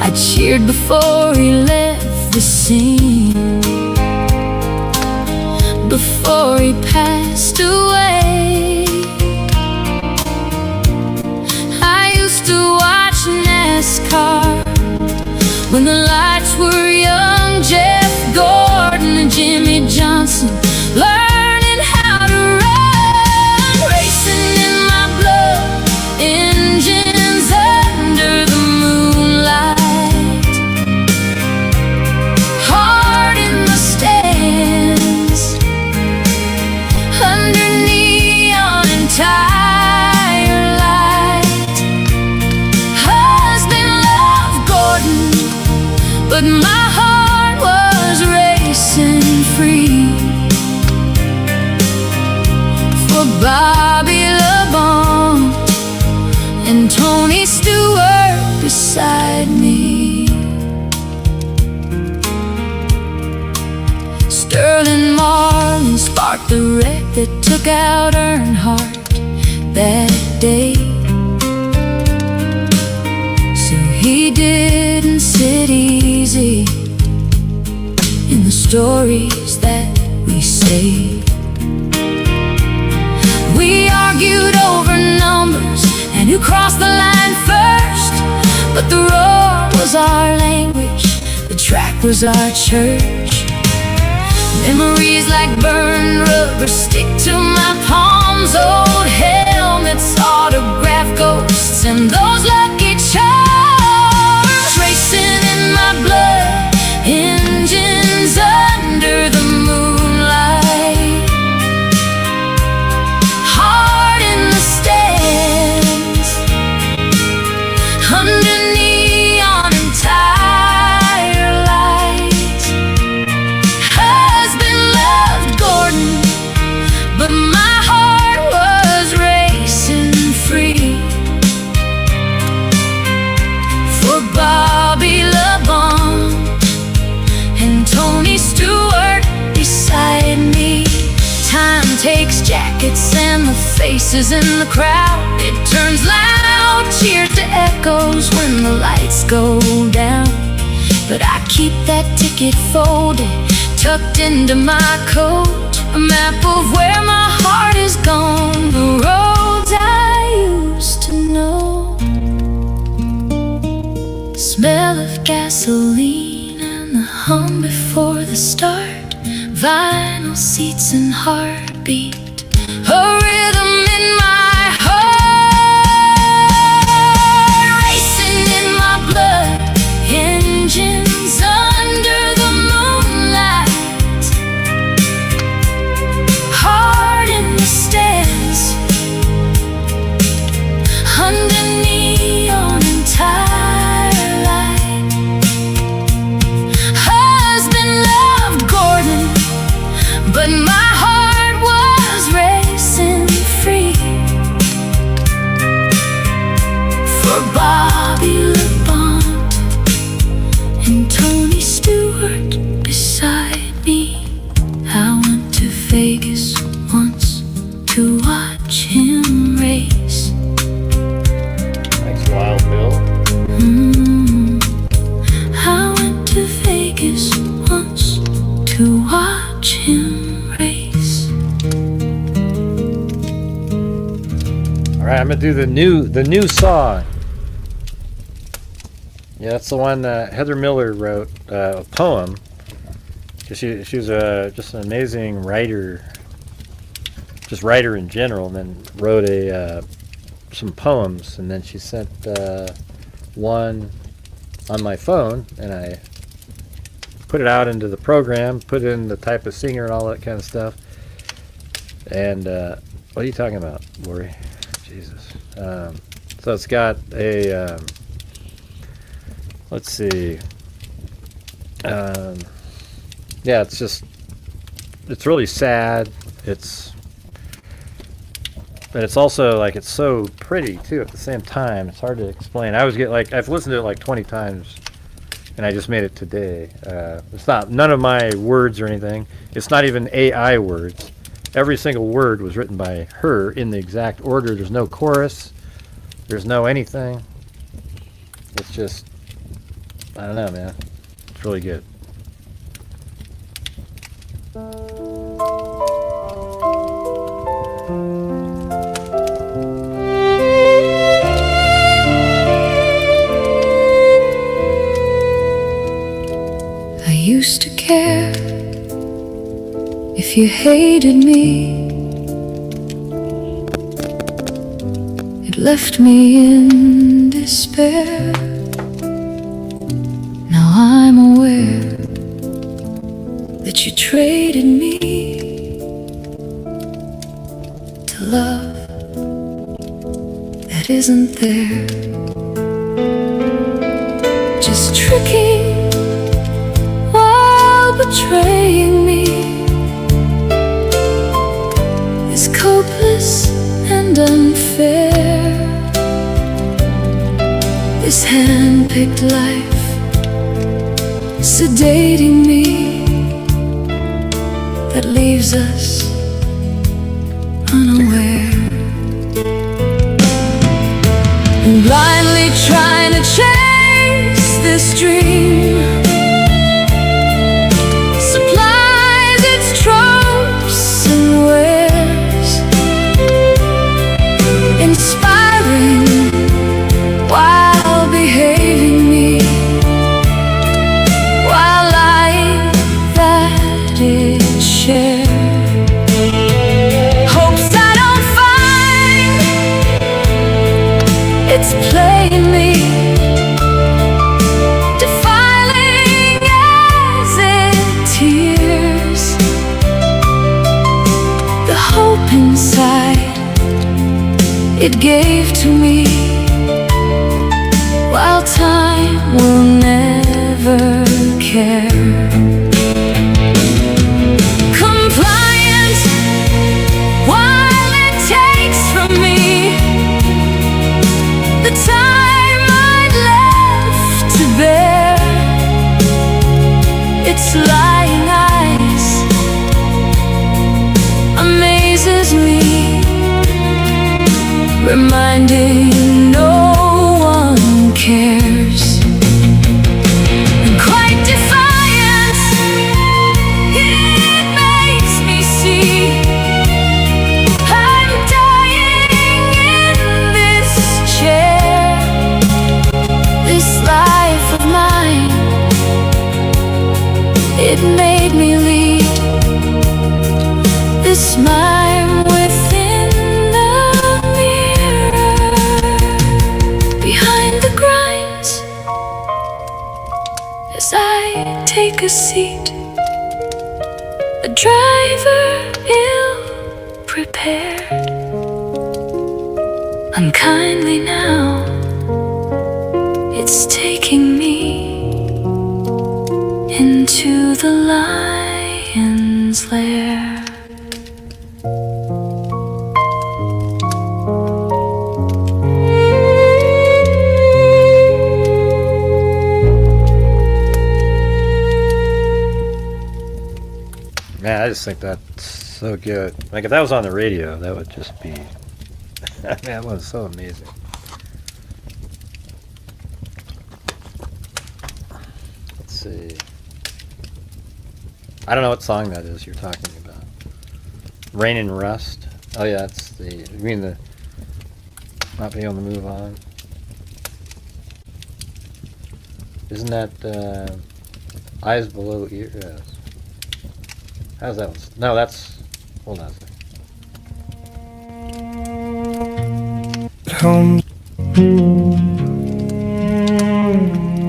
I cheered before he left the scene, before he passed away. I used to watch NASCAR when the lights were young Jeff Gordon and Jimmy Johnson, learning how to run, racing in my blood, engines under the moonlight, heart in the stands, under neon and tire light. Husband loved Gordon, but my heart was racing free for Bobby LeBon and Tony Stewart beside me. Sterling Marlin sparked the wreck that took out Earnhardt that day. So he didn't sit easy in the stories that we say. We argued over numbers and who crossed the line first, but the roar was our language, the track was our church. Memories like burned rubber stick to my palms, old helmets, autograph ghosts, and those lucky charms racing in my blood, engines under the moonlight, heart in the stands, underneath pockets and the faces in the crowd. It turns loud cheers to echoes when the lights go down. But I keep that ticket folded, tucked into my coat, a map of where my heart is gone, the roads I used to know. Smell of gasoline and the hum before the start, vinyl seats and heartbeat, a rhythm in my heart, racing in my blood, engines under the moonlight, heart in the stands, under neon and twilight. Husband loved Gordon, but my heart was racing free for Bobby LeBond and Tony Stewart beside me. I went to Vegas once to watch him race. Thanks, Wild Bill. I went to Vegas once to watch him race. All right, I'm gonna do the new song. Yeah, that's the one Heather Miller wrote a poem. She was just an amazing writer, just writer in general, and then wrote some poems, and then she sent one on my phone, and I put it out into the program, put in the type of singer and all that kind of stuff. And what are you talking about, Lori? Jesus. So it's got a let's see. Yeah, it's really sad. But it's also like it's so pretty too at the same time. It's hard to explain. I've listened to it like 20 times, and I just made it today. It's not none of my words or anything. It's not even AI words. Every single word was written by her in the exact order. There's no chorus. There's no anything. It's just, I don't know, man. It's really good. I used to care if you hated me. It left me in despair. Now I'm aware that you traded me to love that isn't there. Just tricking while betraying me is codeless and unfair. This hand-picked life sedating me that leaves us unaware, and blindly trying to chase this dream supplies its tropes and wares, inspiring while behaving me, while lying that it shares. Hopes I don't find it's playing me, defiling as it tears the hope inside it gave to me, while time will never care. Compliant while it takes from me the time I'd left to bear. Its lying eyes amazes me. reminding no one cares. And quite defiant, it makes me see I'm dying in this chair. This life of mine, it made me lead this mime within the mirror. Behind the grinds, as I take a seat, a driver ill-prepared, unkindly now, it's taking me into the lion's lair. Man, I just think that's so good. Like, if that was on the radio, that would just be... Man, that was so amazing. Let's see. I don't know what song that is you're talking about. Rain and Rust? Oh yeah, that's the... You mean the... Not being able to move on? Isn't that, Eyes Below Ears? How's that one? No, that's... Hold on a second. Home.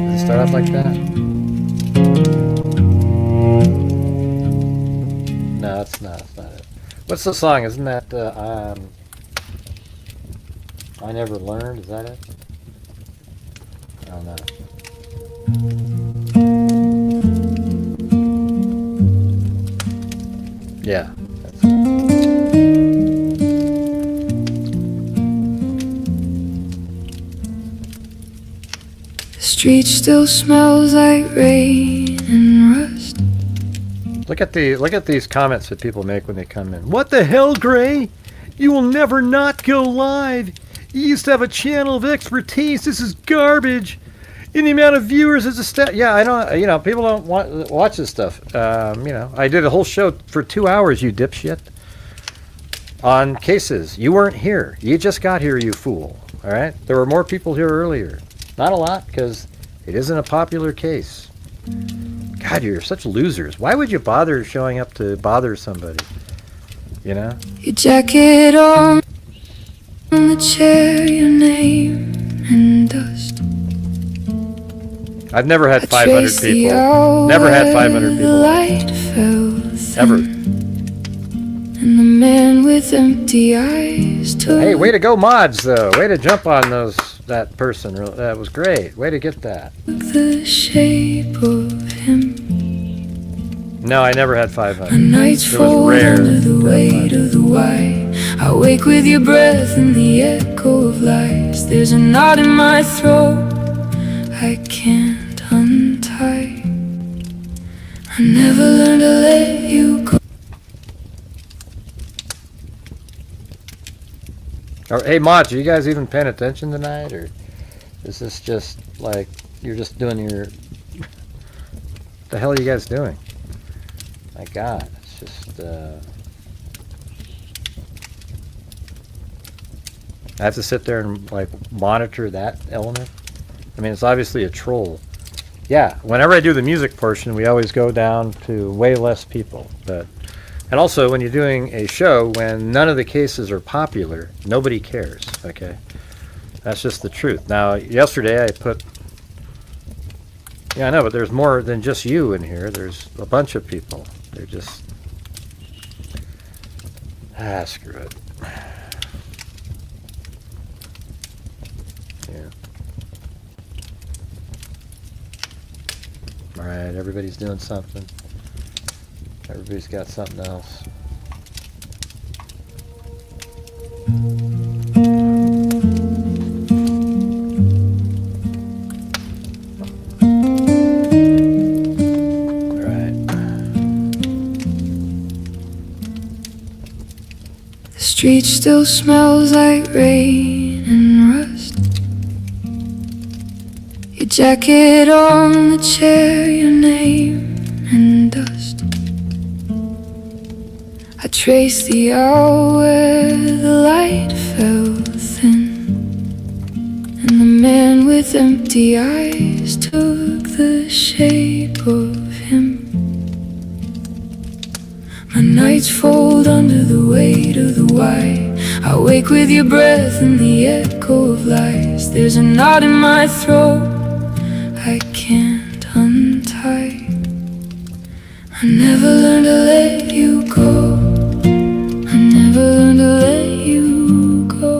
Does it start off like that? No, that's not it. What's the song? Isn't that, I Never Learned? Is that it? I don't know. Yeah. That's it. The street still smells like rain and rust. Look at these comments that people make when they come in. What the hell, Gray? You will never not go live. You used to have a channel of expertise. This is garbage. In the amount of viewers as a stat. Yeah, I don't. You know, people don't watch this stuff. You know, I did a whole show for 2 hours. You dipshit. On cases, you weren't here. You just got here, you fool. All right. There were more people here earlier. Not a lot, because it isn't a popular case. God, you're such losers. Why would you bother showing up to bother somebody? You know? Your jacket on the chair, your name and dust. I've never had 500 people. Never had 500 people. Ever. And the man with empty eyes took Hey, way to go, mods, though. Way to jump on that person. That was great. Way to get that. the shape of him. No, I never had 500. A night's It was fold rare. under the weight of the white. I wake with your breath and the echo of lies. There's a knot in my throat I can't untie. I never learned to let you go. Hey, mods, are you guys even paying attention tonight, or is this just like you're just doing your? What the hell are you guys doing? My God, it's just. I have to sit there and like monitor that element. I mean, it's obviously a troll. Yeah, whenever I do the music portion, we always go down to way less people. And also, when you're doing a show when none of the cases are popular, nobody cares, okay? That's just the truth. Now, yesterday I put... Yeah, I know, but there's more than just you in here. There's a bunch of people. They're just... screw it. Yeah. All right, everybody's doing something. Everybody's got something else. The street still smells like rain and rust. Your jacket on the chair, your name and dust. I traced the hour where the light fell thin, and the man with empty eyes took the shape of him. My nights fold under the weight of the white. I wake with your breath and the echo of lies. There's a knot in my throat I can't untie. I never learned to let you go. I never learned to let you go.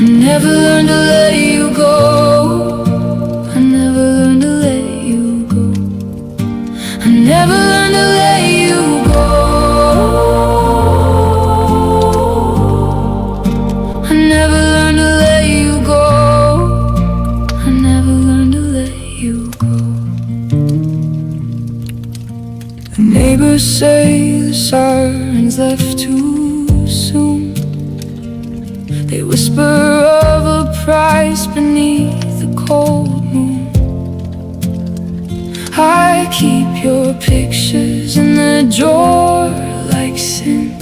I never learned to let you go. I never learned to let you go. I never learned to let you go. I never learned to let you go. I never learned to let you go. The neighbors say the sirens left too soon. They whisper of a price beneath the cold moon. I keep your pictures in the drawer like sin,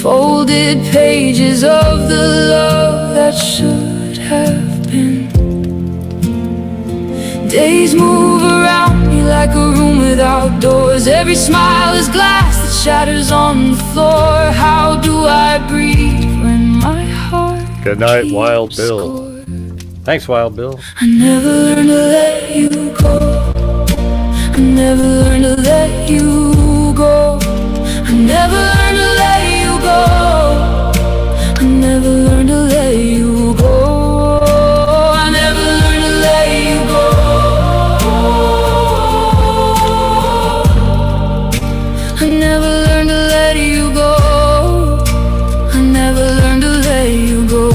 folded pages of the love that should have been. Days move around me like a room without doors. Every smile is glass that shatters on the floor. How do I breathe when my heart Good night, keeps Wild Bill. score? Thanks, Wild Bill. I never learned to let you go. I never learned to let you go. I never learned to let you go. I never learned to let you go. I never learned to let you go. I never learned to let you go. I never learned to let you go.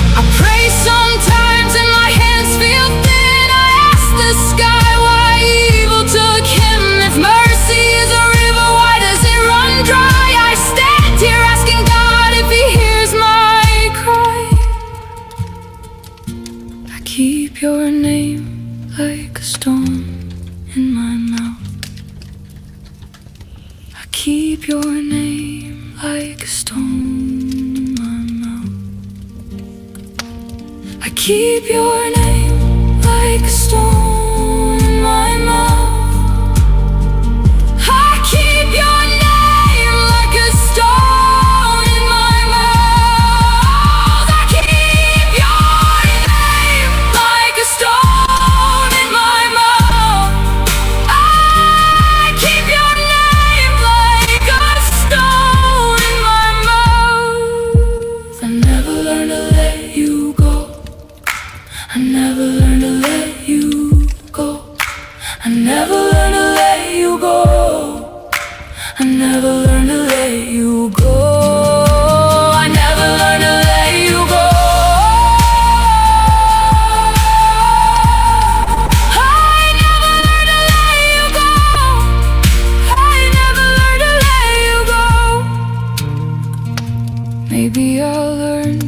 I pray sometimes and my hands feel thin. I ask the sky why evil took him. If mercy is a river, why does it run dry? I stand here asking God if he hears my cry. I keep your name like a stone in my mouth. I keep your name like a stone in my mouth. I keep your name like a stone in my mouth. I keep your name like a stone in my mouth. I keep your name like a stone in my mouth. I keep your name like a stone in my mouth. I never learned to let you go. I never learned to let you go. I never learned to let you go. I never learned to let you go. I never learned to let you go. I never learned to let you go. I never learned to let you go. Maybe I'll learn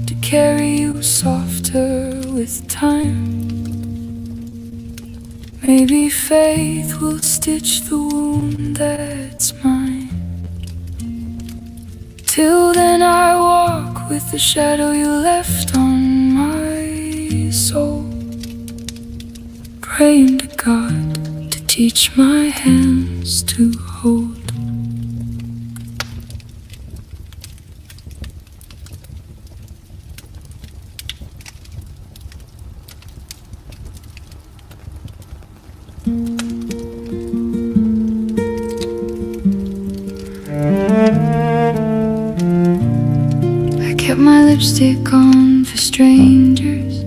to carry you softer with time. Maybe faith will stitch the wound that's mine. Till then I walk with the shadow you left on my soul, praying to God to teach my hands to hold. I kept my lipstick on for strangers,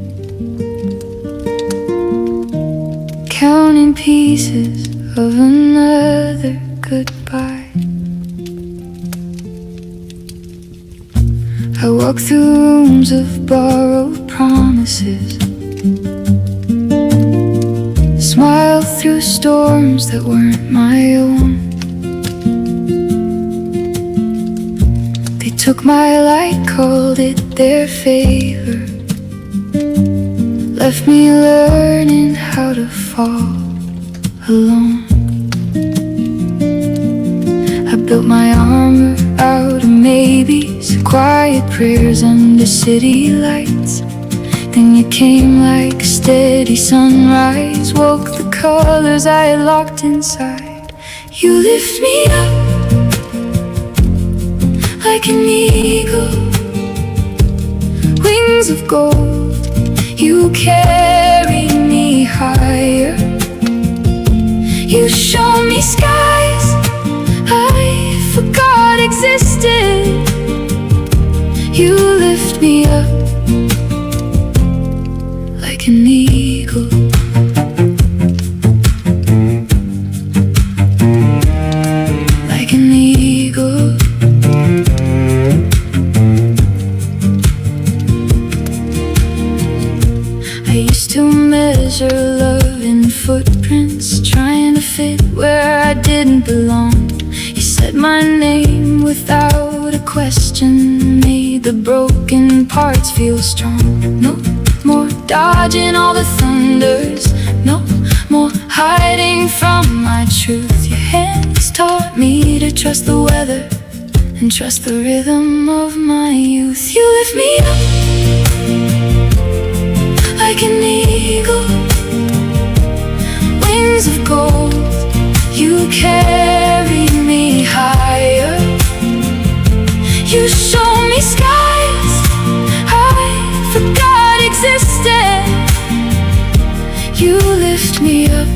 counting pieces of another goodbye. I walk through rooms of borrowed promises, smile through storms that weren't my own. took my light, called it their favor, left me learning how to fall alone. I built my armor out of maybes, quiet prayers under city lights. Then you came like a steady sunrise, woke the colors I had locked inside. You lift me up like an eagle, wings of gold. You carry me higher. You show me skies I forgot existed. You lift me up like an eagle. Like an eagle. I used to measure love in footprints, trying to fit where I didn't belong. You said my name without a question, made the broken parts feel strong. No more dodging all the thunders, no more hiding from my truth. Your hands taught me to trust the weather and trust the rhythm of my youth. You lift me up like an eagle, wings of gold. You carry me higher. You show me skies I forgot existed. You lift me up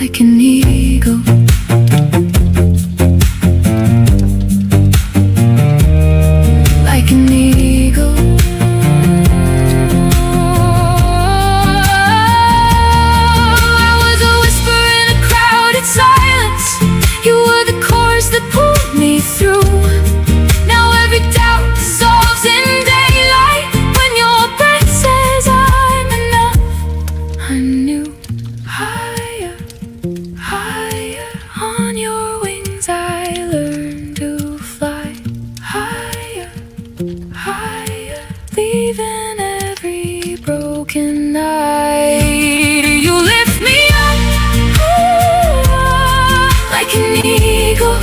like an eagle. Like an eagle. I was a whisper in a crowded silence. You were the chorus that pulled me through. Now every doubt dissolves in daylight when your breath says I'm enough. I knew higher, higher. On your wings I learned to fly. Higher, higher. Leaving every broken night. You lift me up like an eagle.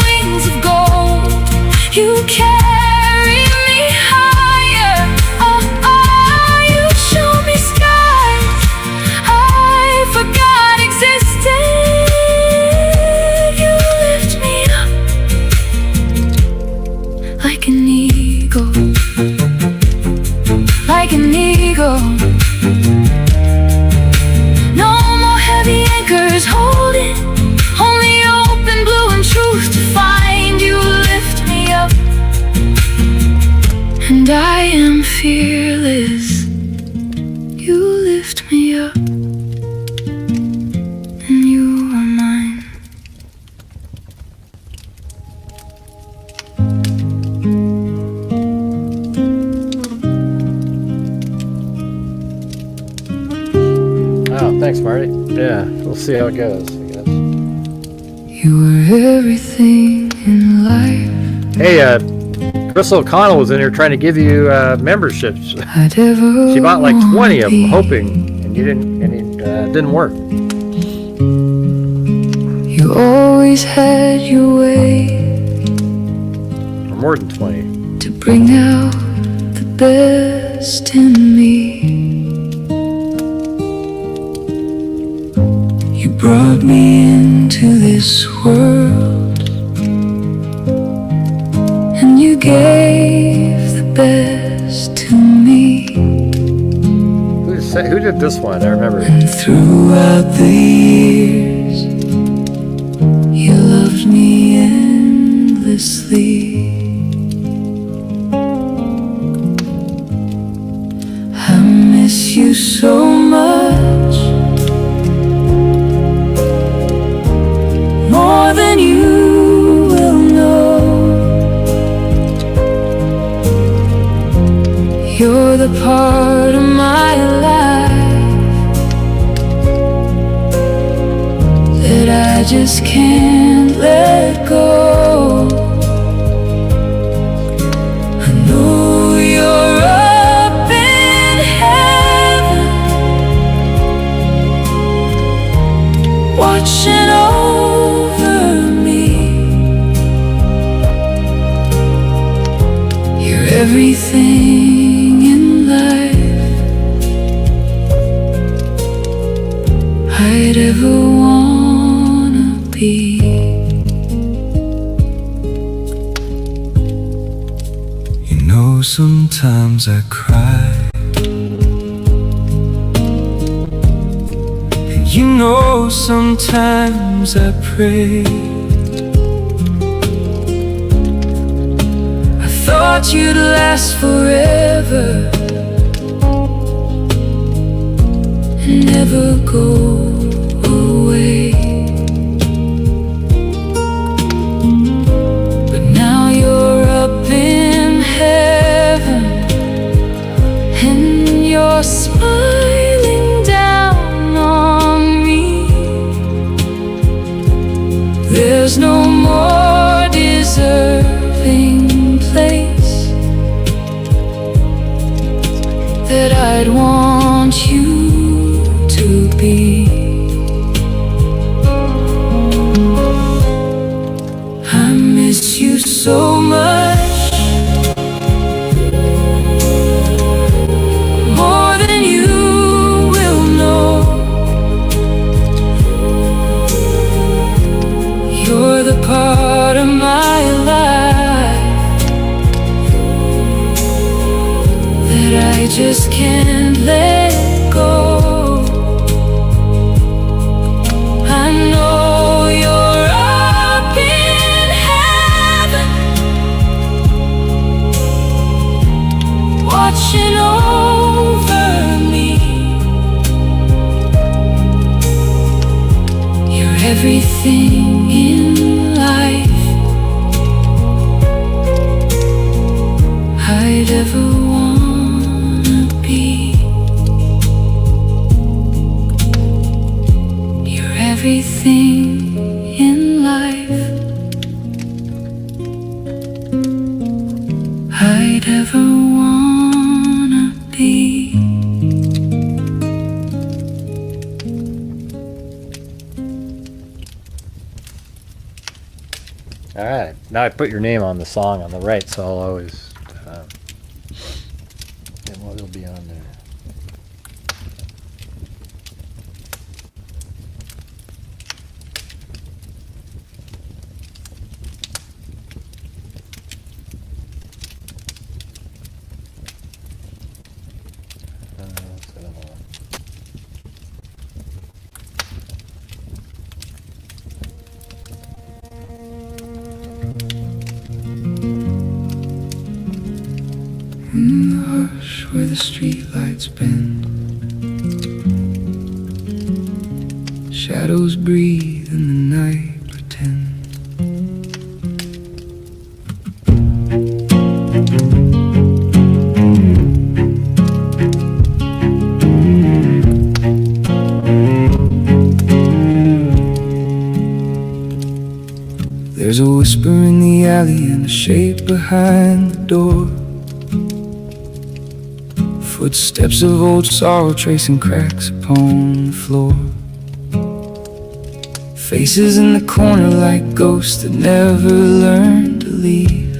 Wings of gold. You carry me higher. You show me skies I forgot existed. You lift me up like an eagle. Like an eagle. No more heavy anchors holding, only open blue and truth to find. You lift me up, and I am fearless. You lift me up, and you are mine. Oh, thanks, Marty. Yeah, we'll see how it goes, I guess. You were everything in life Hey, Chris O'Connell was in here trying to give you memberships. I'd ever She bought like 20 of them, wanna hoping, and you didn't, and it didn't work. be. You always had your way Or more than 20. to bring out the best in me. You brought me into this world, and you gave the best to me. Who did this one? I remember. And throughout the years, you loved me endlessly. I miss you so much, more than you will know. You're the part of my life that I just can't let let go. I know you're up in heaven, watching over me. You're everything in life I'd ever wanna be. You know, sometimes I cry, and you know, sometimes I pray. I thought you'd last forever and never go away. But now you're up in heaven, and you're smiling down on me. There's no more deserving place that I'd want you to be. I miss you so much, more than you will know. You're the part of my life that I just can't let go. I know you're up in heaven, watching over me. You're everything in life I'd ever wanna be. You're everything in life I'd ever wanna be. All right. Now I put your name on the song on the right, so I'll always. And what will be on there? In the hush where the streetlights bend, shadows breathe and the night pretend. There's a whisper in the alley and a shape behind the door. Footsteps of old sorrow tracing cracks upon the floor. Faces in the corner like ghosts that never learn to leave.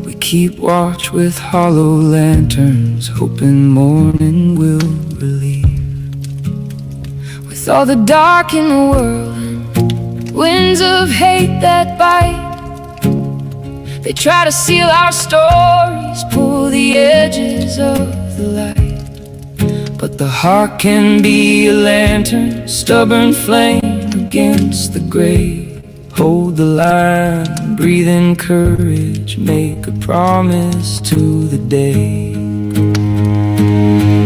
We keep watch with hollow lanterns, hoping morning will relieve. With all the dark in the world and winds of hate that bite, they try to seal our stories, pull the edges of the light. But the heart can be a lantern, stubborn flame against the gray. Hold the line, breathe in courage, make a promise to the day.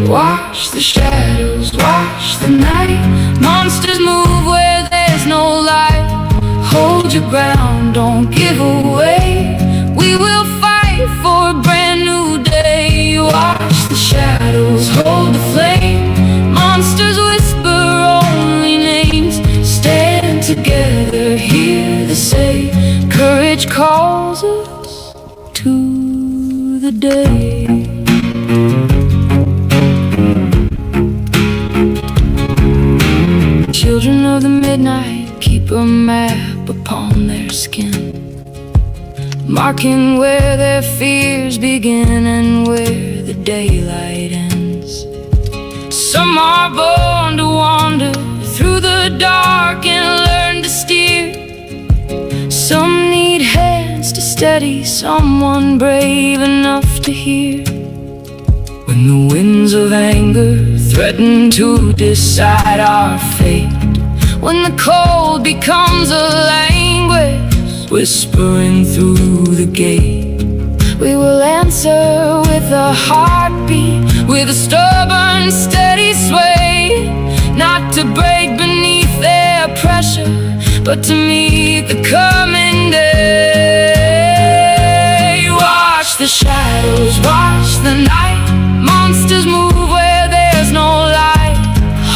Watch the shadows, watch the night. Monsters move where there's no light. Hold your ground, don't give away. We will fight for a brand new day. Watch the shadows, hold the flame. Monsters whisper only names. Stand together, hear the say. day. Children of the midnight keep a map upon their skin, marking where their fears begin and where the daylight ends. Some are born to wander through the dark and learn to steer. Some need hands to steady someone brave enough to hear. When the winds of anger threaten to decide our fate, when the cold becomes a language whispering through the gate, we will answer with a heartbeat, with a stubborn, steady sway, not to break beneath their pressure, but to meet the coming day. Watch the shadows, watch the night. Monsters move where there's no light.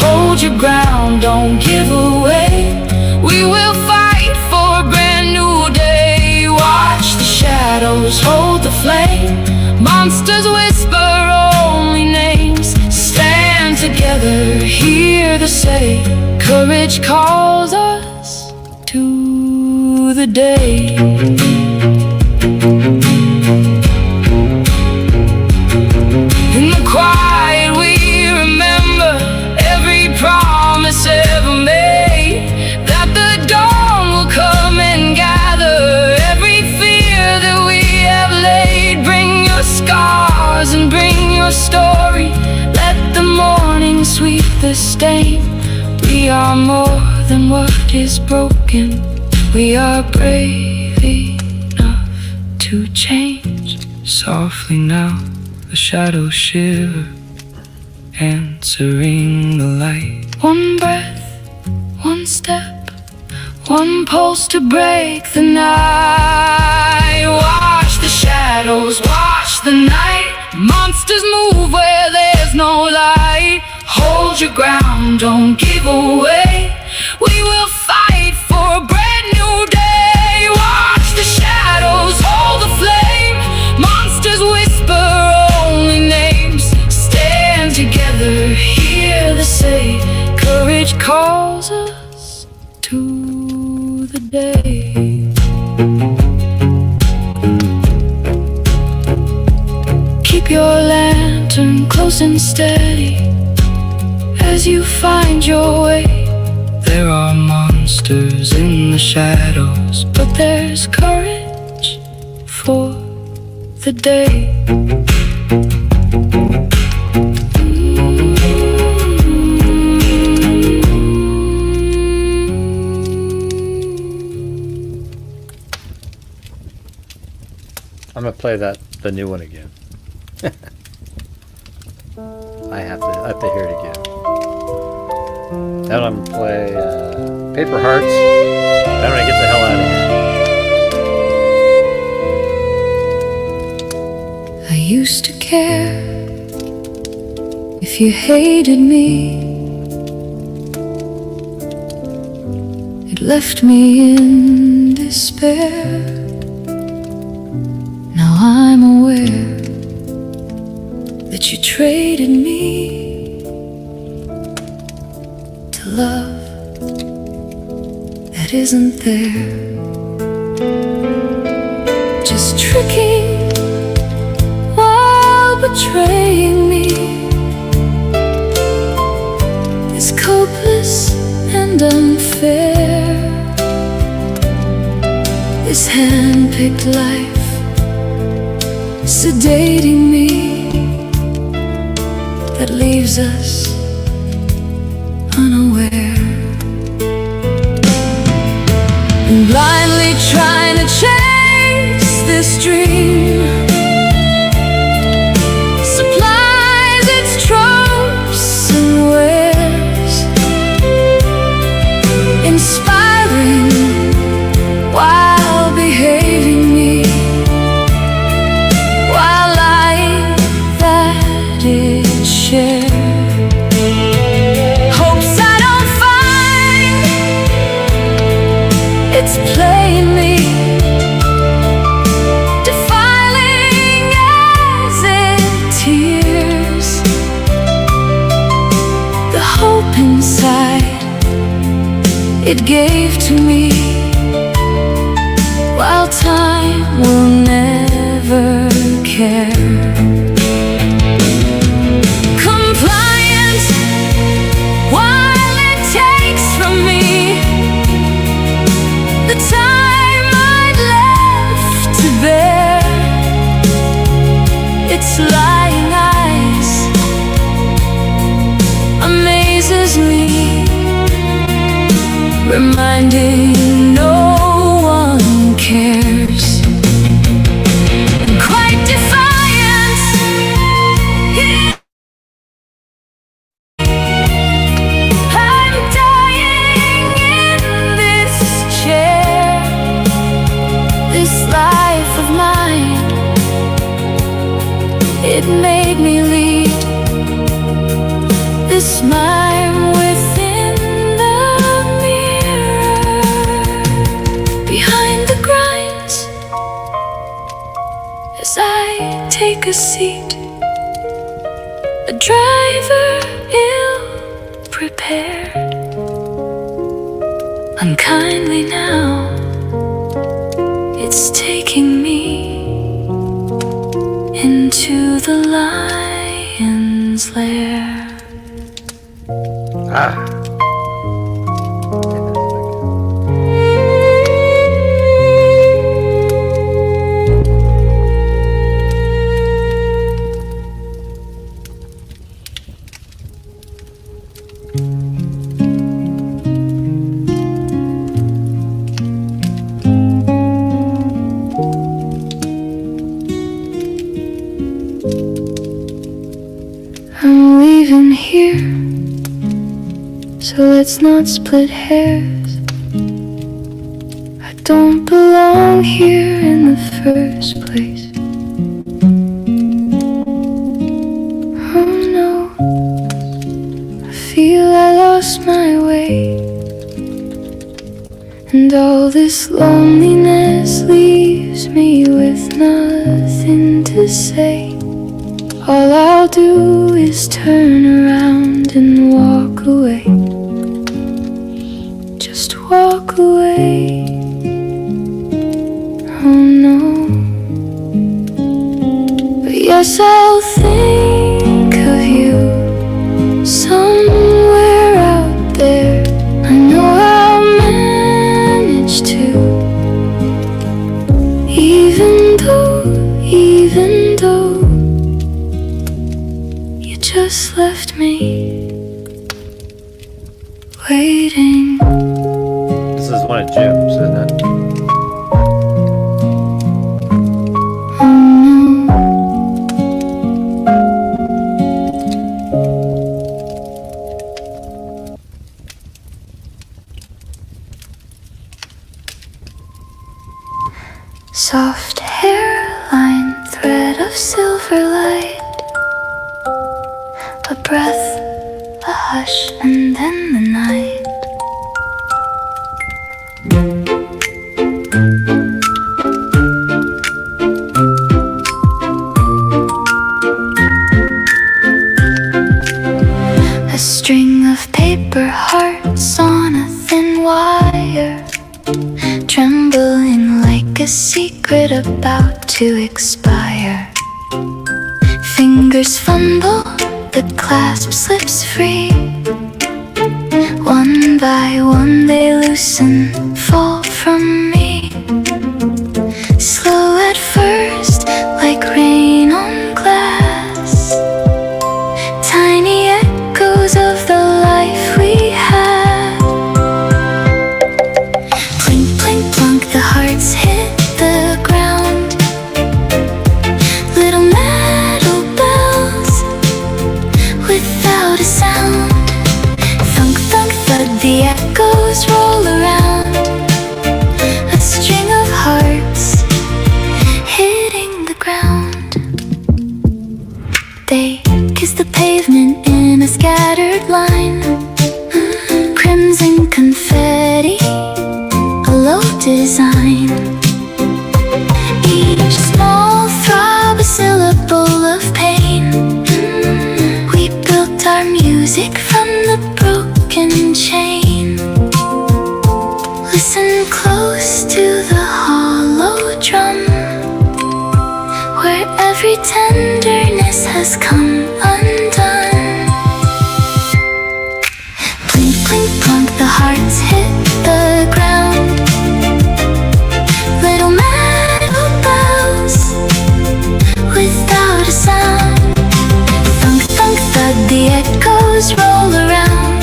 Hold your ground, don't give away. We will fight for a brand new day. Watch the shadows, hold the flame. Monsters whisper only names. Stand together, hear the say. Courage calls us to the day. In the quiet we remember every promise ever made, that the dawn will come and gather every fear that we have laid. Bring your scars and bring your story. Let the morning sweep the stain. We are more than what is broken. We are brave enough to change. Softly now the shadows shiver, answering the light. One breath, one step, one pulse to break the night. Watch the shadows, watch the night. Monsters move where there's no light. Hold your ground, don't give away. We will fight for a brand new day. Watch the shadows, hold the flame. Monsters whisper only names. Stand together, hear the say. Courage calls us to the day. Keep your lantern close and steady as you find your way. There are monsters in the shadows, but there's courage for the day. I'm gonna play the new one again. I have to hear it again. Then I'm gonna play Paper Hearts. Then I'm gonna get the hell out of here. I used to care if you hated me. It left me in despair. Now I'm aware that you traded me to love that isn't there. Just tricking while betraying me. It's hopeless and unfair. This hand-picked life sedating me, that leaves us unaware, and blindly trying to chase this dream supplies its tropes and wares, inspiring while behaving me, while lying that it shares. Hopes I don't find it's playing me, defying inside. It gave to me, while time will never care. Compliant, while it takes from me the time I'd left to bear. Its lying eyes amazes me, reminding no one cares. And quite defiant, I'm dying in this chair. This life of mine, it made me lead this mime within the mirror. Behind the grinds, as I take a seat, a driver ill-prepared, unkindly now, it's taking me into the lion's lair. I'm leaving here, so let's not split hairs. I don't belong here in the first place. Oh no, I feel I lost my way, and all this loneliness leaves me with nothing to say. All I'll do is turn around and walk away. Just walk away. Oh no. But yes, I'll think of you somewhere out there. I know I'll manage to. Even though just left me waiting. This is one of Jim's, isn't it? Soft hairline, thread of silver light, a breath, a hush, and then the night. A string of paper hearts on a thin wire, trembling like a secret about to expire. Fingers fumble, the clasp slips free. One by one they loosen, fall from me. Slow at first, like rain on glass. Tiny echoes of the life we had. Plink, plink, plunk, the hearts hit the ground. Little metal bells without a sound. Thunk, thunk, thud, the echoes roll around. A string of hearts hitting the ground. They kiss the pavement in a scattered line. Crimson confetti, a low design. Each small throb, a syllable of pain. We built our music from the broken every tenderness has come undone. Plink, plink, plunk, the hearts hit the ground. Little metal bells without a sound. Thunk, thunk, thud, the echoes roll around.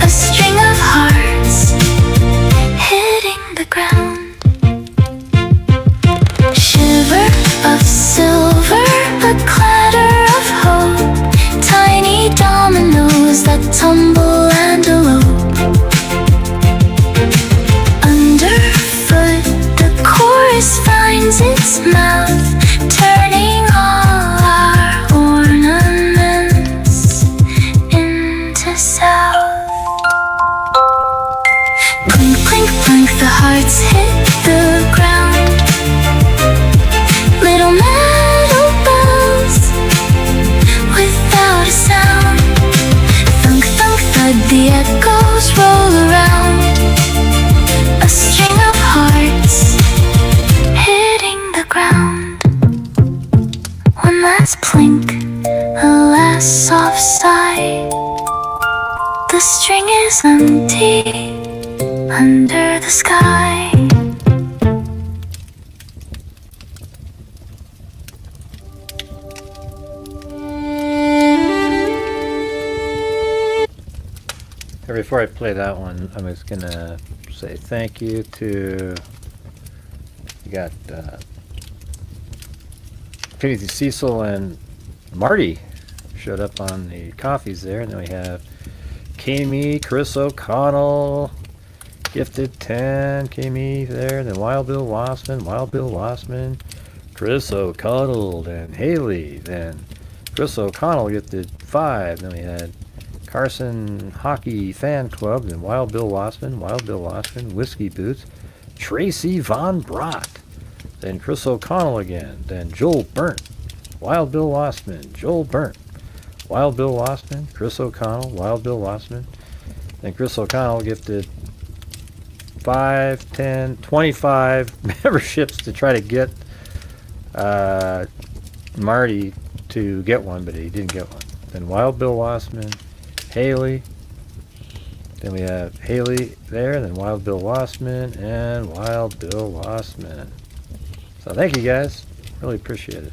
A string of hearts hitting the ground. Shiver of silver, a clatter of hope. Tiny dominoes that tumble and elope. Underfoot, the chorus finds its mouth, turning all our ornaments into south. Clink, clink, clink, the hearts hit the ground. Little metal bells without a sound. Thunk, thunk, thud, the echoes roll around. A string of hearts hitting the ground. One last plink, a last soft sigh. The string is empty under the sky. Before I play that one, I'm just gonna say thank you to, you got Timothy Cecil and Marty showed up on the coffees there, and then we have Kami, Chris O'Connell, gifted 10, Kami there, and then Wild Bill Wassman, Chris O'Connell, and Haley, then Chris O'Connell gifted 5, then we had Carson Hockey Fan Club, then Wild Bill Wassman, Whiskey Boots, Tracy Von Brott, then Chris O'Connell again, then Joel Burnt, Wild Bill Wassman, Joel Burnt, Wild Bill Wassman, Chris O'Connell, Wild Bill Wassman, then Chris O'Connell gifted 5, 10, 25 memberships to try to get Marty to get one, but he didn't get one. Then Wild Bill Wassman, Haley, then we have Haley there, then Wild Bill Wassman, and Wild Bill Wassman. So thank you guys, really appreciate it.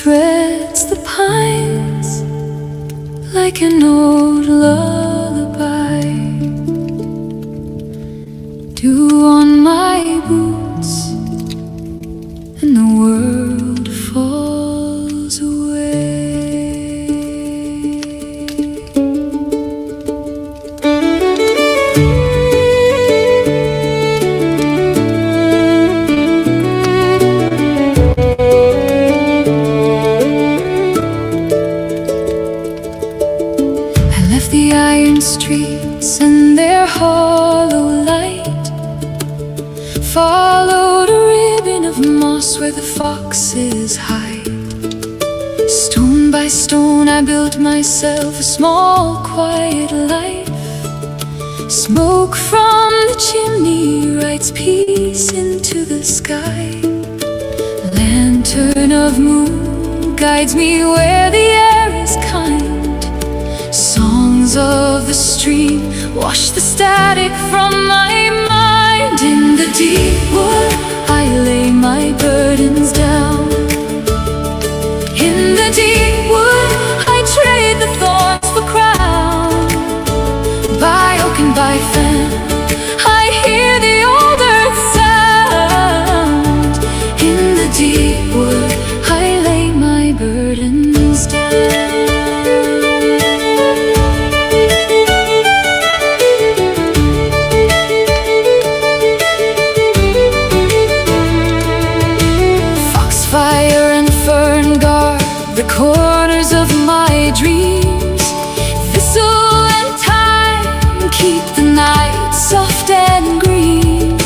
Threads the pines like an old lullaby. Dew on my boots and the world falls away. Streets and their hollow light, followed a ribbon of moss where the foxes hide. Stone by stone I built myself a small quiet life. Smoke from the chimney writes peace into the sky. Lantern of moon guides me where the air is kind. Songs of the stream wash the static from my mind. In the deep wood I lay my burdens down. In the deep wood I trade the thorns for crown. By oak and by fen I hear the old earth sound. In the deep wood I lay my burdens down. and green,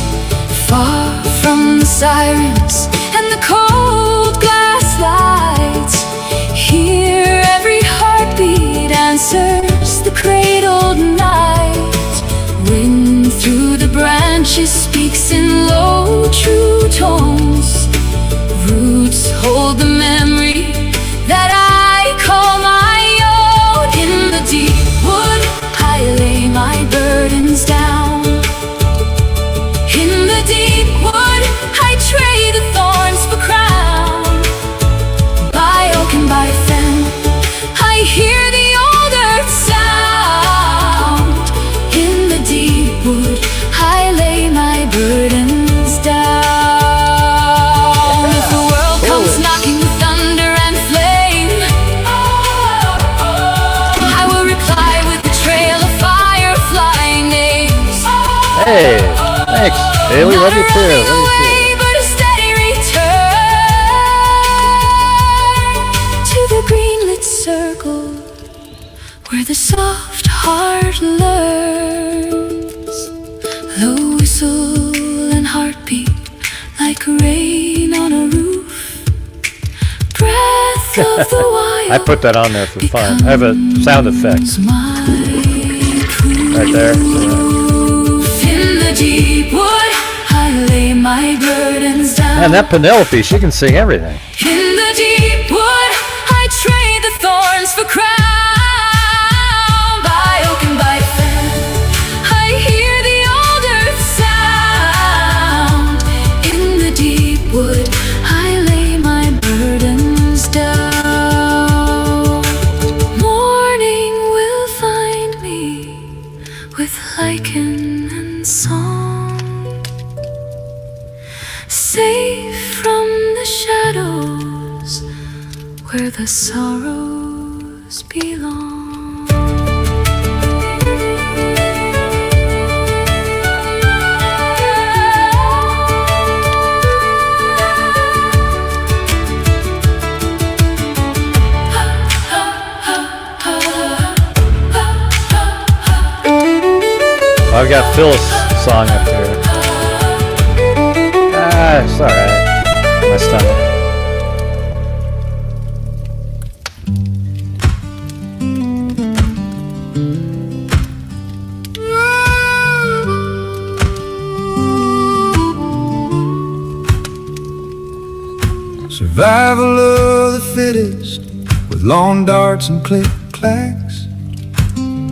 far from the sirens and the cold glass lights. Here every heartbeat answers the cradled night. Wind through the branches speaks in low, true tones. Roots hold the memory that I call my own. In the deep wood I lay my burdens down. In the deep wood I trade the thorns for crown. By oak and by fen I hear the old earth sound. In the deep wood I lay my burdens down. If the world comes knocking with thunder and flame, I will reply with a trail of fire flying names. Hey, thanks, Haley. Love you too. Love you too. But a steady return to the greenlit circle where the soft heart learns. The whistle and heartbeat like rain on a roof. Breath of the wild. I put that on there for fun. I have a sound effect right there. In the deep wood I lay my burdens down. And that Penelope, she can sing everything. In the deep wood I trade the thorns for crown. By oak and by fen I hear the old earth sound. In the deep wood I lay my burdens down. Morning will find me with lichen and song, safe from the shadows where the sorrows belong. I've got Phyllis' song up there. It's alright. My stomach. Survival of the fittest, with long darts and click-clacks.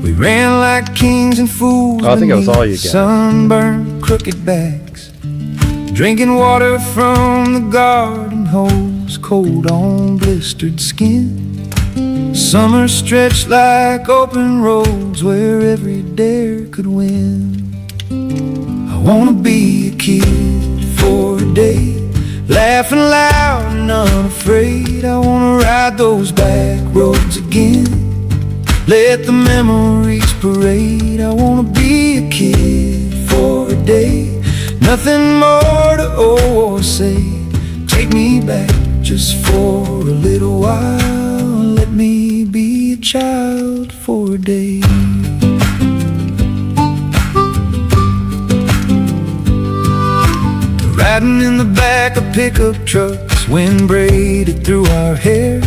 We ran like kings and fools. Oh, I think it was all you got. Sunburned, crooked backs, drinking water from the garden hose, cold on blistered skin. Summer stretched like open roads where every dare could win. I wanna be a kid for a day, laughing loud and unafraid. I wanna ride those back roads again, let the memories parade. I wanna be a kid for a day, nothing more to owe or say. Take me back just for a little while, let me be a child for a day. Riding in the back of pickup trucks, wind braided through our hair.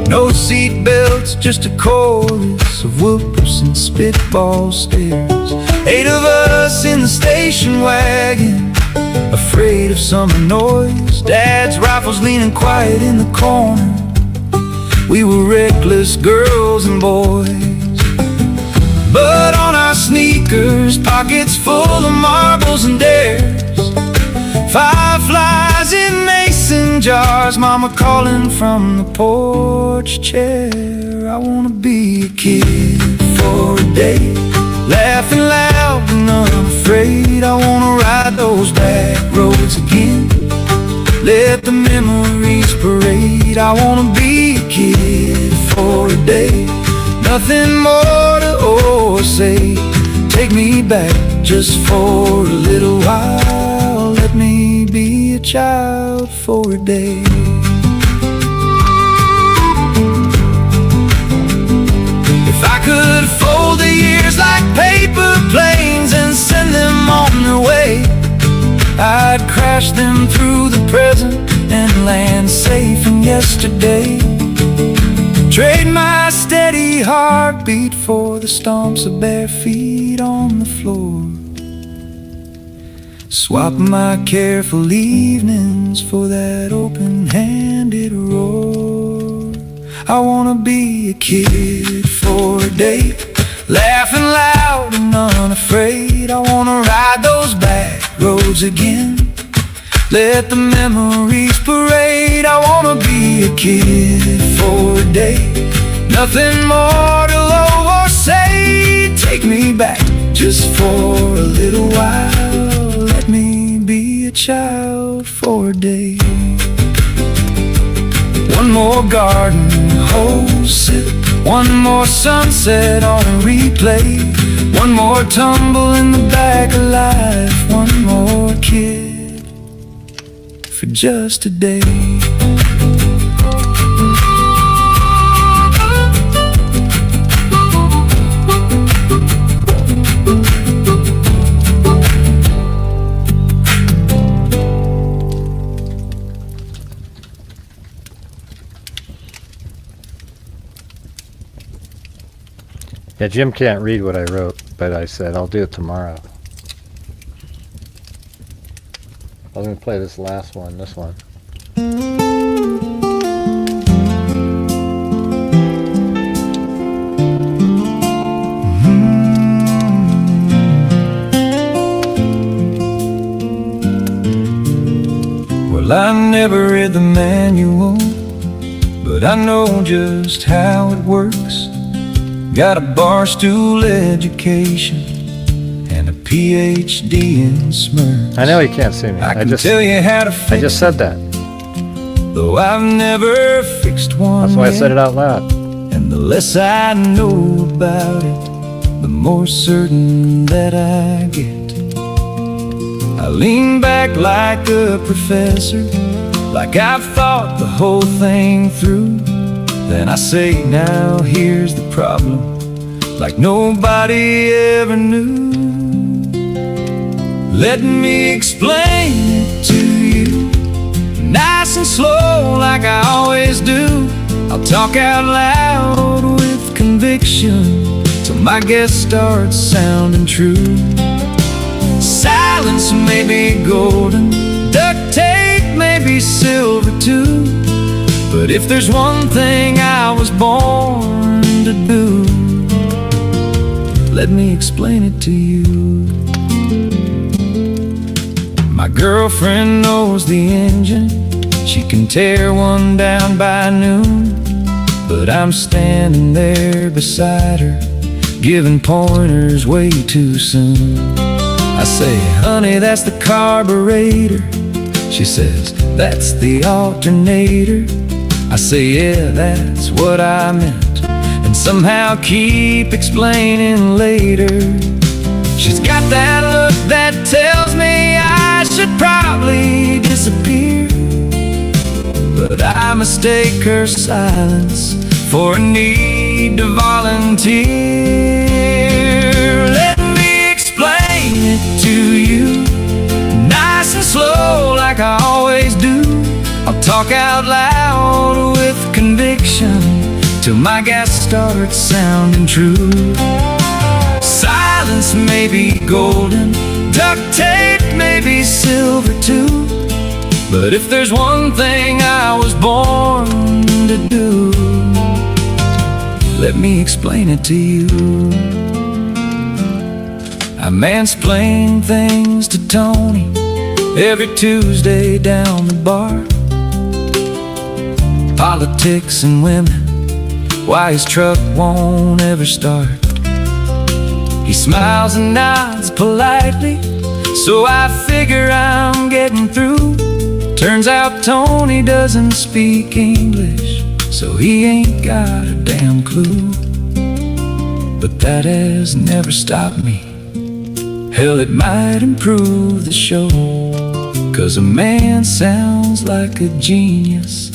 No seat belts, just a chorus of whoops and spitball stares. 8 of us in the station wagon, afraid of summer noise. Dad's rifles leaning quiet in the corner. We were reckless girls and boys, but on our sneakers, pockets full of marbles and dares. Fireflies in mason jars, mama calling from the porch chair. I wanna be a kid for a day, laughing loud and unafraid. I wanna ride those back roads again, let the memories parade. I wanna be a kid for a day, nothing more to owe or say. Take me back just for a little while, let me be a child for a day. If I could fold the years like paper planes and send them crash them through the present and land safe in yesterday. Trade my steady heartbeat for the stomps of bare feet on the floor. Swap my careful evenings for that open-handed roar. I wanna be a kid for a day, laughing loud and unafraid. I wanna ride those back roads again, let the memories parade. I wanna be a kid for a day, nothing more to love or say. Take me back just for a little while, let me be a child for a day. One more garden hose sip, one more sunset on a replay, one more tumble in the back of life, one more kid for just a day. Yeah, Jim can't read what I wrote, but I said I'll do it tomorrow. I was going to play this last one, this one. Well, I never read the manual, but I know just how it works. Got a barstool education and a PhD in smirks. I know he can't see me. I can tell you how to fix I just said that. though I've never fixed one. That's why I said yet. it out loud. And the less I know about it, the more certain that I get. I lean back like a professor, like I've thought the whole thing through. Then I say, now here's the problem, like nobody ever knew. Let me explain it to you, nice and slow like I always do. I'll talk out loud with conviction till my guess starts sounding true. Silence may be golden, duct tape may be silver too, but if there's one thing I was born to do, let me explain it to you. My girlfriend knows the engine, she can tear one down by noon, but I'm standing there beside her, giving pointers way too soon. I say, honey, that's the carburetor. She says, that's the alternator. I say, yeah, that's what I meant, and somehow keep explaining later. She's got that look that tells me I should probably disappear, but I mistake her silence for a need to volunteer. Let me explain it to you, nice and slow like I always do. I'll talk out loud with conviction till my gas starts sounding true. Silence may be golden, duct tape may be silver too, but if there's one thing I was born to do, let me explain it to you. I mansplain things to Tony every Tuesday down the bar. Politics and women, why his truck won't ever start. He smiles and nods politely, so I figure I'm getting through. Turns out Tony doesn't speak English, so he ain't got a damn clue. But that has never stopped me. Hell, it might improve the show, 'cause a man sounds like a genius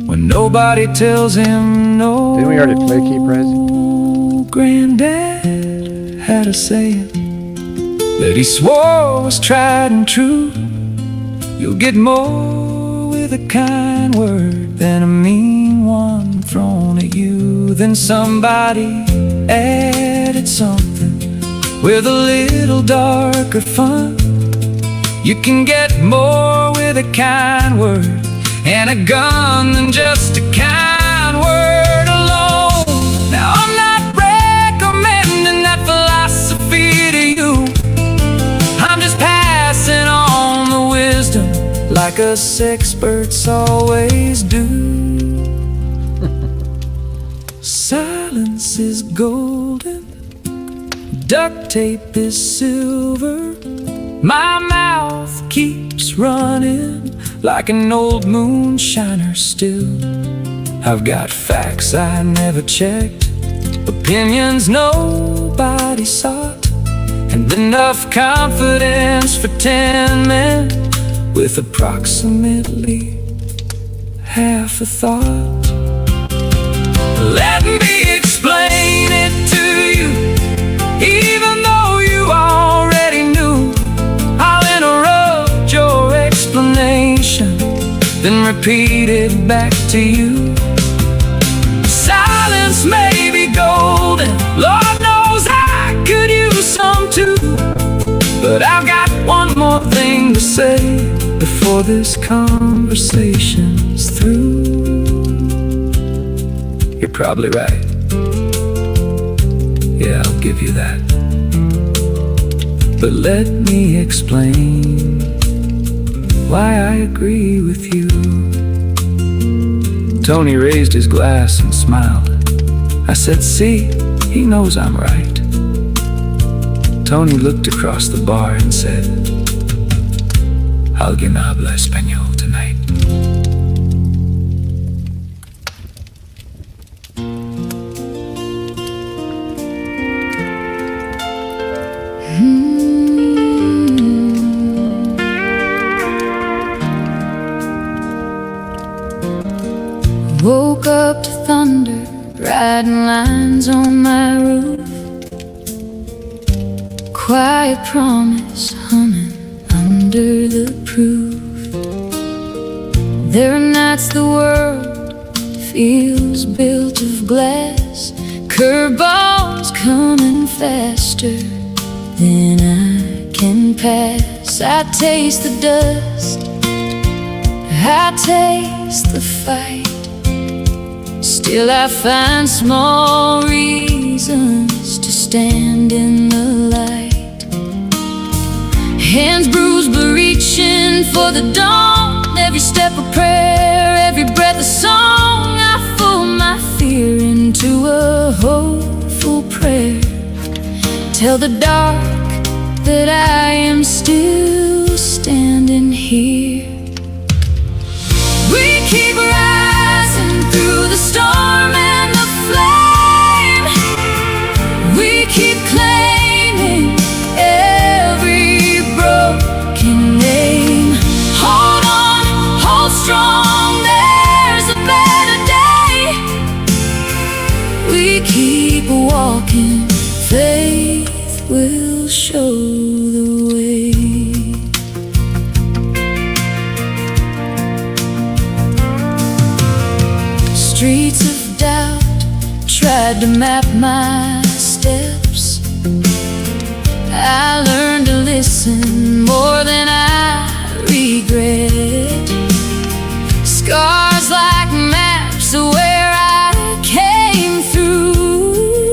when nobody tells him no. Didn't we already play Keep Rising? Granddad had a saying that he swore was tried and true. You'll get more with a kind word than a mean one thrown at you. Then somebody added something with a little darker fun. You can get more with a kind word and a gun than just a kind word alone. Now I'm not recommending that philosophy to you. I'm just passing on the wisdom like us experts always do. Silence is golden, duct tape is silver. My mouth keeps running like an old moonshiner still. I've got facts I never checked, opinions nobody sought, and enough confidence for 10 men with approximately half a thought. Let me explain it to you, even though you already knew. I'll interrupt your explanation, then repeat it back to you. Silence may be golden, Lord knows I could use some too. But I've got one more thing to say before this conversation's through. You're probably right. Yeah, I'll give you that. But let me explain why I agree with you. Tony raised his glass and smiled. I said, see, he knows I'm right. Tony looked across the bar and said, Alguien habla español tonight. Woke up to thunder, writing lines on my roof. Quiet promise humming under the roof. There are nights the world feels built of glass, curveballs coming faster than I can pass. I taste the dust, I taste the fight. Still I find small reasons to stand in the light. Hands bruised but reaching for the dawn. Every step a prayer, every breath a song. I fold my fear into a hopeful prayer. Tell the dark that I am still standing here. We keep rising through the storm and the flame. We keep claiming every broken name. Hold on, hold strong, there's a better day. We keep walking, faith will show the way. Streets of doubt tried to map my steps. I learned to listen more than I regret. Scars like maps of where I came through.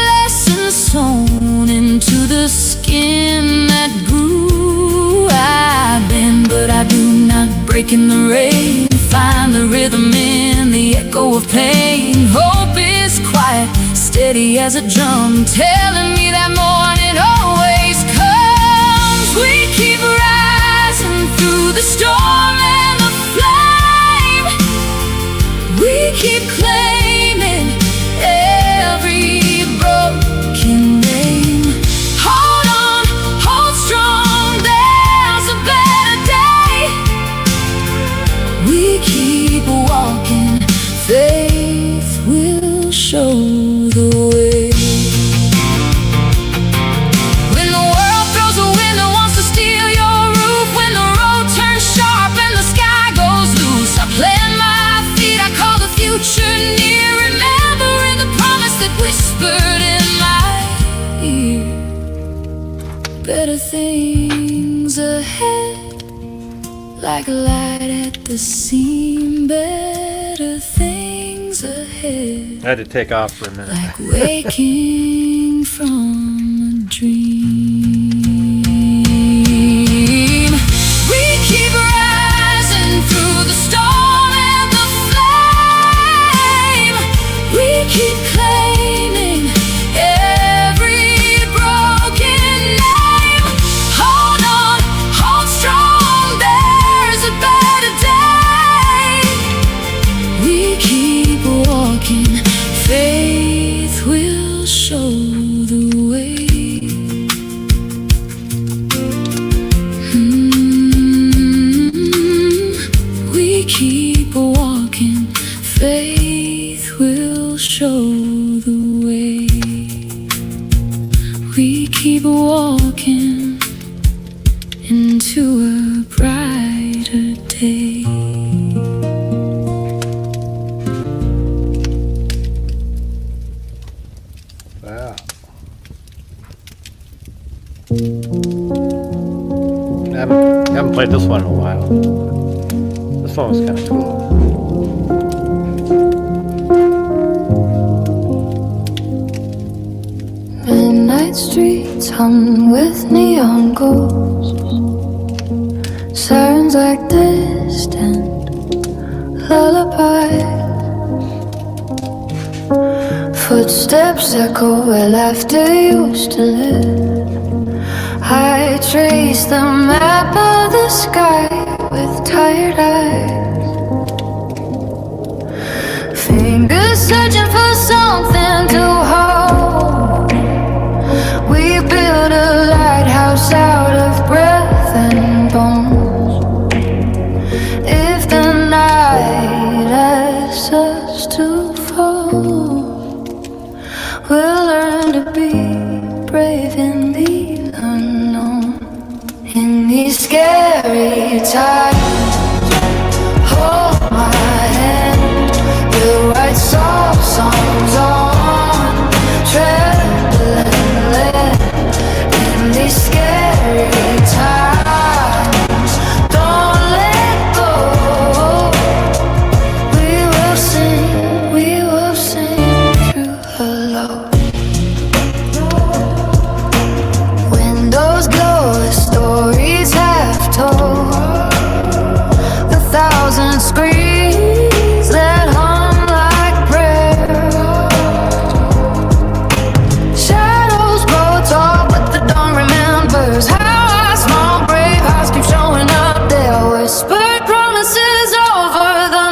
Lessons sewn into the skin that grew. I bend but I do not break in the rain. Find the rhythm in the echo of pain. Hope is quiet, steady as a drum, telling me that morning always comes. We keep rising through the storm and the flame. We keep claiming every broken name. Hold on, hold strong, there's a better day. We keep walking, faith will show the way. When things ahead, like a light at the seam. Better things ahead, I had to take off for a minute. like waking from a dream. We keep rising through the storm and the flame. We keep claiming every broken name. Hold on, hold strong, there's a better day. We keep walking, faith will show the way. We keep walking, faith will show the way. We keep walking into a brighter day. Wow. I haven't played this one in a while. This one was kind of cool. Midnight streets hung with neon ghosts, sirens like distant lullabies. Footsteps echo where laughter used to live. I trace the map of the sky with tired eyes, fingers searching for something to hold. We built a lighthouse out of breath and bones. If the night asks us to fall, we'll learn to be brave in the unknown. In these scary times, hold my hand. We'll write soft songs on trembling land. In these scary times, don't let go. We will sing through the low. Windows glow with stories half told. A thousand screens that hum like prayer. Shadows grow tall, but the dawn remembers how our small brave hearts keep showing up. There whispered promises over the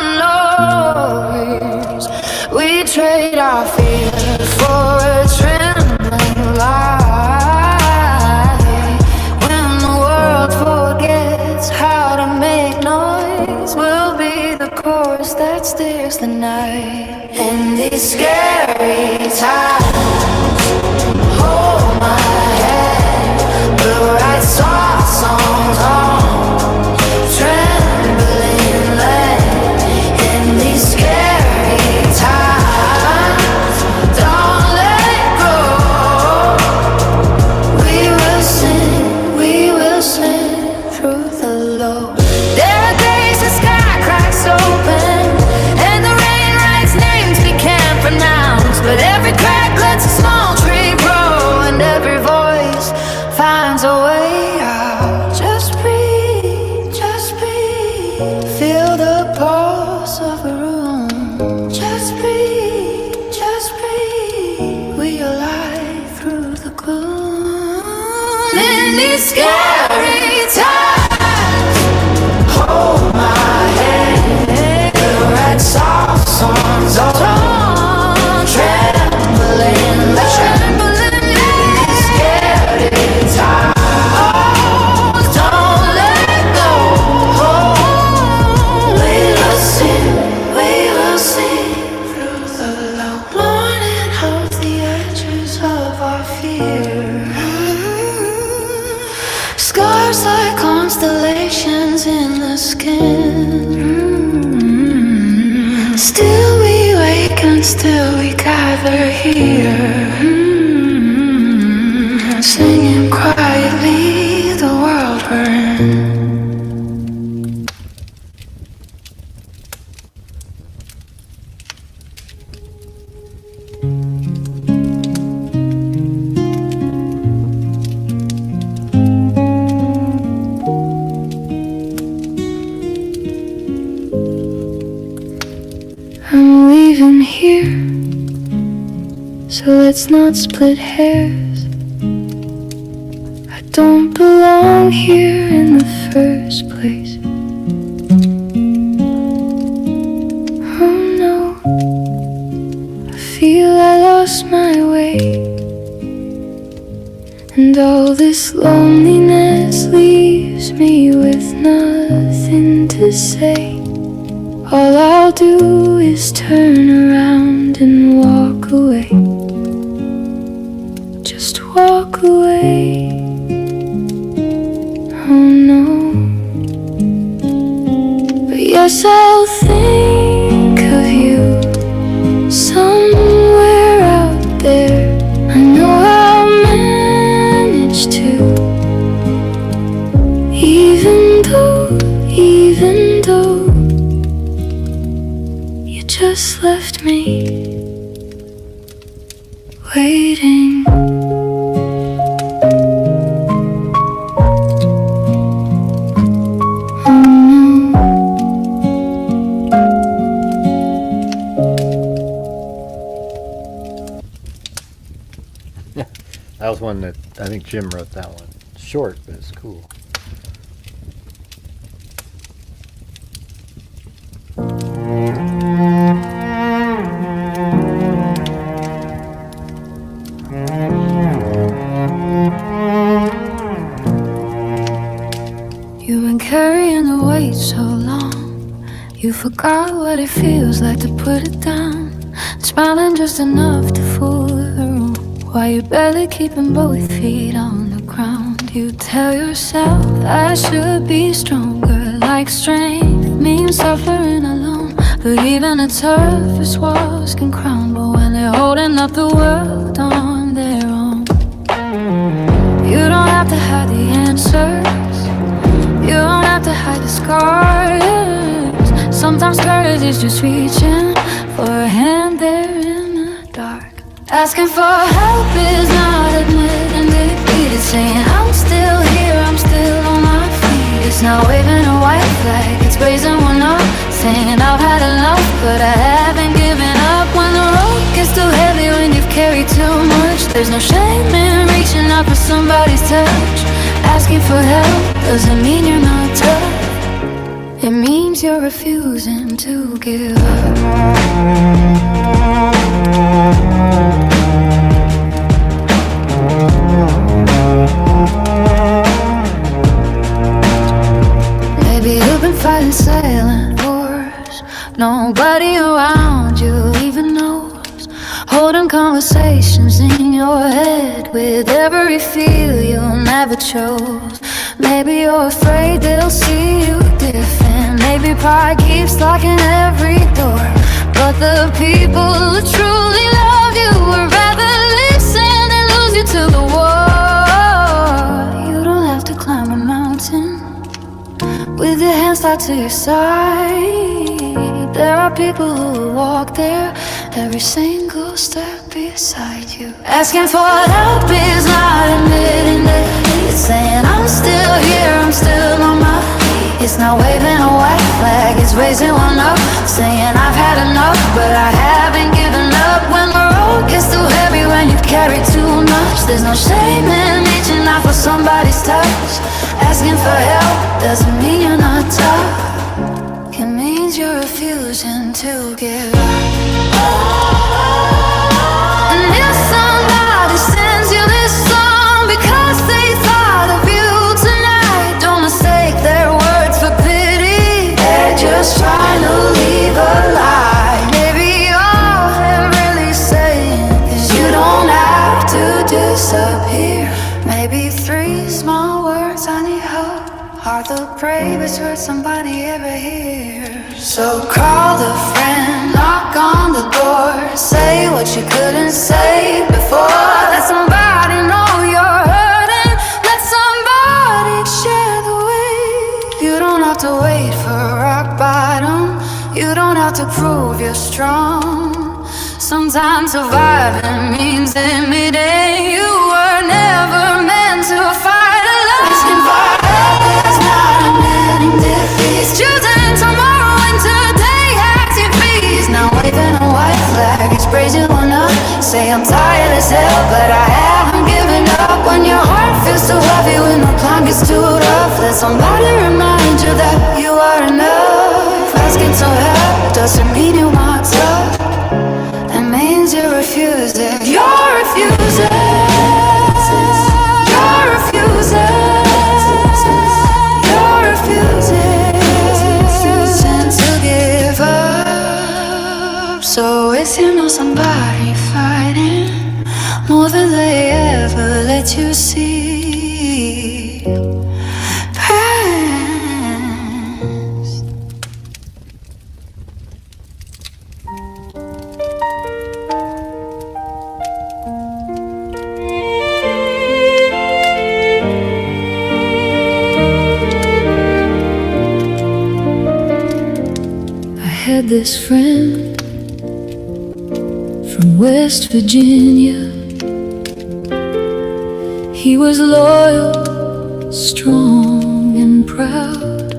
noise. We trade our fear for a trembling light. When the world forgets how to make noise, we'll be the chorus that steers the night. In these scary times, hold my hand. We'll write soft songs on trembling land. In these scary times, don't let go. We will sing through the low. There are days the sky cracks open and the rain writes names we can't pronounce. But every crack lets a small tree grow and every voice finds a way out. Just breathe, just breathe. Feel the pulse of the room. Just breathe, just breathe. We alive through the gloom. In these scary times, hold my hand. We'll write soft songs on trembling land. In these scary times, don't let go. We will sing through the low. Morning holds the edges of our fear. Scars like constellations in the skin. Still we wake and still we gather here. Singing quietly the burn. I'm leaving here, so let's not split hairs. I don't belong here in the first place. Oh no, I feel I lost my way, and all this loneliness leaves me with nothing to say. All I'll do is turn around and walk away. Just walk away. Oh no. But yes, I'll think of you somewhere out there. I know I'll manage to. Even though just left me waiting. Oh no. That was one that I think Jim wrote that one. Short, but it's cool. You've been carrying the weight so long, you forgot what it feels like to put it down. Smiling just enough to fool the room, while you're barely keeping both feet on the ground. You tell yourself I should be stronger, like strength means suffering alone. But even the toughest walls can crumble when they're holding up the world on their own. You don't have to hide the answers, you don't have to hide the scars. Sometimes courage is just reaching for a hand there in the dark. Asking for help is not admitting defeat. It's saying I'm still here, I'm still on my feet. It's not waving a white flag, it's raising one up, saying I've had enough, but I haven't given up. When the road gets too heavy, when you've carried too much, there's no shame in reaching out for somebody's touch. Asking for help doesn't mean you're not tough, it means you're refusing to give up. Maybe you've been fighting silent wars, nobody around you even knows. Holding conversations in your head with every feel you never chose. Maybe you're afraid they'll see you different. Maybe pride keeps locking every door, but the people who truly love you would rather listen and lose you to the war. You don't have to climb a mountain with your hands tied to your side. There are people who will walk there every single step beside you. Asking for help is not admitting defeat. It's saying I'm still here, I'm still on my feet. It's not waving a white flag, it's raising one up, saying I've had enough, but I haven't given up. When the road gets too heavy, when you've carried too much, there's no shame in reaching out for somebody's touch. Asking for help doesn't mean you're not tough, it means you're refusing to give up. And if somebody sends you this song because they thought of you tonight, don't mistake their words for pity, they're just trying to leave a lie. Maybe all they're really saying is you don't have to disappear. Maybe 3 small words I need help are the bravest words somebody ever hears. So call a friend, knock on the door, say what you couldn't say before. Let somebody know you're hurting, let somebody share the to wait for rock bottom. You don't have to prove you're strong. Sometimes surviving means admitting you were never meant to fight alone. Asking for help is not admitting defeat. It's choosing tomorrow when today has your fees. Now waving a white flag, it's praise you wanna say I'm tired as hell, but I haven't given up. When your heart feels too heavy, when the climb gets too rough, let somebody remind you that you are enough. Asking for help doesn't mean you want tough. That means you're refusing. You're refusing. You're refusing. You're refusing to give up. So if you know somebody fighting more than they ever let you see, past. I had this friend from West Virginia. He was loyal, strong, and proud.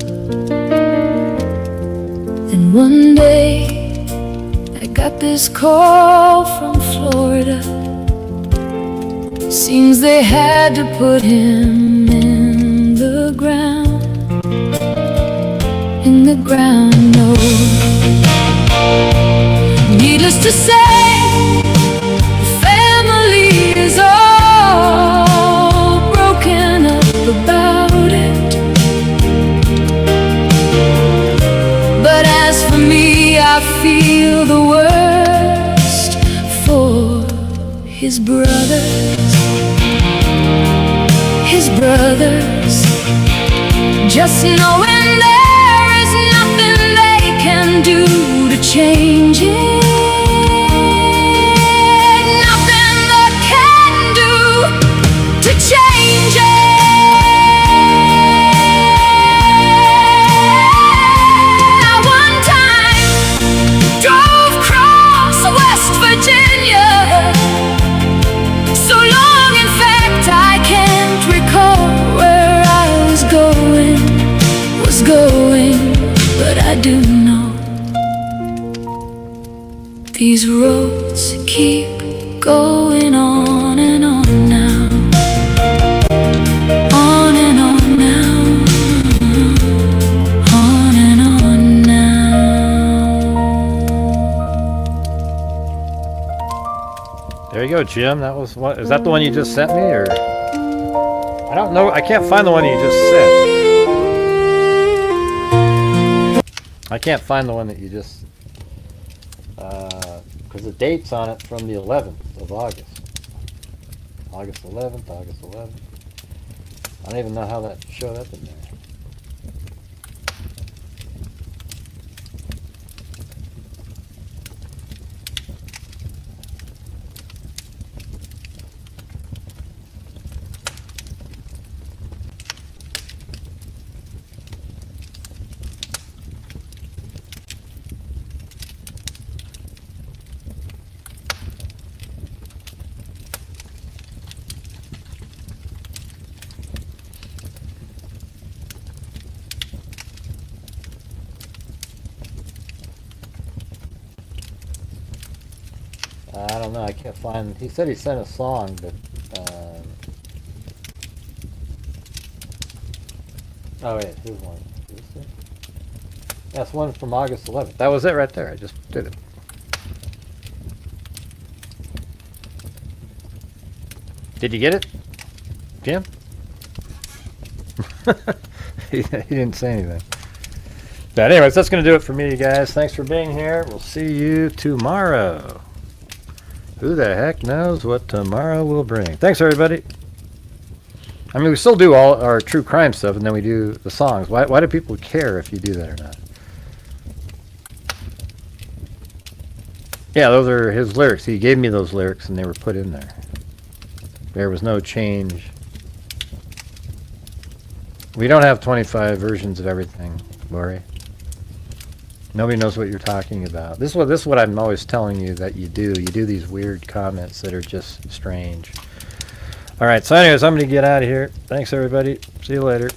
Then one day, I got this call from Florida. Seems they had to put him in the ground. In the ground, no. Needless to say, the family is all broken up about it. But as for me, I feel the worst for his brothers. His brothers, just knowing there is nothing they can do to change it. Nothing they can do to change it. I one time drove across West Virginia. So long, in fact, I can't recall where I was going, but I do know these roads keep going on and on now. On and on now. On and on now. There you go, Jim. That was what? Is that the one you just sent me, or I don't know. I can't find the one you just sent. I can't find the one that you just, because the date's on it from the 11th of August. August 11th, August 11th. I don't even know how that showed up in there. I don't know. I can't find. He said he sent a song, but oh wait, here's one. Is this it? That's one from August 11th. That was it right there. I just did it. Did you get it, Jim? he didn't say anything. But anyways, that's going to do it for me, guys. Thanks for being here. We'll see you tomorrow. Who the heck knows what tomorrow will bring? Thanks, everybody. I mean, we still do all our true crime stuff, and then we do the songs. Why do people care if you do that or not? Yeah, those are his lyrics. He gave me those lyrics, and they were put in there. There was no change. We don't have 25 versions of everything. Lori. Nobody knows what you're talking about. This is what I'm always telling you that you do. You do these weird comments that are just strange. All right, so anyways, I'm going to get out of here. Thanks, everybody. See you later.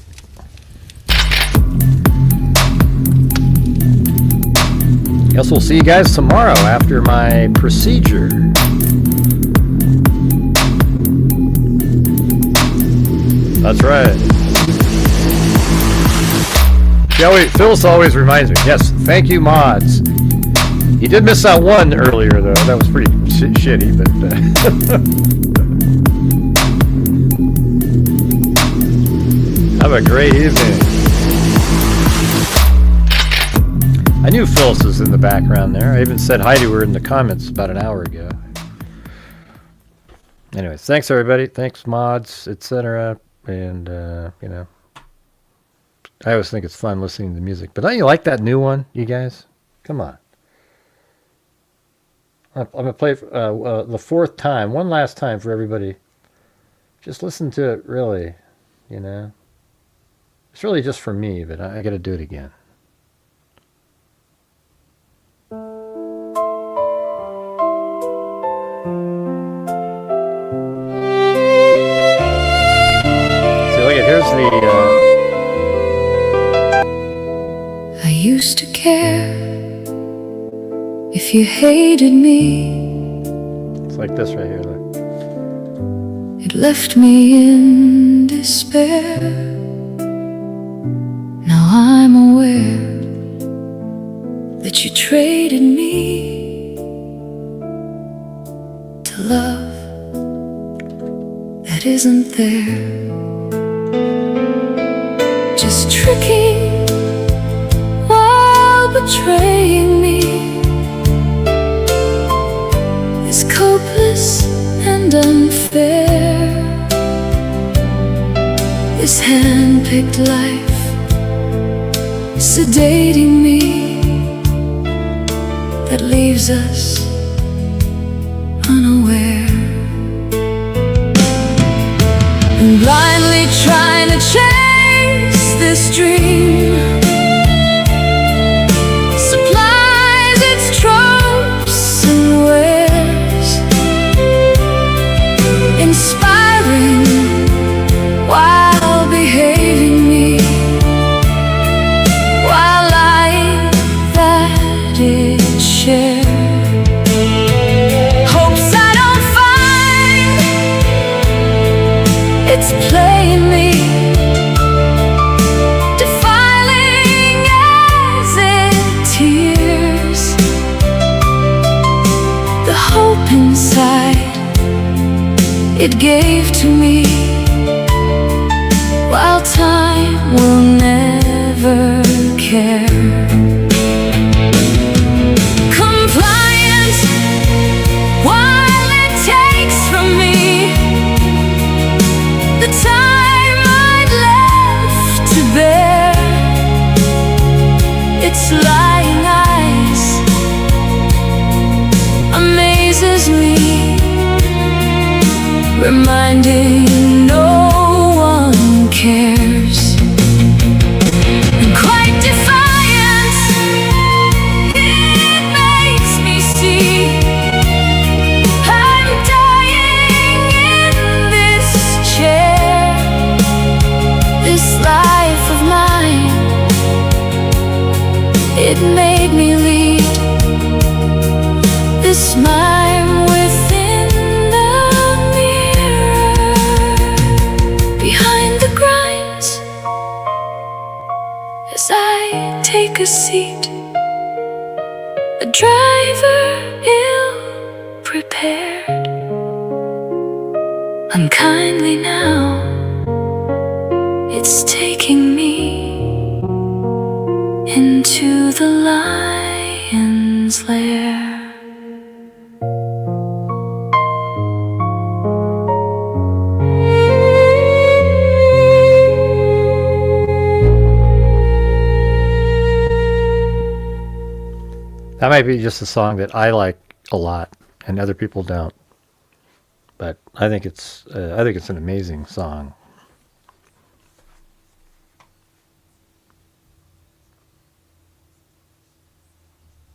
Guess we'll see you guys tomorrow after my procedure. That's right. Yeah, wait, Phyllis always reminds me. Yes, thank you, mods. You did miss that one earlier, though. That was pretty shitty, but... Have a great evening. I knew Phyllis was in the background there. I even said hi to her in the comments about an hour ago. Anyways, thanks, everybody. Thanks, mods, etc. And, you know... I always think it's fun listening to music. But don't you like that new one, you guys? Come on. I'm going to play the fourth time, one last time for everybody. Just listen to it, really, you know. It's really just for me, but I got to do it again. See, look at, here's the... I used to care if you hated me. It's like this right here, look. It left me in despair. Now I'm aware that you traded me to love that isn't there. Just tricking while betraying me is codeless and unfair. This hand-picked life sedating me that leaves us unaware and blindly trying to chase this dream supplies its tropes and wares, inspiring while behaving me, while lying that it shares. Hopes I don't find it's playing me, defiling as it tears the hope inside it gave to me, while time will never care. Compliance while it takes from me the time I'd left to bear. Its lying eyes amazes me, reminding no one cares. And quite defiant, it makes me see I'm dying in this chair. This life of mine, it made me lead this mime within the mirror, behind the grinds, as I take a seat, a driver ill prepared, unkindly now, it's taking me into the lion's lair. That might be just a song that I like a lot and other people don't. But I think it's an amazing song.